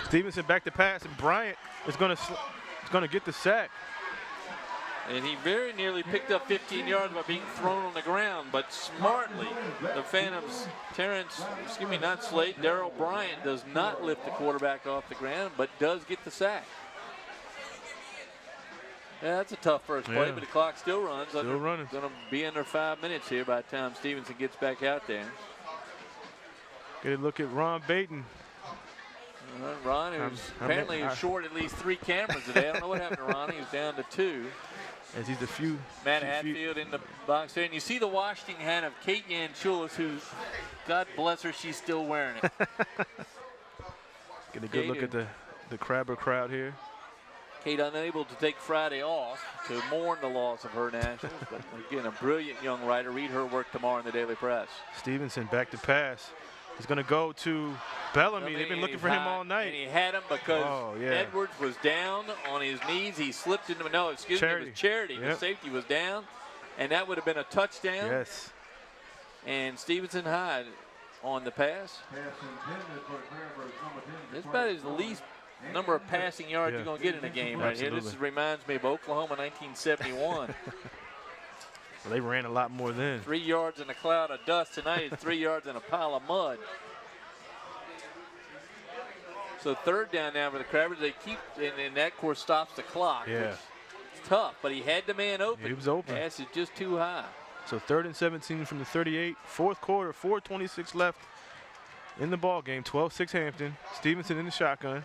Stevenson back to pass, and Bryant is going to get the sack. And he very nearly picked up 15 yards by being thrown on the ground, but smartly, the Phantoms, not Slade, Darrell Bryant does not lift the quarterback off the ground, but does get the sack. Yeah, that's a tough first play, but the clock still runs. Still running. Going to be under 5 minutes here by the time Stevenson gets back out there. Get a look at Ron Baton. Ron, who's apparently is short at least 3 cameras today. I don't know what happened to Ron. He was down to 2. As he's a few. Matt Hatfield in the box there. And you see the Washington hat of Kate Yanchulis, who, God bless her, she's still wearing it. Get a good look at the Crabber crowd here. Kate unable to take Friday off to mourn the loss of her nationals. But again, a brilliant young writer. Read her work tomorrow in the Daily Press. Stevenson back to pass. He's going to go to Bellamy. They've been looking for him all night. And he had him because Edwards was down on his knees. He slipped into, it was Charity. The safety was down, and that would have been a touchdown. Yes. And Stevenson Hyde on the pass. It's about his least number of passing yards you're going to get in a game right here. This reminds me of Oklahoma 1971. Well, they ran a lot more then. 3 yards in a cloud of dust. Tonight it's 3 yards in a pile of mud. So third down now for the Crabbers. They keep, and that, of course, stops the clock. Yeah. It's tough, but he had the man open. He was open. Pass is just too high. So 3rd and 17 from the 38. Fourth quarter, 4:26 left in the ball game. 12-6 Hampton. Stevenson in the shotgun.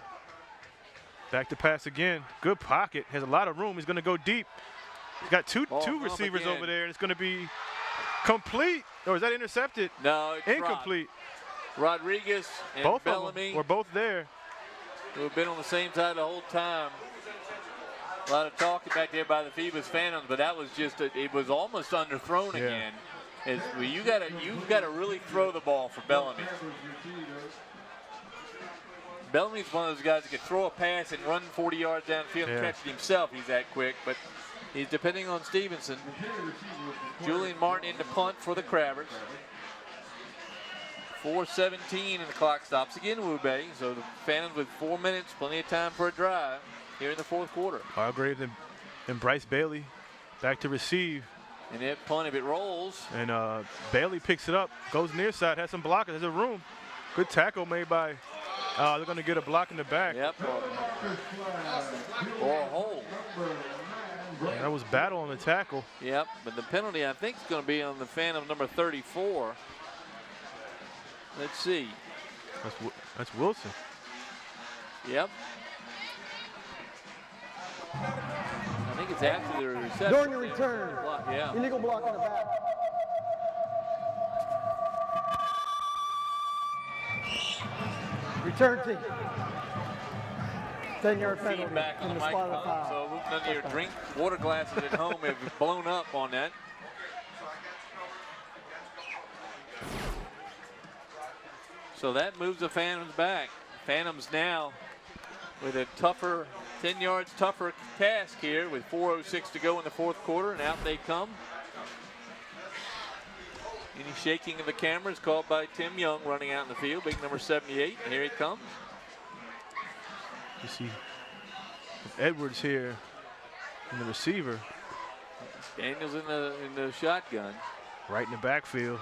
Back to pass again. Good pocket. Has a lot of room. He's going to go deep. He's got two receivers over there, and it's going to be complete. Or is that intercepted? No, it's incomplete. Rodriguez and both Bellamy of them were both there. who have been on the same side the whole time. A lot of talking back there by the Phoebus Phantoms, but that was just it was almost underthrown again. You've got to really throw the ball for Bellamy. Bellamy's one of those guys that can throw a pass and run 40 yards downfield and catch it himself. He's that quick, but he's depending on Stevenson. Julian Martin in the punt for the Crabbers. 4:17 and the clock stops again, Wu-Bei. So the Phantoms with 4 minutes, plenty of time for a drive here in the fourth quarter. Hargrave and Bryce Bailey back to receive. And that punt, if it rolls. And Bailey picks it up, goes near side, has some blockers, there's a room. Good tackle made by, they're going to get a block in the back. Yep. Or a hold. Yeah, that was battle on the tackle. Yep, but the penalty I think is going to be on the Phantom number 34. Let's see. That's Wilson. Yep. I think it's after the reception. During the return. Yeah. Illegal block in the back. Return team. 10-yard penalty Feedback on from the the spot of the microphone, foul. so none of your water glasses at home have blown up on that. So that moves the Phantoms back. Phantoms now with a tougher, 10 yards tougher task here with 4:06 to go in the fourth quarter, and out they come. Any shaking of the camera is called by Tim Young running out in the field, big number 78, and here he comes. You see Edwards here in the receiver. Daniels in the shotgun. Right in the backfield.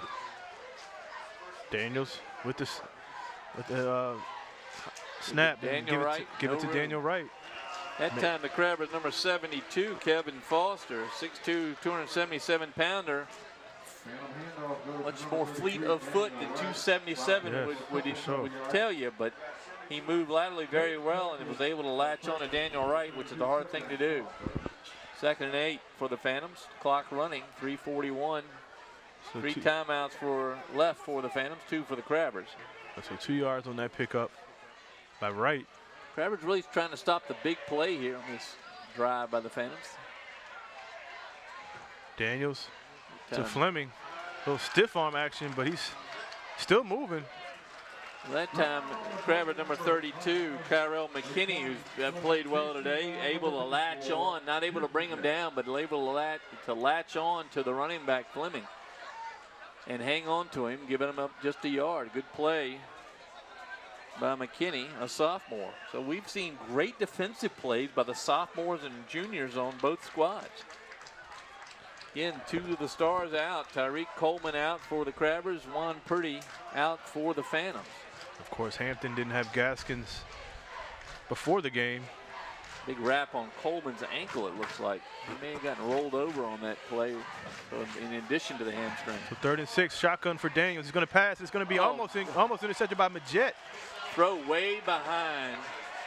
Daniels with the snap. Daniel Wright. Give it to Daniel Wright. That time the Crabbers number 72, Kevin Foster, 6'2", 277-pounder. Much more fleet of foot than 277 would tell you, but he moved laterally very well and was able to latch on to Daniel Wright, which is a hard thing to do. 2nd and 8 for the Phantoms. Clock running, 3:41. So 3 timeouts left for the Phantoms, 2 for the Crabbers. So 2 yards on that pickup by Wright. Crabbers really trying to stop the big play here on this drive by the Phantoms. Daniels to Fleming. A little stiff arm action, but he's still moving. That time, Crabber number 32, Kyrell McKinney, who's played well today, able to latch on, not able to bring him down, but able to latch on to the running back Fleming and hang on to him, giving him up just a yard. Good play by McKinney, a sophomore. So we've seen great defensive plays by the sophomores and juniors on both squads. Again, 2 of the stars out. Tyreek Coleman out for the Crabbers, Juan Purdy out for the Phantoms. Of course, Hampton didn't have Gaskins before the game. Big wrap on Coleman's ankle, it looks like. He may have gotten rolled over on that play in addition to the hamstring. So 3rd and 6, shotgun for Daniels. He's going to pass. It's going to be almost intercepted by Majette. Throw way behind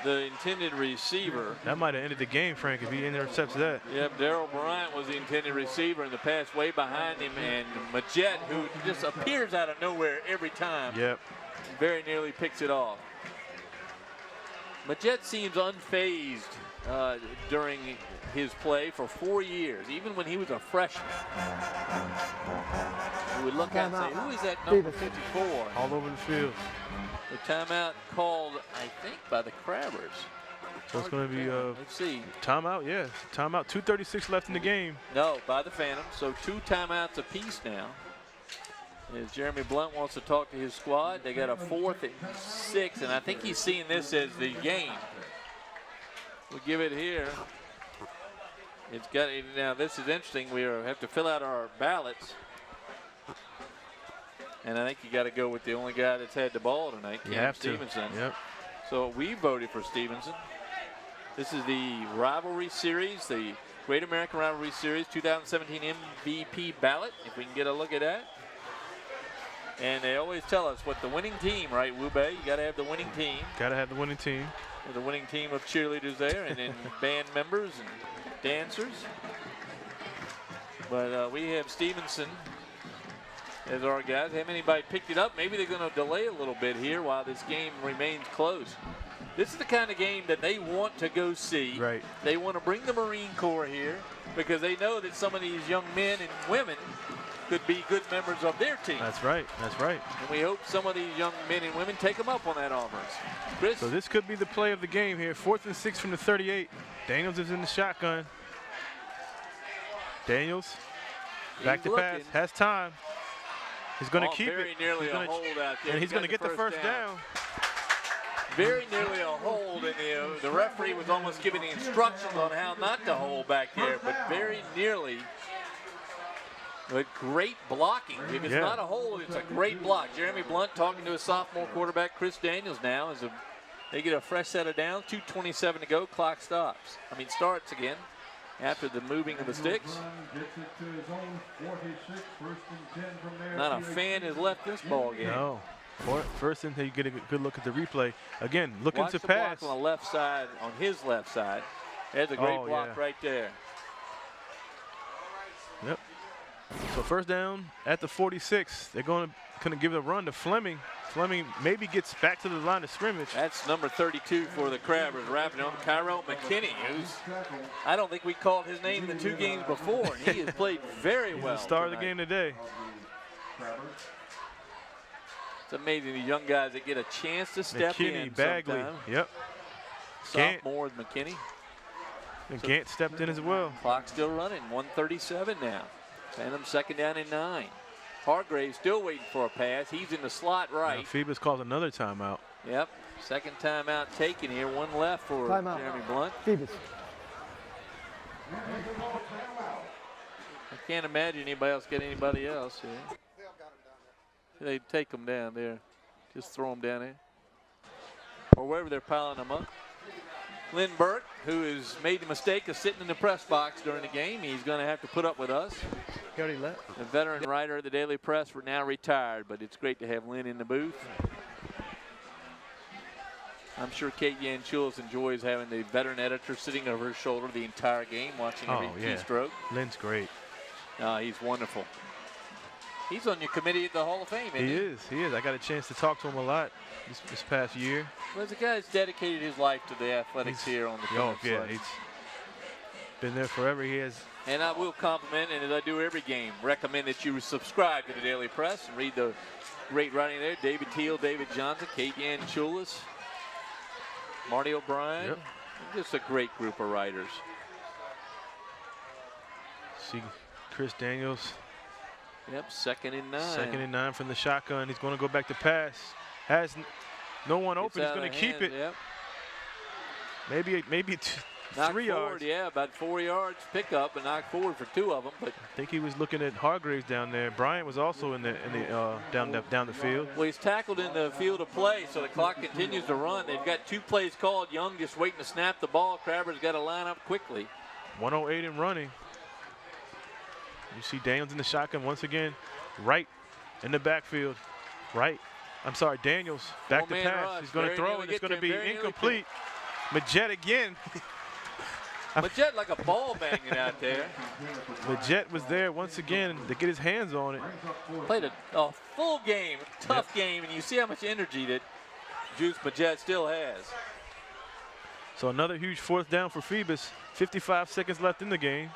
the intended receiver. That might have ended the game, Frank, if he intercepts that. Yep, Darryl Bryant was the intended receiver, and the pass way behind him, and Majette, who just appears out of nowhere every time, very nearly picks it off. Majette seems unfazed during his play for 4 years, even when he was a freshman. We would look out and say, who is that number 54? All over the field. The timeout called, I think, by the Crabbers. So it's going to be let's see. Timeout, yes. Timeout, 2:36 left in the game. No, by the Phantoms. So 2 timeouts apiece now. As Jeremy Blunt wants to talk to his squad. They got a 4th and 6, and I think he's seeing this as the game. We'll give it here. It's got, now this is interesting. We have to fill out our ballots. And I think you got to go with the only guy that's had the ball tonight, Cam Stevenson. Yep. So we voted for Stevenson. This is the rivalry series, the Great American Rivalry Series 2017 MVP ballot, if we can get a look at that. And they always tell us what the winning team, right, Wu-Bei? You got to have the winning team. Got to have the winning team. There's a winning team of cheerleaders there, and then band members and dancers. But we have Stevenson as our guys. Haven't anybody picked it up? Maybe they're going to delay a little bit here while this game remains close. This is the kind of game that they want to go see. Right. They want to bring the Marine Corps here because they know that some of these young men and women could be good members of their team. That's right. That's right. And we hope some of these young men and women take them up on that offers. Chris? So this could be the play of the game here. 4th and 6 from the 38. Daniels is in the shotgun. Daniels, back to pass, has time. He's going to keep very it. Nearly a hold out there. And he's going to get the first down. Very nearly a hold, and the referee was almost giving the instructions on how not to hold back there, but very nearly. But great blocking. If it's not a hold, it's a great block. Jeremy Blunt talking to his sophomore quarterback, Chris Daniels, now as they get a fresh set of downs. 2:27 to go. Clock starts again after the moving of the sticks. Not a fan has left this ball game. No. First until you get a good look at the replay. Again, looking Watch to the pass. block on the left side, on his left side. There's a great block right there. Yep. So first down at the 46. They're going to give it a run to Fleming. Fleming maybe gets back to the line of scrimmage. That's number 32 for the Crabbers, wrapping on Cairo McKinney, who's, I don't think we called his name in the 2 games before, and he has played very well. He's the star of the game today. It's amazing the young guys that get a chance to step in. Bagley, sometime. yep. Sophomore McKinney. And Gant stepped in as well. Clock still running, 1:37 now. Phantom 2nd down and 9. Hargraves still waiting for a pass. He's in the slot right. Phoebus calls another timeout. Yep, second timeout taken here. 1 left for Jeremy Blunt. Phoebus. I can't imagine anybody else get anybody else. Yeah. They take them down there. Just throw them down there. Or wherever they're piling them up. Lynn Burke, who has made the mistake of sitting in the press box during the game, he's going to have to put up with us. He already left. The veteran writer of the Daily Press, we're now retired, but it's great to have Lynn in the booth. I'm sure Kate Yanchulis enjoys having the veteran editor sitting over her shoulder the entire game, watching every keystroke. Lynn's great. He's wonderful. He's on your committee at the Hall of Fame, isn't he? He is. I got a chance to talk to him a lot this past year. Well, the guy's dedicated his life to the athletics here on the peninsula. He's been there forever. He has. And I will compliment, and as I do every game, recommend that you subscribe to the Daily Press and read the great writing there. David Teal, David Johnson, Kate Yanchulis, Marty O'Brien. Yep. Just a great group of writers. See Chris Daniels. Yep, 2nd and 9. 2nd and 9 from the shotgun. He's going to go back to pass. Has no one open. He's going to keep it. Yep. Maybe knock 3 forward, yards. Yeah, about 4 yards pickup and knock forward for 2 of them. But I think he was looking at Hargraves down there. Bryant was also in the down the field. Well, he's tackled in the field of play, so the clock continues to run. They've got 2 plays called. Young just waiting to snap the ball. Crabbers got to line up quickly. 108 and running. You see Daniels in the shotgun once again, right in the backfield. Daniels back to pass. Rush. He's going to throw, and it's going to be incomplete. Majette again. Majette like a ball banging out there. Majette was there once again to get his hands on it. Played a full game, tough game, and you see how much energy that Juice Majette still has. So another huge 4th down for Phoebus. 55 seconds left in the game.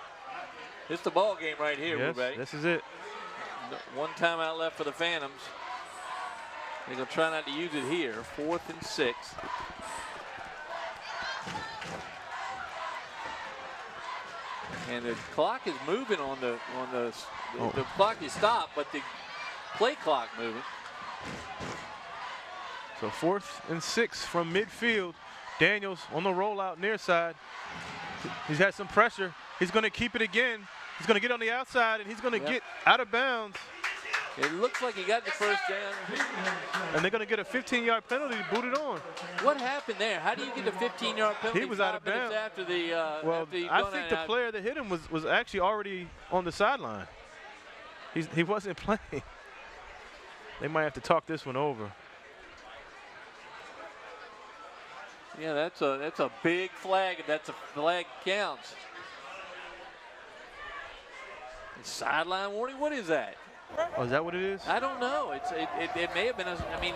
It's the ball game right here, yes, Roubaix. This is it. 1 timeout left for the Phantoms. They're going to try not to use it here. 4th and 6. And the clock is moving on the clock is stopped, but the play clock moving. So 4th and 6 from midfield. Daniels on the rollout near side. He's had some pressure. He's going to keep it again. He's going to get on the outside, and he's going to get out of bounds. It looks like he got the first down. And they're going to get a 15-yard penalty to boot it on. What happened there? How do you get a 15-yard penalty? He was out of bounds. After the, well, I think the player that hit him was actually already on the sideline. He wasn't playing. They might have to talk this one over. Yeah, that's a big flag, and that's a flag counts. Sideline warning, what is that? Oh, is that what it is? I don't know. It may have been. I mean,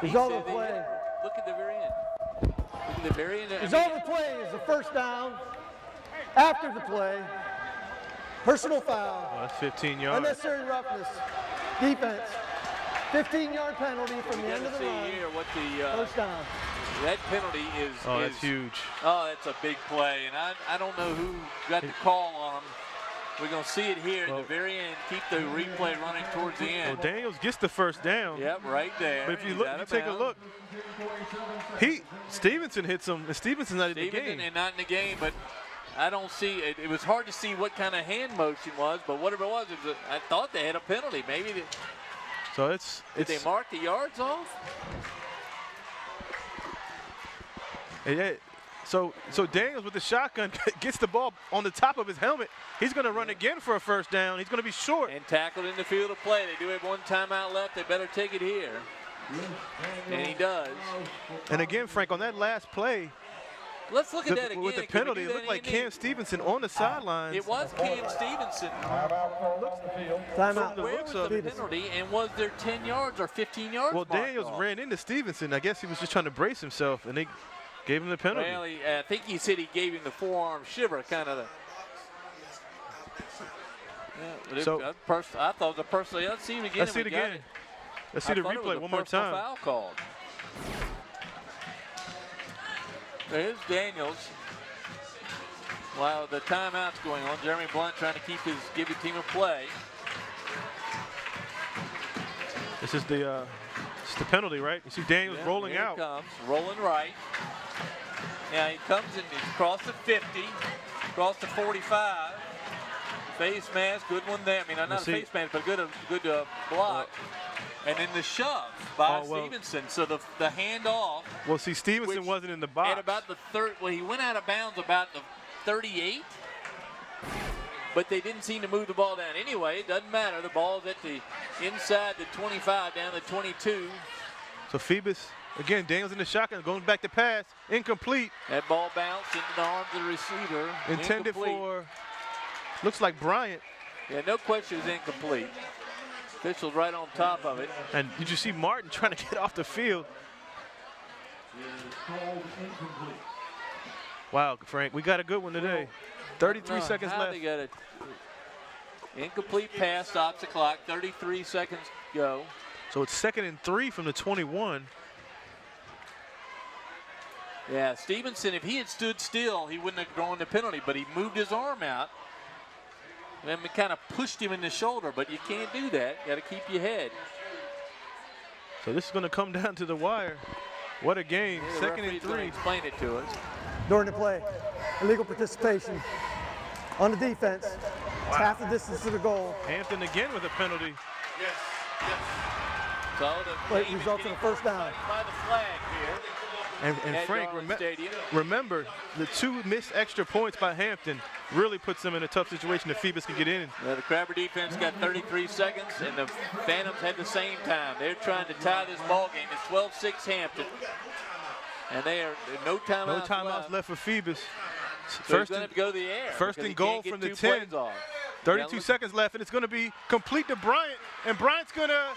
Result of the play. Look at the very end. Look at the very end. Result of the play is the first down. After the play, personal foul. Oh, that's 15 yards. Unnecessary roughness. Defense. 15-yard penalty from the end of the see run. here what the First down. that penalty is. Oh, that's huge. Oh, that's a big play, and I don't know who got the call on him. We're going to see it here at the very end. Keep the replay running towards the end. Well, Daniels gets the first down. Yep, right there. But if you look, you take a look. Stevenson hits him, and Stevenson's not in the game. And not in the game, but I don't see it. It was hard to see what kind of hand motion was, but whatever it was I thought they had a penalty. Maybe So did they mark the yards off? Yeah. So Daniels with the shotgun gets the ball on the top of his helmet. He's going to run again for a first down. He's going to be short. And tackled in the field of play. They do have one timeout left. They better take it here. And he does. And again, Frank, on that last play, let's look at that again. With the penalty, it looked like Cam Stevenson on the sidelines. It was Cam Stevenson. Timeout. Where was the penalty, and was there 10 yards or 15 yards? Well, Daniels ran into Stevenson. I guess he was just trying to brace himself, and they gave him the penalty. Well, I think he said he gave him the forearm shiver, kind of. I thought it was a personal. Let's see it again. Let's see it again. Let's see the replay one more time. Foul called. There's Daniels. While the timeout's going on, Jeremy Blunt trying to give his team a play. This is the penalty, right? You see Daniels rolling out. Here he comes, rolling right. Now he comes in, he's across the 50, across the 45. Face mask, good one there. I mean, not a face mask, but good block. And then the shove by Stevenson. So the handoff. Well, see, Stevenson wasn't in the box. At about the third, well, he went out of bounds about the 38. But they didn't seem to move the ball down. Anyway, it doesn't matter. The ball's at the inside the 25, down the 22. So Phoebus, again, Daniels in the shotgun, going back to pass, incomplete. That ball bounced into the arms of the receiver. Intended for, looks like Bryant. Yeah, no question it was incomplete. Official's right on top of it. And did you see Martin trying to get off the field? Wow, Frank, we got a good one today. 33 seconds left. They got it. Incomplete pass, stops the clock, 33 seconds go. So it's 2nd and 3 from the 21. Yeah, Stevenson, if he had stood still, he wouldn't have drawn the penalty, but he moved his arm out. And it kind of pushed him in the shoulder, but you can't do that. You got to keep your head. So this is going to come down to the wire. What a game. Yeah, 2nd and 3. Explain it to us. During the play, illegal participation on the defense. It's half the distance to the goal. Hampton again with a penalty. Yes. So the Wait, results in a first down. By the flag here. And Frank, remember, the 2 missed extra points by Hampton really puts them in a tough situation if Phoebus can get in. Well, the Crabber defense got 33 seconds, and the Phantoms had the same time. They're trying to tie this ball game. It's 12-6 Hampton. And they are no timeouts left for Phoebus. So he's going to go to the air. First and goal from the 10. 32 seconds left, and it's going to be complete to Bryant. And Bryant's going to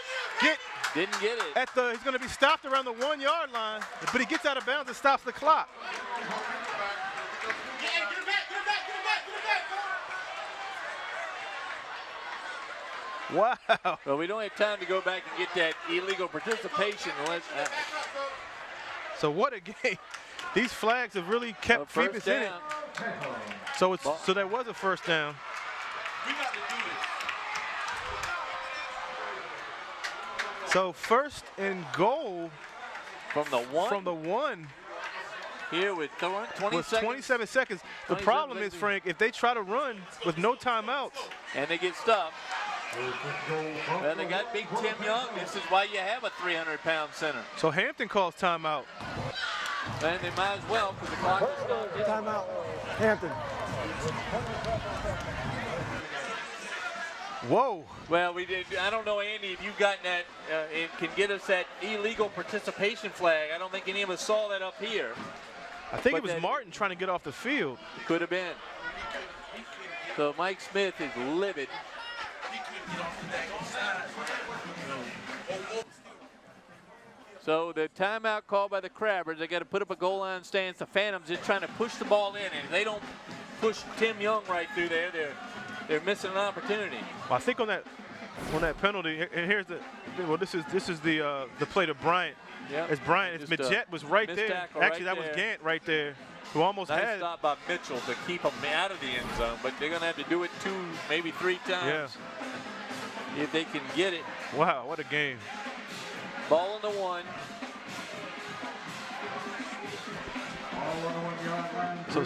didn't get it. He's going to be stopped around the 1-yard line, but he gets out of bounds and stops the clock. Wow. Well, we don't have time to go back and get that illegal participation. So what a game. These flags have really kept Phoebus in it. So that was a first down. So 1st and goal from the 1. Here with 27 seconds. The problem is, Frank, if they try to run with no timeouts. And they get stuffed. Well, they got big Tim Young. This is why you have a 300-pound center. So Hampton calls timeout. And they might as well because the clock is stopped. Timeout. Hampton. Whoa. Well, I don't know, Andy, if you've gotten that, it can get us that illegal participation flag. I don't think any of us saw that up here. I think it was Martin trying to get off the field. Could have been. So Mike Smith is livid. So the timeout called by the Crabbers. They got to put up a goal line stance. The Phantoms just trying to push the ball in, and if they don't push Tim Young right through there, they're missing an opportunity. Well, I think on that penalty, and here's the this is the play to Bryant. Yep. As Bryant, as Midget was right there. Actually, that was Gant right there, who almost nice had. stop by Mitchell to keep him out of the end zone, but they're going to have to do it 2, maybe 3 times if they can get it. Wow, what a game. Ball on the 1. So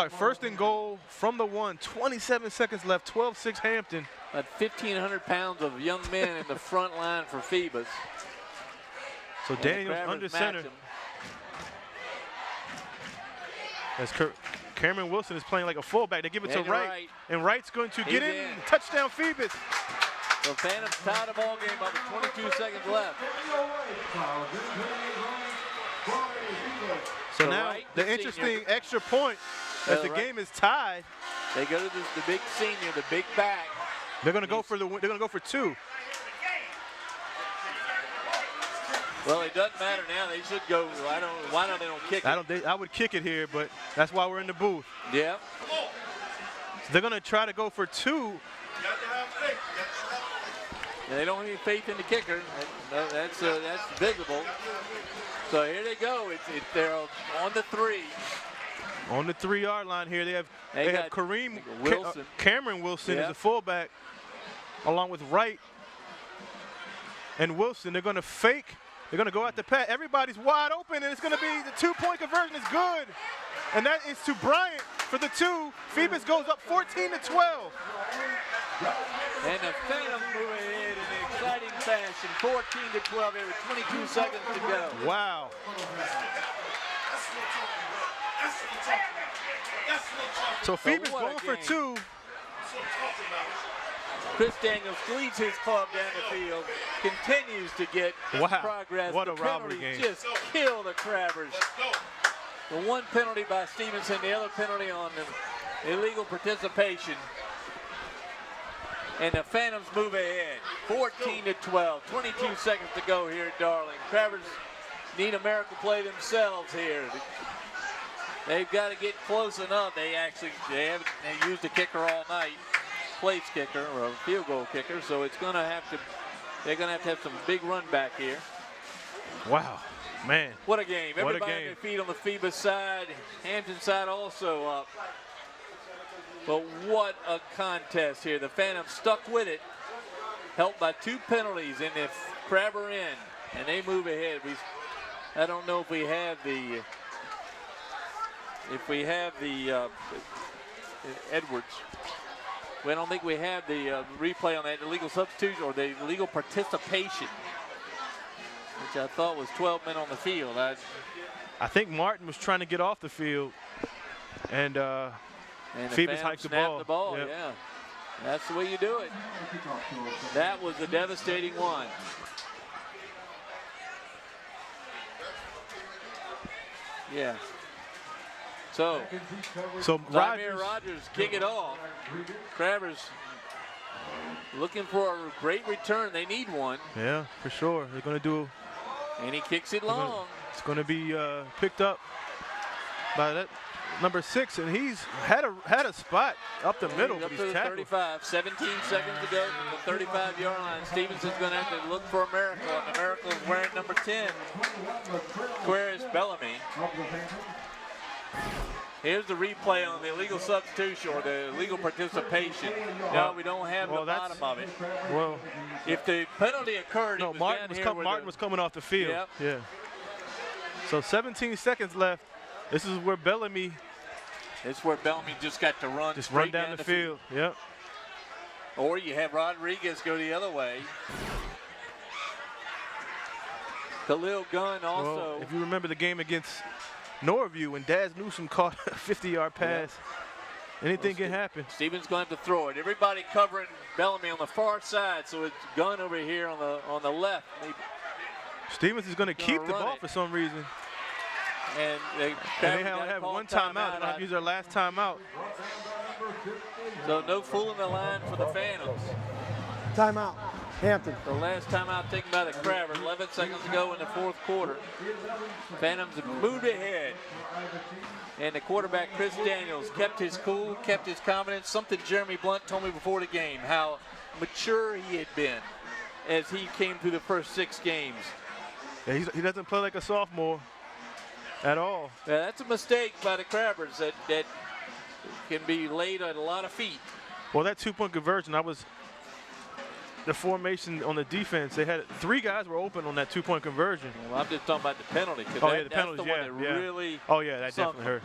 first and goal from the 1, 27 seconds left, 12-6 Hampton. About 1,500 pounds of young men in the front line for Phoebus. So Daniels under center. As Cameron Wilson is playing like a fullback. They give it to Wright. And Wright's going to get in. Touchdown Phoebus. So Phantoms tied the ball game up with 22 seconds left. So now the interesting extra point as the game is tied. They go to the big senior, the big back. They're going to go for 2. Well, it doesn't matter now. They should go. Why don't they kick it? I would kick it here, but that's why we're in the booth. Yeah. So they're going to try to go for 2. They don't have any faith in the kicker. That's visible. So here they go. They're on the 3. On the 3-yard line here, they have Kareem Wilson. Cameron Wilson is a fullback, along with Wright and Wilson. They're going to fake. They're going to go out the pass. Everybody's wide open, and it's going to be the 2-point conversion is good, and that is to Bryant for the 2. Phoebus goes up 14-12. And the Phantoms move ahead in an exciting fashion, 14-12 here with 22 seconds to go. Wow. So Phoebus going for 2. Chris Daniels leads his club down the field, continues to get progress. What a robbery game. Just kill the Crabbers. The 1 penalty by Stevenson, the other penalty on the illegal participation. And the Phantoms move ahead, 14-12, 22 seconds to go here at Darling. Crabbers need a miracle play themselves here. They've got to get close enough. They used a kicker all night, place kicker or a field goal kicker. So they're going to have to have some big run back here. Wow, man. What a game. Everybody on their feet on the Phoebus side. Hampton side also up. But what a contest here. The Phantoms stuck with it, helped by 2 penalties in the Crabber end, and they move ahead. I don't know if we have the Edwards. I don't think we have the replay on that illegal substitution or the illegal participation, which I thought was 12 men on the field. I think Martin was trying to get off the field, and Phoebus hiked the ball. Yep. Yeah. That's the way you do it. That was a devastating one. Yeah. So Rogers kick it off. Crabbers looking for a great return. They need one. Yeah, for sure. They're going to do. And he kicks it long. It's going to be picked up by that number 6, and he's had a spot up the middle. Up to the 35, 17 seconds to go from the 35-yard line. Stevenson's going to have to look for a miracle, and the miracle is wearing number 10, Aquarius Bellamy. Here's the replay on the illegal substitution or the illegal participation. No, we don't have the bottom of it. Well, if the penalty occurred, no, Martin was coming off the field. Yep. Yeah. So 17 seconds left. This is where Bellamy. It's where Bellamy just got to run. Just run down the field. Yep. Or you have Rodriguez go the other way. Khalil Gunn also. Well, if you remember the game against Norview when Daz Newsome caught a 50-yard pass, anything can happen. Stevens going to have to throw it. Everybody covering Bellamy on the far side, so it's Gunn over here on the left. Stevens is going to keep the ball for some reason. And they have one timeout. They don't have to use their last timeout. So no fooling the line for the Phantoms. Timeout. Hampton. The last timeout taken by the Crabbers 11 seconds ago in the fourth quarter. Phantoms have moved ahead. And the quarterback, Chris Daniels, kept his cool, kept his confidence. Something Jeremy Blunt told me before the game, how mature he had been as he came through the first 6 games. Yeah, he doesn't play like a sophomore at all. Yeah, that's a mistake by the Crabbers that can be laid at a lot of feet. Well, that 2-point conversion, the formation on the defense, they had 3 guys were open on that 2-point conversion. Well, I'm just talking about the penalty. Oh, yeah, the penalty, that's the one that really Oh, yeah, that sunk definitely hurt.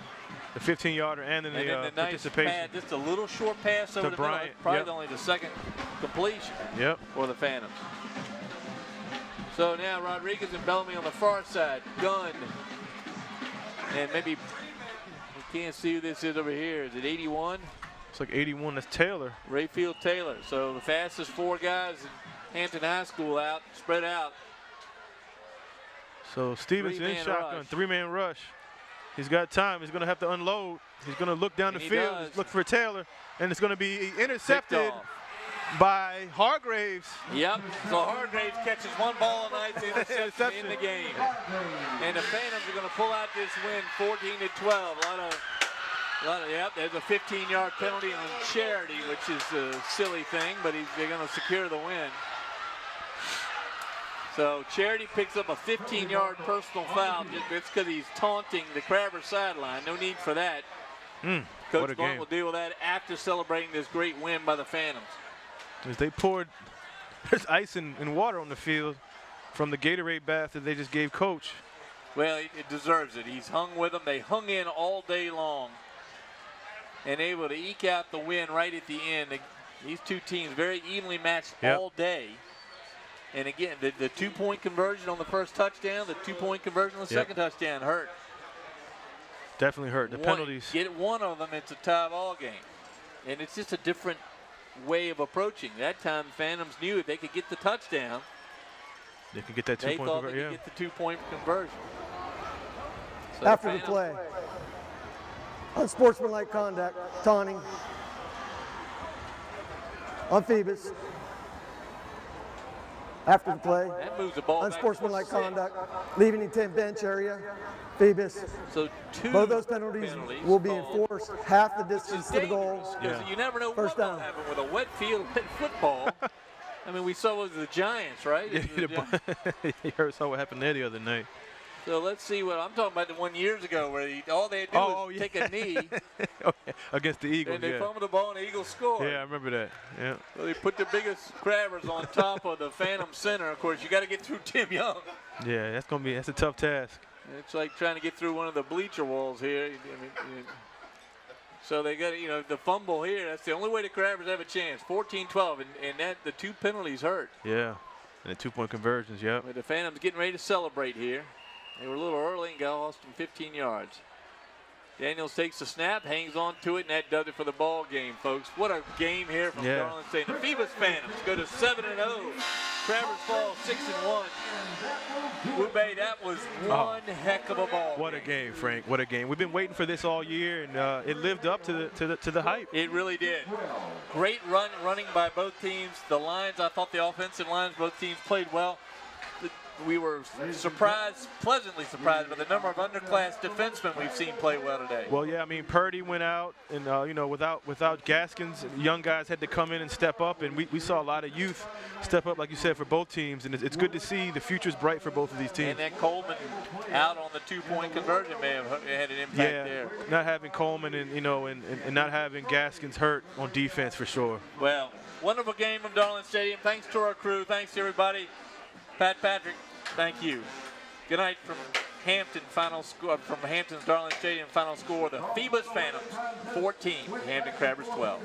The 15-yarder and then the nice participation. pass, just a little short pass over the middle. Bryant, Probably only the second completion for the Phantoms. So now Rodriguez and Bellamy on the far side. Gunn. And maybe we can't see who this is over here. Is it 81? It's like 81. That's Taylor. Rayfield Taylor. So the fastest 4 guys in Hampton High School out, spread out. So Stevenson in shotgun, 3-man rush. He's got time. He's going to have to unload. He's going to look down the field, look for Taylor, and it's going to be intercepted by Hargraves. Yep. So Hargraves catches 1 ball a night, interception in the game. And the Phantoms are going to pull out this win, 14-12. A lot of, yep, there's a 15-yard penalty on Charity, which is a silly thing, but they're going to secure the win. So Charity picks up a 15-yard personal foul just because he's taunting the Crabbers sideline. No need for that. Coach Blunt will deal with that after celebrating this great win by the Phantoms. As they poured, there's ice and water on the field from the Gatorade bath that they just gave Coach. Well, it deserves it. He's hung with them. They hung in all day long and able to eke out the win right at the end. These 2 teams very evenly matched all day. And again, the 2-point conversion on the first touchdown, the 2-point conversion on the second touchdown hurt. Definitely hurt. The penalties. Get one of them, it's a tie ball game. And it's just a different way of approaching. That time, the Phantoms knew if they could get the touchdown, they could get that 2-point conversion. They thought they could get the 2-point conversion. So after the play, unsportsmanlike conduct, taunting on Phoebus. After the play, that moves the ball unsportsmanlike conduct, leaving the 10 bench area, Phoebus. So both those penalties will be enforced half the distance to the goal. You never know what will happen with a wet field in football. I mean, we saw it with the Giants, right? You saw what happened there the other night. So let's see what I'm talking about. The 1 years ago where all they had to do was take a knee against the Eagles. And they fumbled the ball and the Eagles scored. Yeah, I remember that. Yeah. So they put the biggest Crabbers on top of the Phantom center. Of course, you got to get through Tim Young. Yeah, that's a tough task. It's like trying to get through one of the bleacher walls here. So they got, the fumble here. That's the only way the Crabbers have a chance. 14-12, and the 2 penalties hurt. Yeah, and the 2-point conversions. Yep. But the Phantoms getting ready to celebrate here. They were a little early and got lost them 15 yards. Daniels takes the snap, hangs on to it, and that does it for the ball game, folks. What a game here from Darlington State. The Phoebus Phantoms go to 7-0. Crabbers fall 6-1. Ube, that was one heck of a ball. What a game, Frank. What a game. We've been waiting for this all year, and it lived up to the hype. It really did. Great running by both teams. The lines, I thought the offensive lines, both teams played well. We were pleasantly surprised by the number of underclass defensemen we've seen play well today. Well, yeah, I mean, Purdy went out, and without Gaskins, young guys had to come in and step up, and we saw a lot of youth step up, like you said, for both teams, and it's good to see the future's bright for both of these teams. And then Coleman out on the 2-point conversion may have had an impact there. Not having Coleman and not having Gaskins hurt on defense for sure. Well, wonderful game from Darlington Stadium. Thanks to our crew. Thanks to everybody. Pat Patrick, thank you. Good night from Hampton. Final score from Hampton's Darlington Stadium. Final score: the Phoebus Phantoms 14, Hampton Crabbers 12.